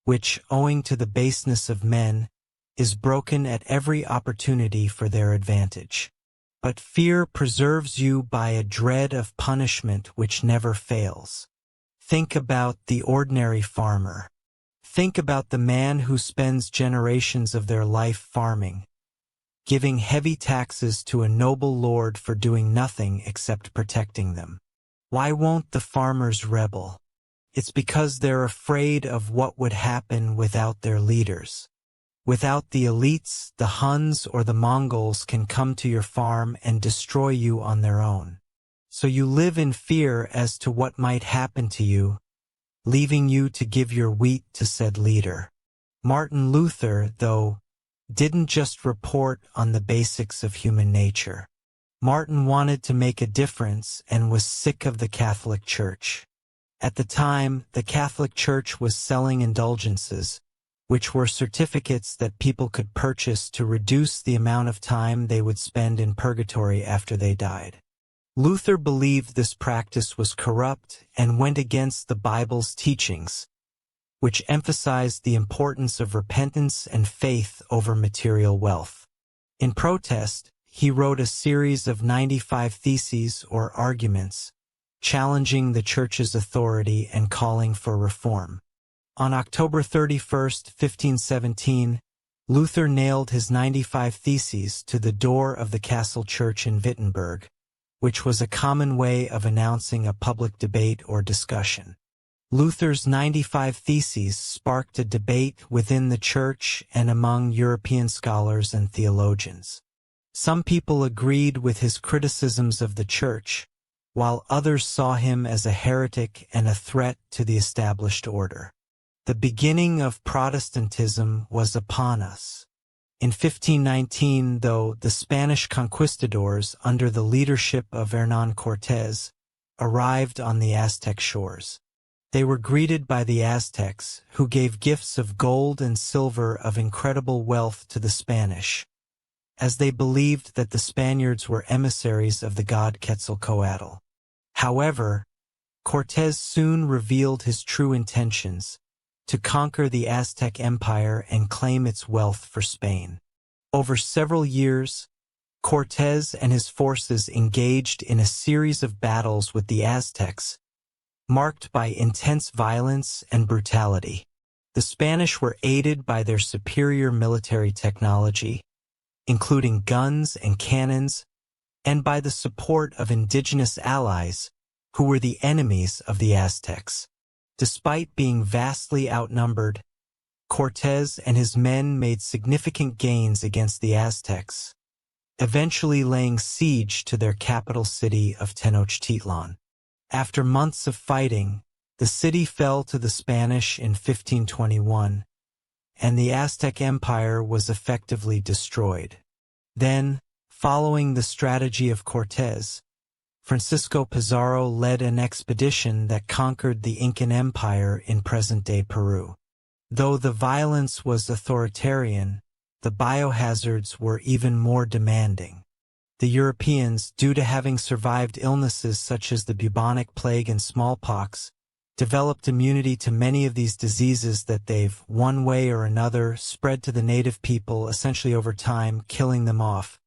which, owing to the baseness of men, is broken at every opportunity for their advantage. But fear preserves you by a dread of punishment which never fails. Think about the ordinary farmer. Think about the man who spends generations of their life farming, giving heavy taxes to a noble lord for doing nothing except protecting them. Why won't the farmers rebel? It's because they're afraid of what would happen without their leaders. Without the elites, the Huns or the Mongols can come to your farm and destroy you on their own. So you live in fear as to what might happen to you, leaving you to give your wheat to said leader." Martin Luther, though, didn't just report on the basics of human nature. Martin wanted to make a difference and was sick of the Catholic Church. At the time, the Catholic Church was selling indulgences, which were certificates that people could purchase to reduce the amount of time they would spend in purgatory after they died. Luther believed this practice was corrupt and went against the Bible's teachings, which emphasized the importance of repentance and faith over material wealth. In protest, he wrote a series of 95 theses or arguments, challenging the Church's authority and calling for reform. On October 31, 1517, Luther nailed his 95 theses to the door of the castle church in Wittenberg, which was a common way of announcing a public debate or discussion. Luther's 95 Theses sparked a debate within the Church and among European scholars and theologians. Some people agreed with his criticisms of the Church, while others saw him as a heretic and a threat to the established order. The beginning of Protestantism was upon us. In 1519, though, the Spanish conquistadors, under the leadership of Hernán Cortés, arrived on the Aztec shores. They were greeted by the Aztecs, who gave gifts of gold and silver of incredible wealth to the Spanish, as they believed that the Spaniards were emissaries of the god Quetzalcoatl. However, Cortés soon revealed his true intentions: to conquer the Aztec Empire and claim its wealth for Spain. Over several years, Cortés and his forces engaged in a series of battles with the Aztecs, marked by intense violence and brutality. The Spanish were aided by their superior military technology, including guns and cannons, and by the support of indigenous allies who were the enemies of the Aztecs. Despite being vastly outnumbered, Cortés and his men made significant gains against the Aztecs, eventually laying siege to their capital city of Tenochtitlan. After months of fighting, the city fell to the Spanish in 1521, and the Aztec Empire was effectively destroyed. Then, following the strategy of Cortés, Francisco Pizarro led an expedition that conquered the Incan Empire in present-day Peru. Though the violence was authoritarian, the biohazards were even more demanding. The Europeans, due to having survived illnesses such as the bubonic plague and smallpox, developed immunity to many of these diseases that they've, one way or another, spread to the native people, essentially over time, killing them off.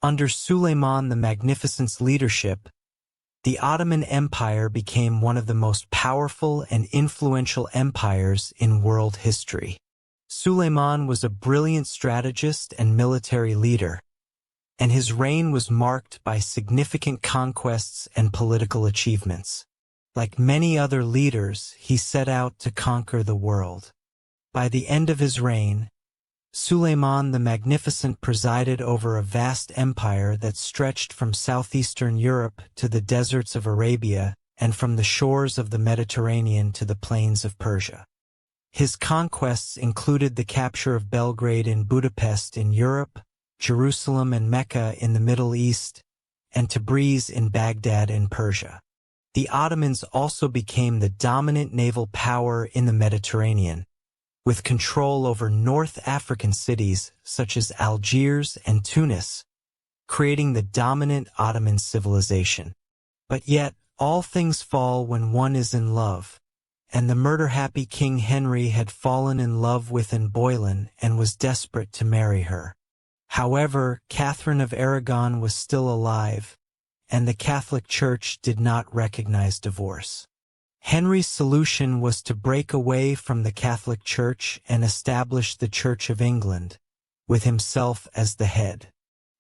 Under Suleiman the Magnificent's leadership, the Ottoman Empire became one of the most powerful and influential empires in world history. Suleiman was a brilliant strategist and military leader, and his reign was marked by significant conquests and political achievements. Like many other leaders, he set out to conquer the world. By the end of his reign, Suleiman the Magnificent presided over a vast empire that stretched from southeastern Europe to the deserts of Arabia and from the shores of the Mediterranean to the plains of Persia. His conquests included the capture of Belgrade and Budapest in Europe, Jerusalem and Mecca in the Middle East, and Tabriz in Baghdad in Persia. The Ottomans also became the dominant naval power in the Mediterranean, with control over North African cities such as Algiers and Tunis, creating the dominant Ottoman civilization. But yet, all things fall when one is in love, and the murder-happy King Henry had fallen in love with Anne Boleyn and was desperate to marry her. However, Catherine of Aragon was still alive, and the Catholic Church did not recognize divorce. Henry's solution was to break away from the Catholic Church and establish the Church of England, with himself as the head.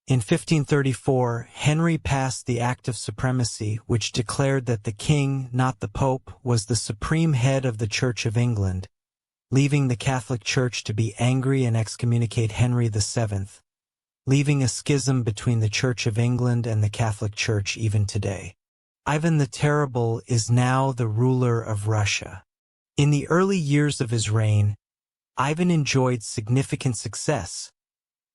In 1534, Henry passed the Act of Supremacy, which declared that the king, not the Pope, was the supreme head of the Church of England, leaving the Catholic Church to be angry and excommunicate Henry VII, leaving a schism between the Church of England and the Catholic Church even today. Ivan the Terrible is now the ruler of Russia. In the early years of his reign, Ivan enjoyed significant success,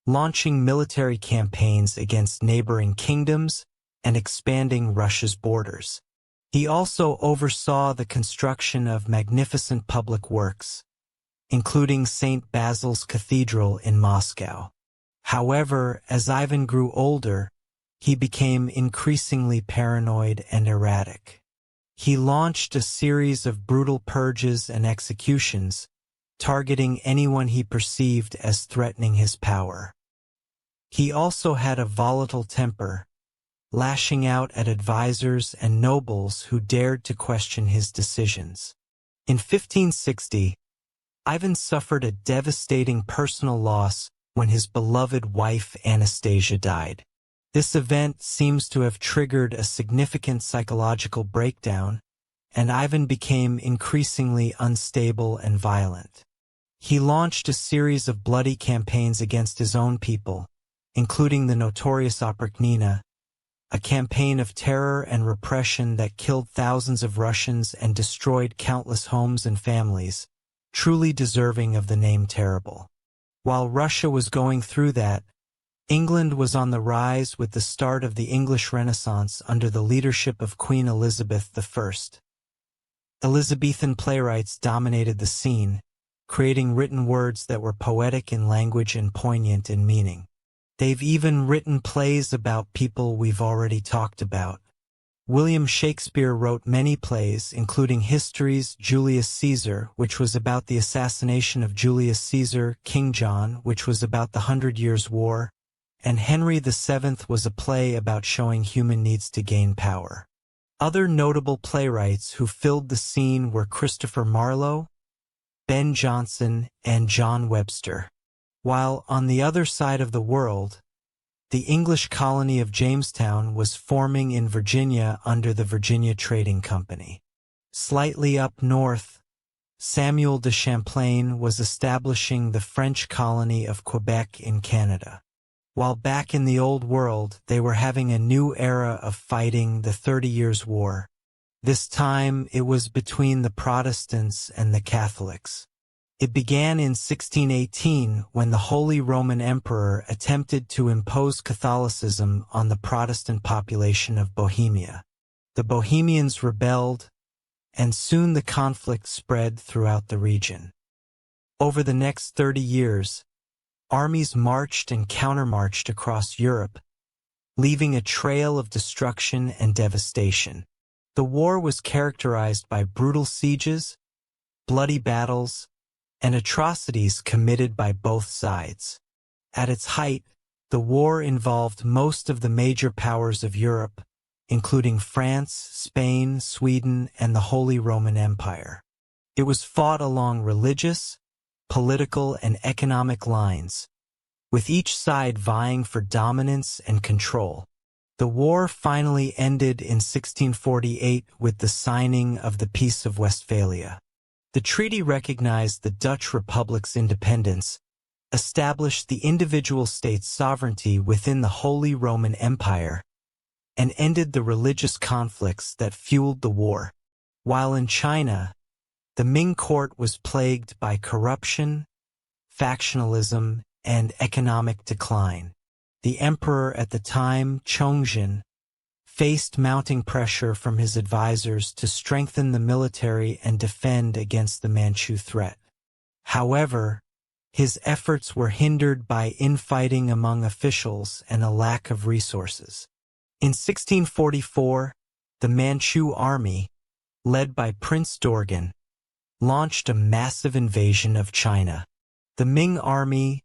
launching military campaigns against neighboring kingdoms and expanding Russia's borders. He also oversaw the construction of magnificent public works, including St. Basil's Cathedral in Moscow. However, as Ivan grew older, he became increasingly paranoid and erratic. He launched a series of brutal purges and executions, targeting anyone he perceived as threatening his power. He also had a volatile temper, lashing out at advisors and nobles who dared to question his decisions. In 1560, Ivan suffered a devastating personal loss when his beloved wife Anastasia died. This event seems to have triggered a significant psychological breakdown, and Ivan became increasingly unstable and violent. He launched a series of bloody campaigns against his own people, including the notorious Oprichnina, a campaign of terror and repression that killed thousands of Russians and destroyed countless homes and families, truly deserving of the name terrible. While Russia was going through that, England was on the rise with the start of the English Renaissance under the leadership of Queen Elizabeth I. Elizabethan playwrights dominated the scene, creating written words that were poetic in language and poignant in meaning. They've even written plays about people we've already talked about. William Shakespeare wrote many plays, including History's Julius Caesar, which was about the assassination of Julius Caesar, King John, which was about the 100 Years' War, and Henry VII was a play about showing human needs to gain power. Other notable playwrights who filled the scene were Christopher Marlowe, Ben Jonson, and John Webster. While on the other side of the world, the English colony of Jamestown was forming in Virginia under the Virginia Trading Company. Slightly up north, Samuel de Champlain was establishing the French colony of Quebec in Canada. While back in the Old World, they were having a new era of fighting the 30 Years' War. This time, it was between the Protestants and the Catholics. It began in 1618 when the Holy Roman Emperor attempted to impose Catholicism on the Protestant population of Bohemia. The Bohemians rebelled, and soon the conflict spread throughout the region. Over the next 30 years, armies marched and countermarched across Europe, leaving a trail of destruction and devastation. The war was characterized by brutal sieges, bloody battles, and atrocities committed by both sides. At its height, the war involved most of the major powers of Europe, including France, Spain, Sweden, and the Holy Roman Empire. It was fought along religious, political, and economic lines, with each side vying for dominance and control. The war finally ended in 1648 with the signing of the Peace of Westphalia. The treaty recognized the Dutch Republic's independence, established the individual state's sovereignty within the Holy Roman Empire, and ended the religious conflicts that fueled the war. While in China, the Ming court was plagued by corruption, factionalism, and economic decline. The emperor at the time, Chongzhen, faced mounting pressure from his advisors to strengthen the military and defend against the Manchu threat. However, his efforts were hindered by infighting among officials and a lack of resources. In 1644, the Manchu army, led by Prince Dorgan, launched a massive invasion of China. The Ming army,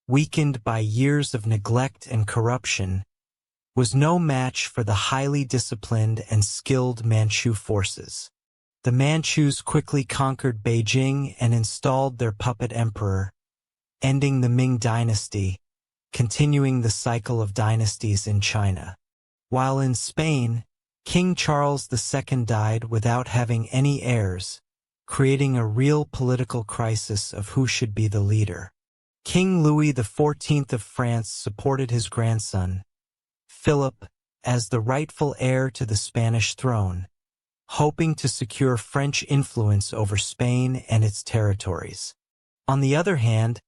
weakened by years of neglect and corruption, was no match for the highly disciplined and skilled Manchu forces. The Manchus quickly conquered Beijing and installed their puppet emperor, ending the Ming dynasty, continuing the cycle of dynasties in China. While in Spain, King Charles II died without having any heirs, creating a real political crisis of who should be the leader. King Louis XIV of France supported his grandson, Philip, as the rightful heir to the Spanish throne, hoping to secure French influence over Spain and its territories. On the other hand,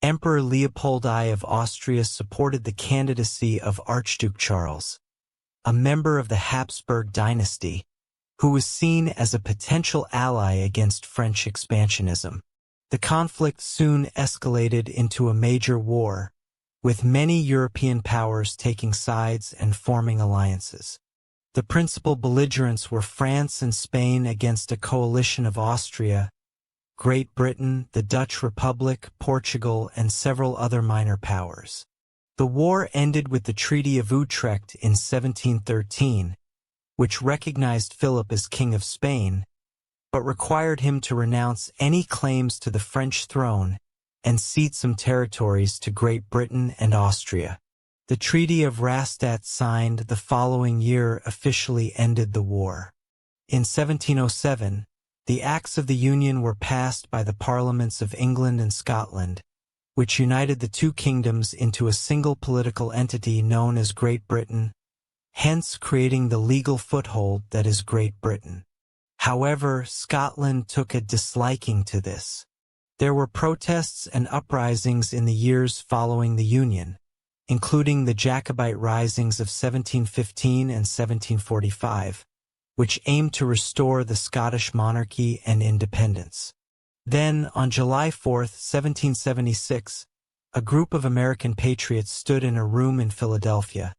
Emperor Leopold I of Austria supported the candidacy of Archduke Charles, a member of the Habsburg dynasty, who was seen as a potential ally against French expansionism. The conflict soon escalated into a major war, with many European powers taking sides and forming alliances. The principal belligerents were France and Spain against a coalition of Austria, Great Britain, the Dutch Republic, Portugal, and several other minor powers. The war ended with the Treaty of Utrecht in 1713, which recognized Philip as King of Spain, but required him to renounce any claims to the French throne and cede some territories to Great Britain and Austria. The Treaty of Rastatt, signed the following year, officially ended the war. In 1707, the Acts of the Union were passed by the parliaments of England and Scotland, which united the two kingdoms into a single political entity known as Great Britain, hence creating the legal foothold that is Great Britain. However, Scotland took a disliking to this. There were protests and uprisings in the years following the Union, including the Jacobite risings of 1715 and 1745, which aimed to restore the Scottish monarchy and independence. Then, on July 4, 1776, a group of American patriots stood in a room in Philadelphia,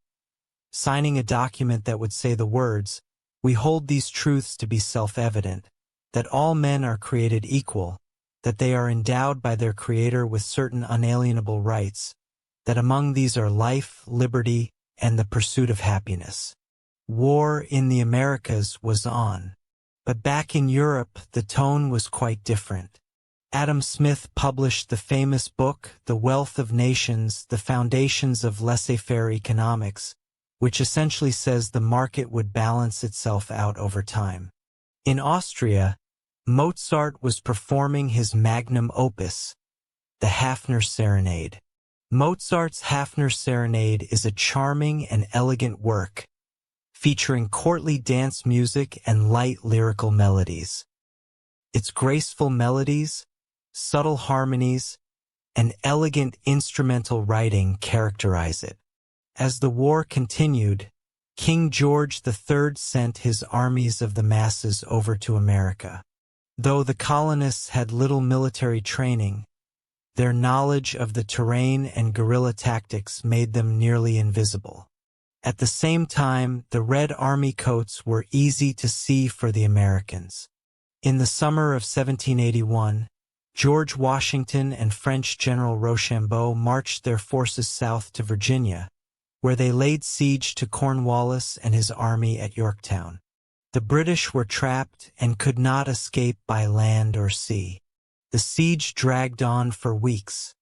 signing a document that would say the words, "We hold these truths to be self-evident, that all men are created equal, that they are endowed by their Creator with certain unalienable rights, that among these are life, liberty, and the pursuit of happiness." War in the Americas was on. But back in Europe, the tone was quite different. Adam Smith published the famous book, The Wealth of Nations, The Foundations of Laissez-faire Economics, which essentially says the market would balance itself out over time. In Austria, Mozart was performing his magnum opus, the Hafner Serenade. Mozart's Hafner Serenade is a charming and elegant work, featuring courtly dance music and light lyrical melodies. Its graceful melodies, subtle harmonies, and elegant instrumental writing characterize it. As the war continued, King George III sent his armies of the masses over to America. Though the colonists had little military training, their knowledge of the terrain and guerrilla tactics made them nearly invisible. At the same time, the Red Army coats were easy to see for the Americans. In the summer of 1781, George Washington and French General Rochambeau marched their forces south to Virginia, where they laid siege to Cornwallis and his army at Yorktown. The British were trapped and could not escape by land or sea. The siege dragged on for weeks.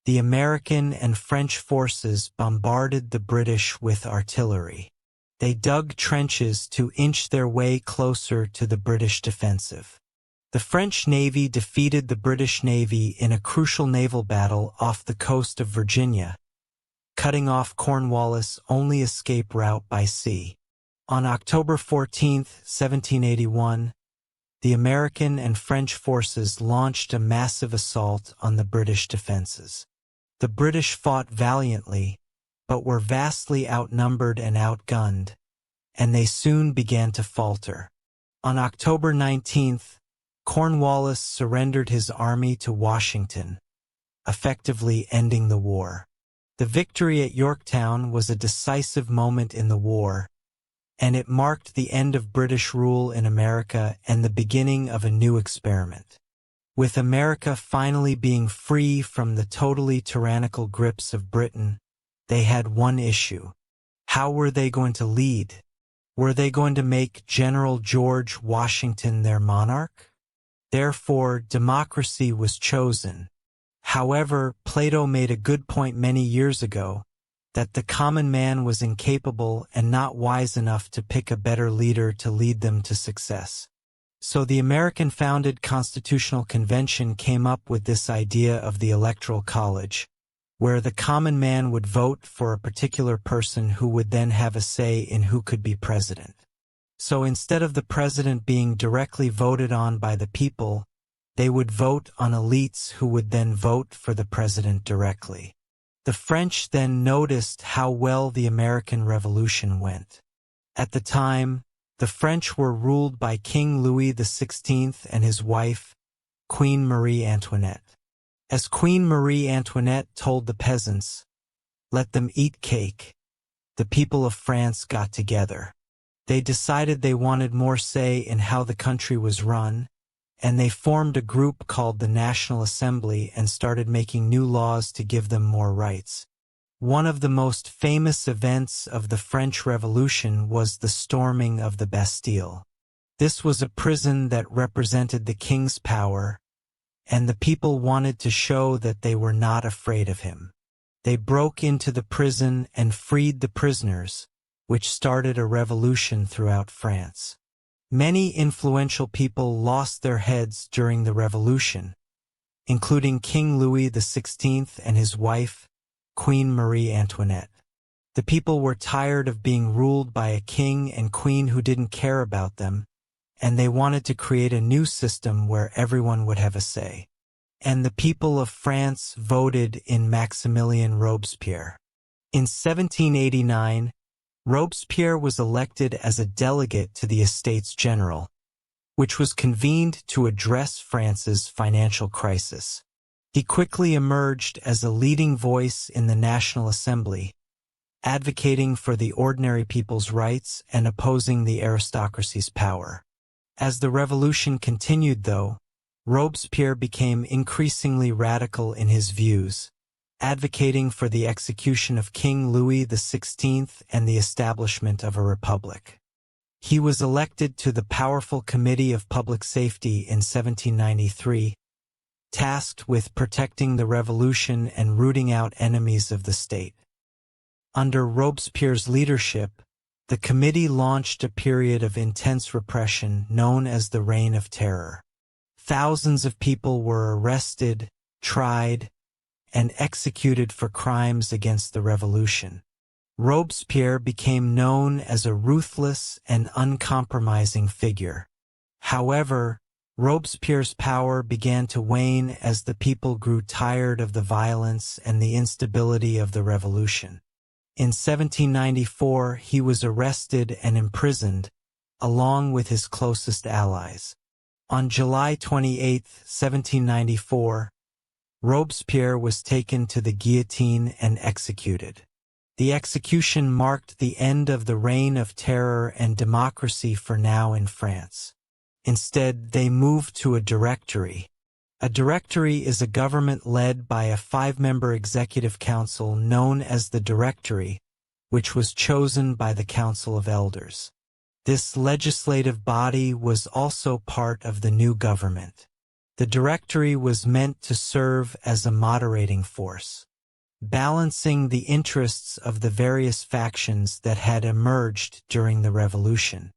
The American and French forces bombarded the British with artillery. They dug trenches to inch their way closer to the British defensive. The French Navy defeated the British Navy in a crucial naval battle off the coast of Virginia, cutting off Cornwallis' only escape route by sea. On October 14, 1781, the American and French forces launched a massive assault on the British defenses. The British fought valiantly, but were vastly outnumbered and outgunned, and they soon began to falter. On October 19th, Cornwallis surrendered his army to Washington, effectively ending the war. The victory at Yorktown was a decisive moment in the war, and it marked the end of British rule in America and the beginning of a new experiment. With America finally being free from the totally tyrannical grips of Britain, they had one issue. How were they going to lead? Were they going to make General George Washington their monarch? Therefore, democracy was chosen. However, Plato made a good point many years ago, that the common man was incapable and not wise enough to pick a better leader to lead them to success. So the American-founded Constitutional Convention came up with this idea of the Electoral College, where the common man would vote for a particular person who would then have a say in who could be president. So instead of the president being directly voted on by the people, They would vote on elites who would then vote for the president directly. The French then noticed how well the American Revolution went. At the time, the French were ruled by King Louis XVI and his wife, Queen Marie Antoinette. As Queen Marie Antoinette told the peasants, "Let them eat cake," the people of France got together. They decided they wanted more say in how the country was run, and they formed a group called the National Assembly and started making new laws to give them more rights. One of the most famous events of the French Revolution was the storming of the Bastille. This was a prison that represented the king's power, and the people wanted to show that they were not afraid of him. They broke into the prison and freed the prisoners, which started a revolution throughout France. Many influential people lost their heads during the revolution, including King Louis XVI and his wife, Queen Marie Antoinette. The people were tired of being ruled by a king and queen who didn't care about them, and they wanted to create a new system where everyone would have a say. And the people of France voted in Maximilien Robespierre. In 1789, Robespierre was elected as a delegate to the Estates General, which was convened to address France's financial crisis. He quickly emerged as a leading voice in the National Assembly, advocating for the ordinary people's rights and opposing the aristocracy's power. As the revolution continued, though, Robespierre became increasingly radical in his views, advocating for the execution of King Louis XVI and the establishment of a republic. He was elected to the powerful Committee of Public Safety in 1793, tasked with protecting the revolution and rooting out enemies of the state. Under Robespierre's leadership, the committee launched a period of intense repression known as the Reign of Terror. Thousands of people were arrested, tried, and executed for crimes against the revolution. Robespierre became known as a ruthless and uncompromising figure. However, Robespierre's power began to wane as the people grew tired of the violence and the instability of the revolution. In 1794, he was arrested and imprisoned, along with his closest allies. On July 28, 1794, Robespierre was taken to the guillotine and executed. The execution marked the end of the Reign of Terror and democracy for now in France. Instead, they moved to a directory. A directory is a government led by a 5-member executive council known as the Directory, which was chosen by the Council of Elders. This legislative body was also part of the new government. The Directory was meant to serve as a moderating force, balancing the interests of the various factions that had emerged during the revolution.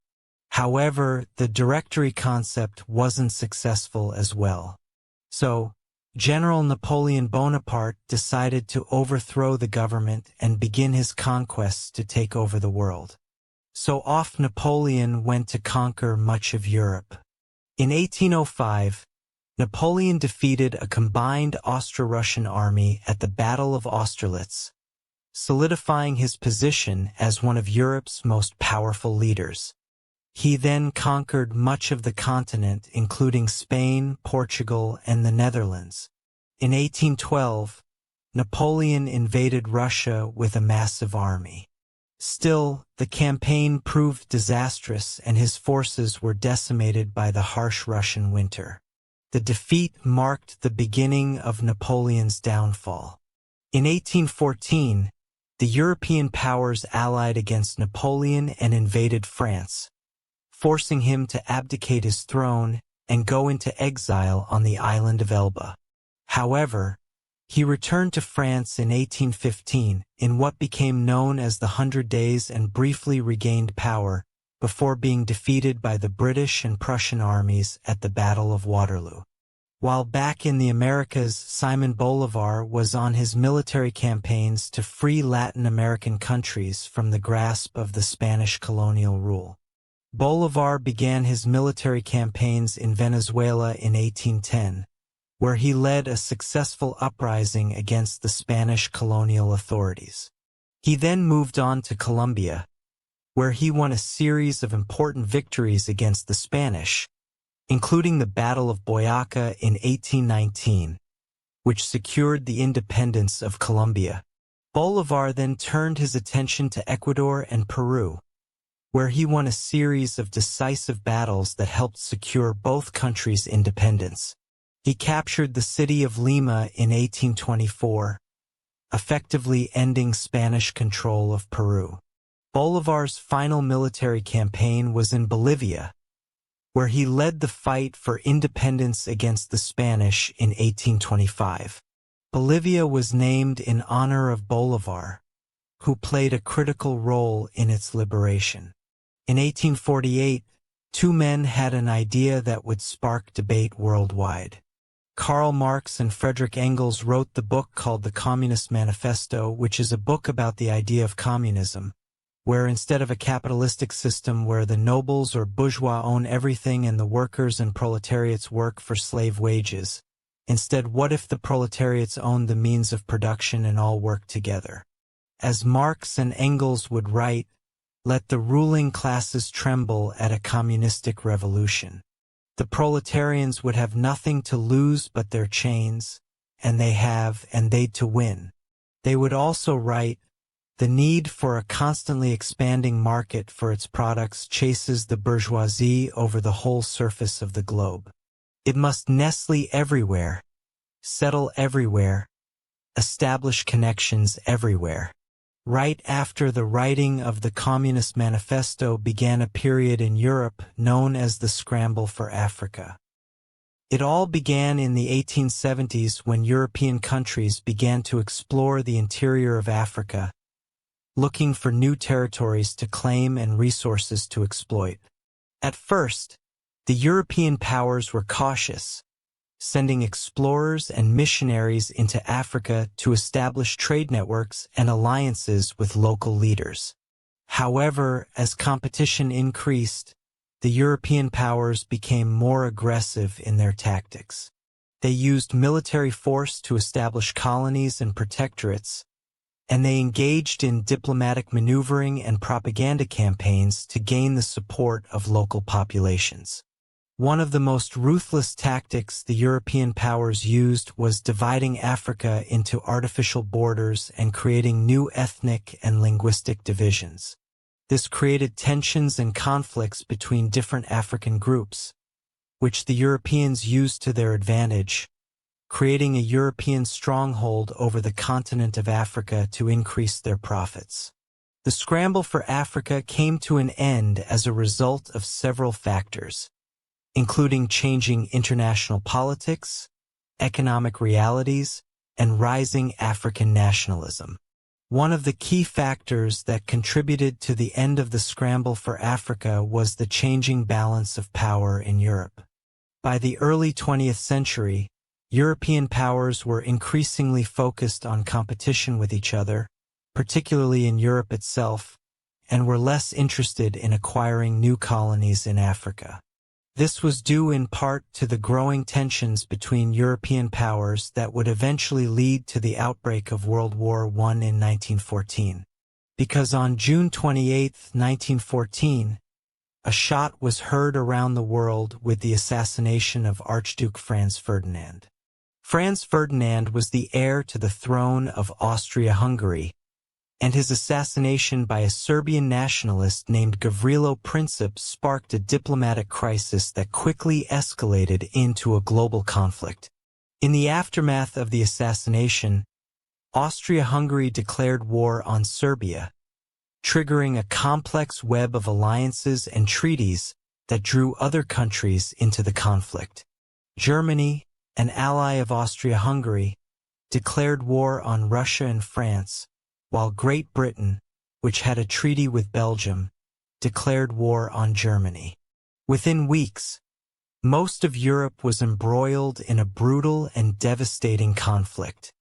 However, the Directory concept wasn't successful as well. So, General Napoleon Bonaparte decided to overthrow the government and begin his conquests to take over the world. So off Napoleon went to conquer much of Europe. In 1805, Napoleon defeated a combined Austro-Russian army at the Battle of Austerlitz, solidifying his position as one of Europe's most powerful leaders. He then conquered much of the continent, including Spain, Portugal, and the Netherlands. In 1812, Napoleon invaded Russia with a massive army. Still, the campaign proved disastrous and his forces were decimated by the harsh Russian winter. The defeat marked the beginning of Napoleon's downfall. In 1814, the European powers allied against Napoleon and invaded France, forcing him to abdicate his throne and go into exile on the island of Elba. However, he returned to France in 1815 in what became known as the 100 Days and briefly regained power before being defeated by the British and Prussian armies at the Battle of Waterloo. While back in the Americas, Simon Bolivar was on his military campaigns to free Latin American countries from the grasp of the Spanish colonial rule. Bolivar began his military campaigns in Venezuela in 1810, where he led a successful uprising against the Spanish colonial authorities. He then moved on to Colombia, where he won a series of important victories against the Spanish, including the Battle of Boyaca in 1819, which secured the independence of Colombia. Bolivar then turned his attention to Ecuador and Peru, where he won a series of decisive battles that helped secure both countries' independence. He captured the city of Lima in 1824, effectively ending Spanish control of Peru. Bolivar's final military campaign was in Bolivia, where he led the fight for independence against the Spanish in 1825. Bolivia was named in honor of Bolivar, who played a critical role in its liberation. In 1848, two men had an idea that would spark debate worldwide. Karl Marx and Friedrich Engels wrote the book called The Communist Manifesto, which is a book about the idea of communism, where instead of a capitalistic system where the nobles or bourgeois own everything and the workers and proletariats work for slave wages, instead, what if the proletariats owned the means of production and all work together? As Marx and Engels would write, let the ruling classes tremble at a communistic revolution. The proletarians would have nothing to lose but their chains, and they'd to win. They would also write, the need for a constantly expanding market for its products chases the bourgeoisie over the whole surface of the globe. It must nestle everywhere, settle everywhere, establish connections everywhere. Right after the writing of the Communist Manifesto began a period in Europe known as the Scramble for Africa. It all began in the 1870s when European countries began to explore the interior of Africa, looking for new territories to claim and resources to exploit. At first, the European powers were cautious, sending explorers and missionaries into Africa to establish trade networks and alliances with local leaders. However, as competition increased, the European powers became more aggressive in their tactics. They used military force to establish colonies and protectorates, and they engaged in diplomatic maneuvering and propaganda campaigns to gain the support of local populations. One of the most ruthless tactics the European powers used was dividing Africa into artificial borders and creating new ethnic and linguistic divisions. This created tensions and conflicts between different African groups, which the Europeans used to their advantage, creating a European stronghold over the continent of Africa to increase their profits. The scramble for Africa came to an end as a result of several factors, including changing international politics, economic realities, and rising African nationalism. One of the key factors that contributed to the end of the scramble for Africa was the changing balance of power in Europe. By the early 20th century, European powers were increasingly focused on competition with each other, particularly in Europe itself, and were less interested in acquiring new colonies in Africa. This was due in part to the growing tensions between European powers that would eventually lead to the outbreak of World War I in 1914. Because on June 28, 1914, a shot was heard around the world with the assassination of Archduke Franz Ferdinand. Franz Ferdinand was the heir to the throne of Austria-Hungary, and his assassination by a Serbian nationalist named Gavrilo Princip sparked a diplomatic crisis that quickly escalated into a global conflict. In the aftermath of the assassination, Austria-Hungary declared war on Serbia, triggering a complex web of alliances and treaties that drew other countries into the conflict. Germany, an ally of Austria-Hungary, declared war on Russia and France, while Great Britain, which had a treaty with Belgium, declared war on Germany. Within weeks, most of Europe was embroiled in a brutal and devastating conflict.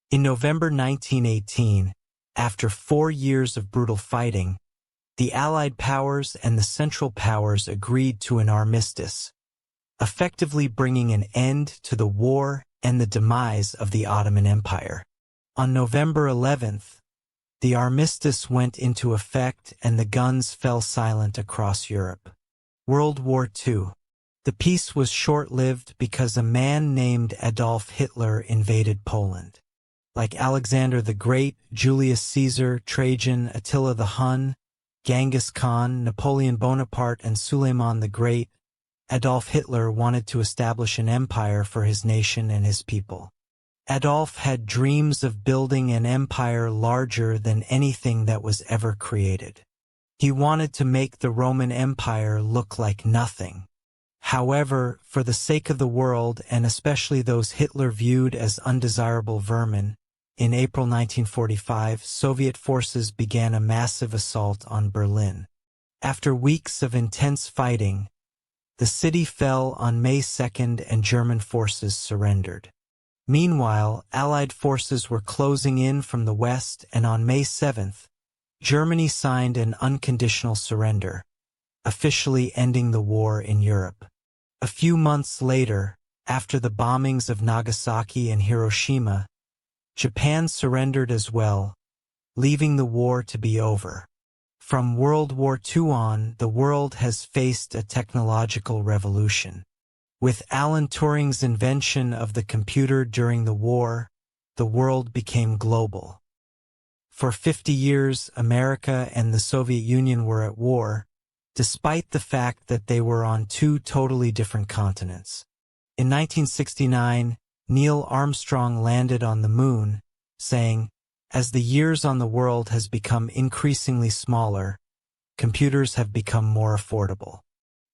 In November 1918, after 4 years of brutal fighting, The Allied powers and the Central Powers agreed to an armistice, effectively bringing an end to the war and the demise of the Ottoman Empire. On November 11th, the armistice went into effect and the guns fell silent across Europe. World War II. The peace was short-lived because a man named Adolf Hitler invaded Poland. Like Alexander the Great, Julius Caesar, Trajan, Attila the Hun, Genghis Khan, Napoleon Bonaparte, and Suleiman the Great, Adolf Hitler wanted to establish an empire for his nation and his people. Adolf had dreams of building an empire larger than anything that was ever created. He wanted to make the Roman Empire look like nothing. However, for the sake of the world, and especially those Hitler viewed as undesirable vermin, in April 1945, Soviet forces began a massive assault on Berlin. After weeks of intense fighting, the city fell on May 2nd and German forces surrendered. Meanwhile, Allied forces were closing in from the west, and on May 7th, Germany signed an unconditional surrender, officially ending the war in Europe. A few months later, after the bombings of Nagasaki and Hiroshima, Japan surrendered as well, leaving the war to be over. From World War II on, the world has faced a technological revolution. With Alan Turing's invention of the computer during the war, the world became global. For 50 years, America and the Soviet Union were at war, despite the fact that they were on two totally different continents. In 1969, Neil Armstrong landed on the moon, saying, "As the years on the world has become increasingly smaller, computers have become more affordable."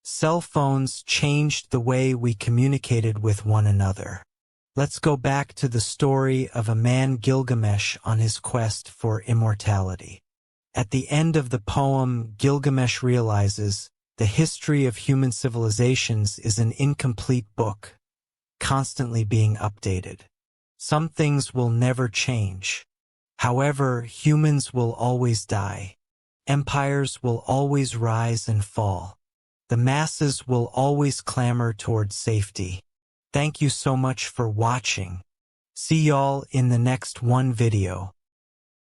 Cell phones changed the way we communicated with one another. Let's go back to the story of a man Gilgamesh on his quest for immortality. At the end of the poem, Gilgamesh realizes the history of human civilizations is an incomplete book, constantly being updated. Some things will never change. However, humans will always die. Empires will always rise and fall. The masses will always clamor towards safety. Thank you so much for watching. See y'all in the next one video.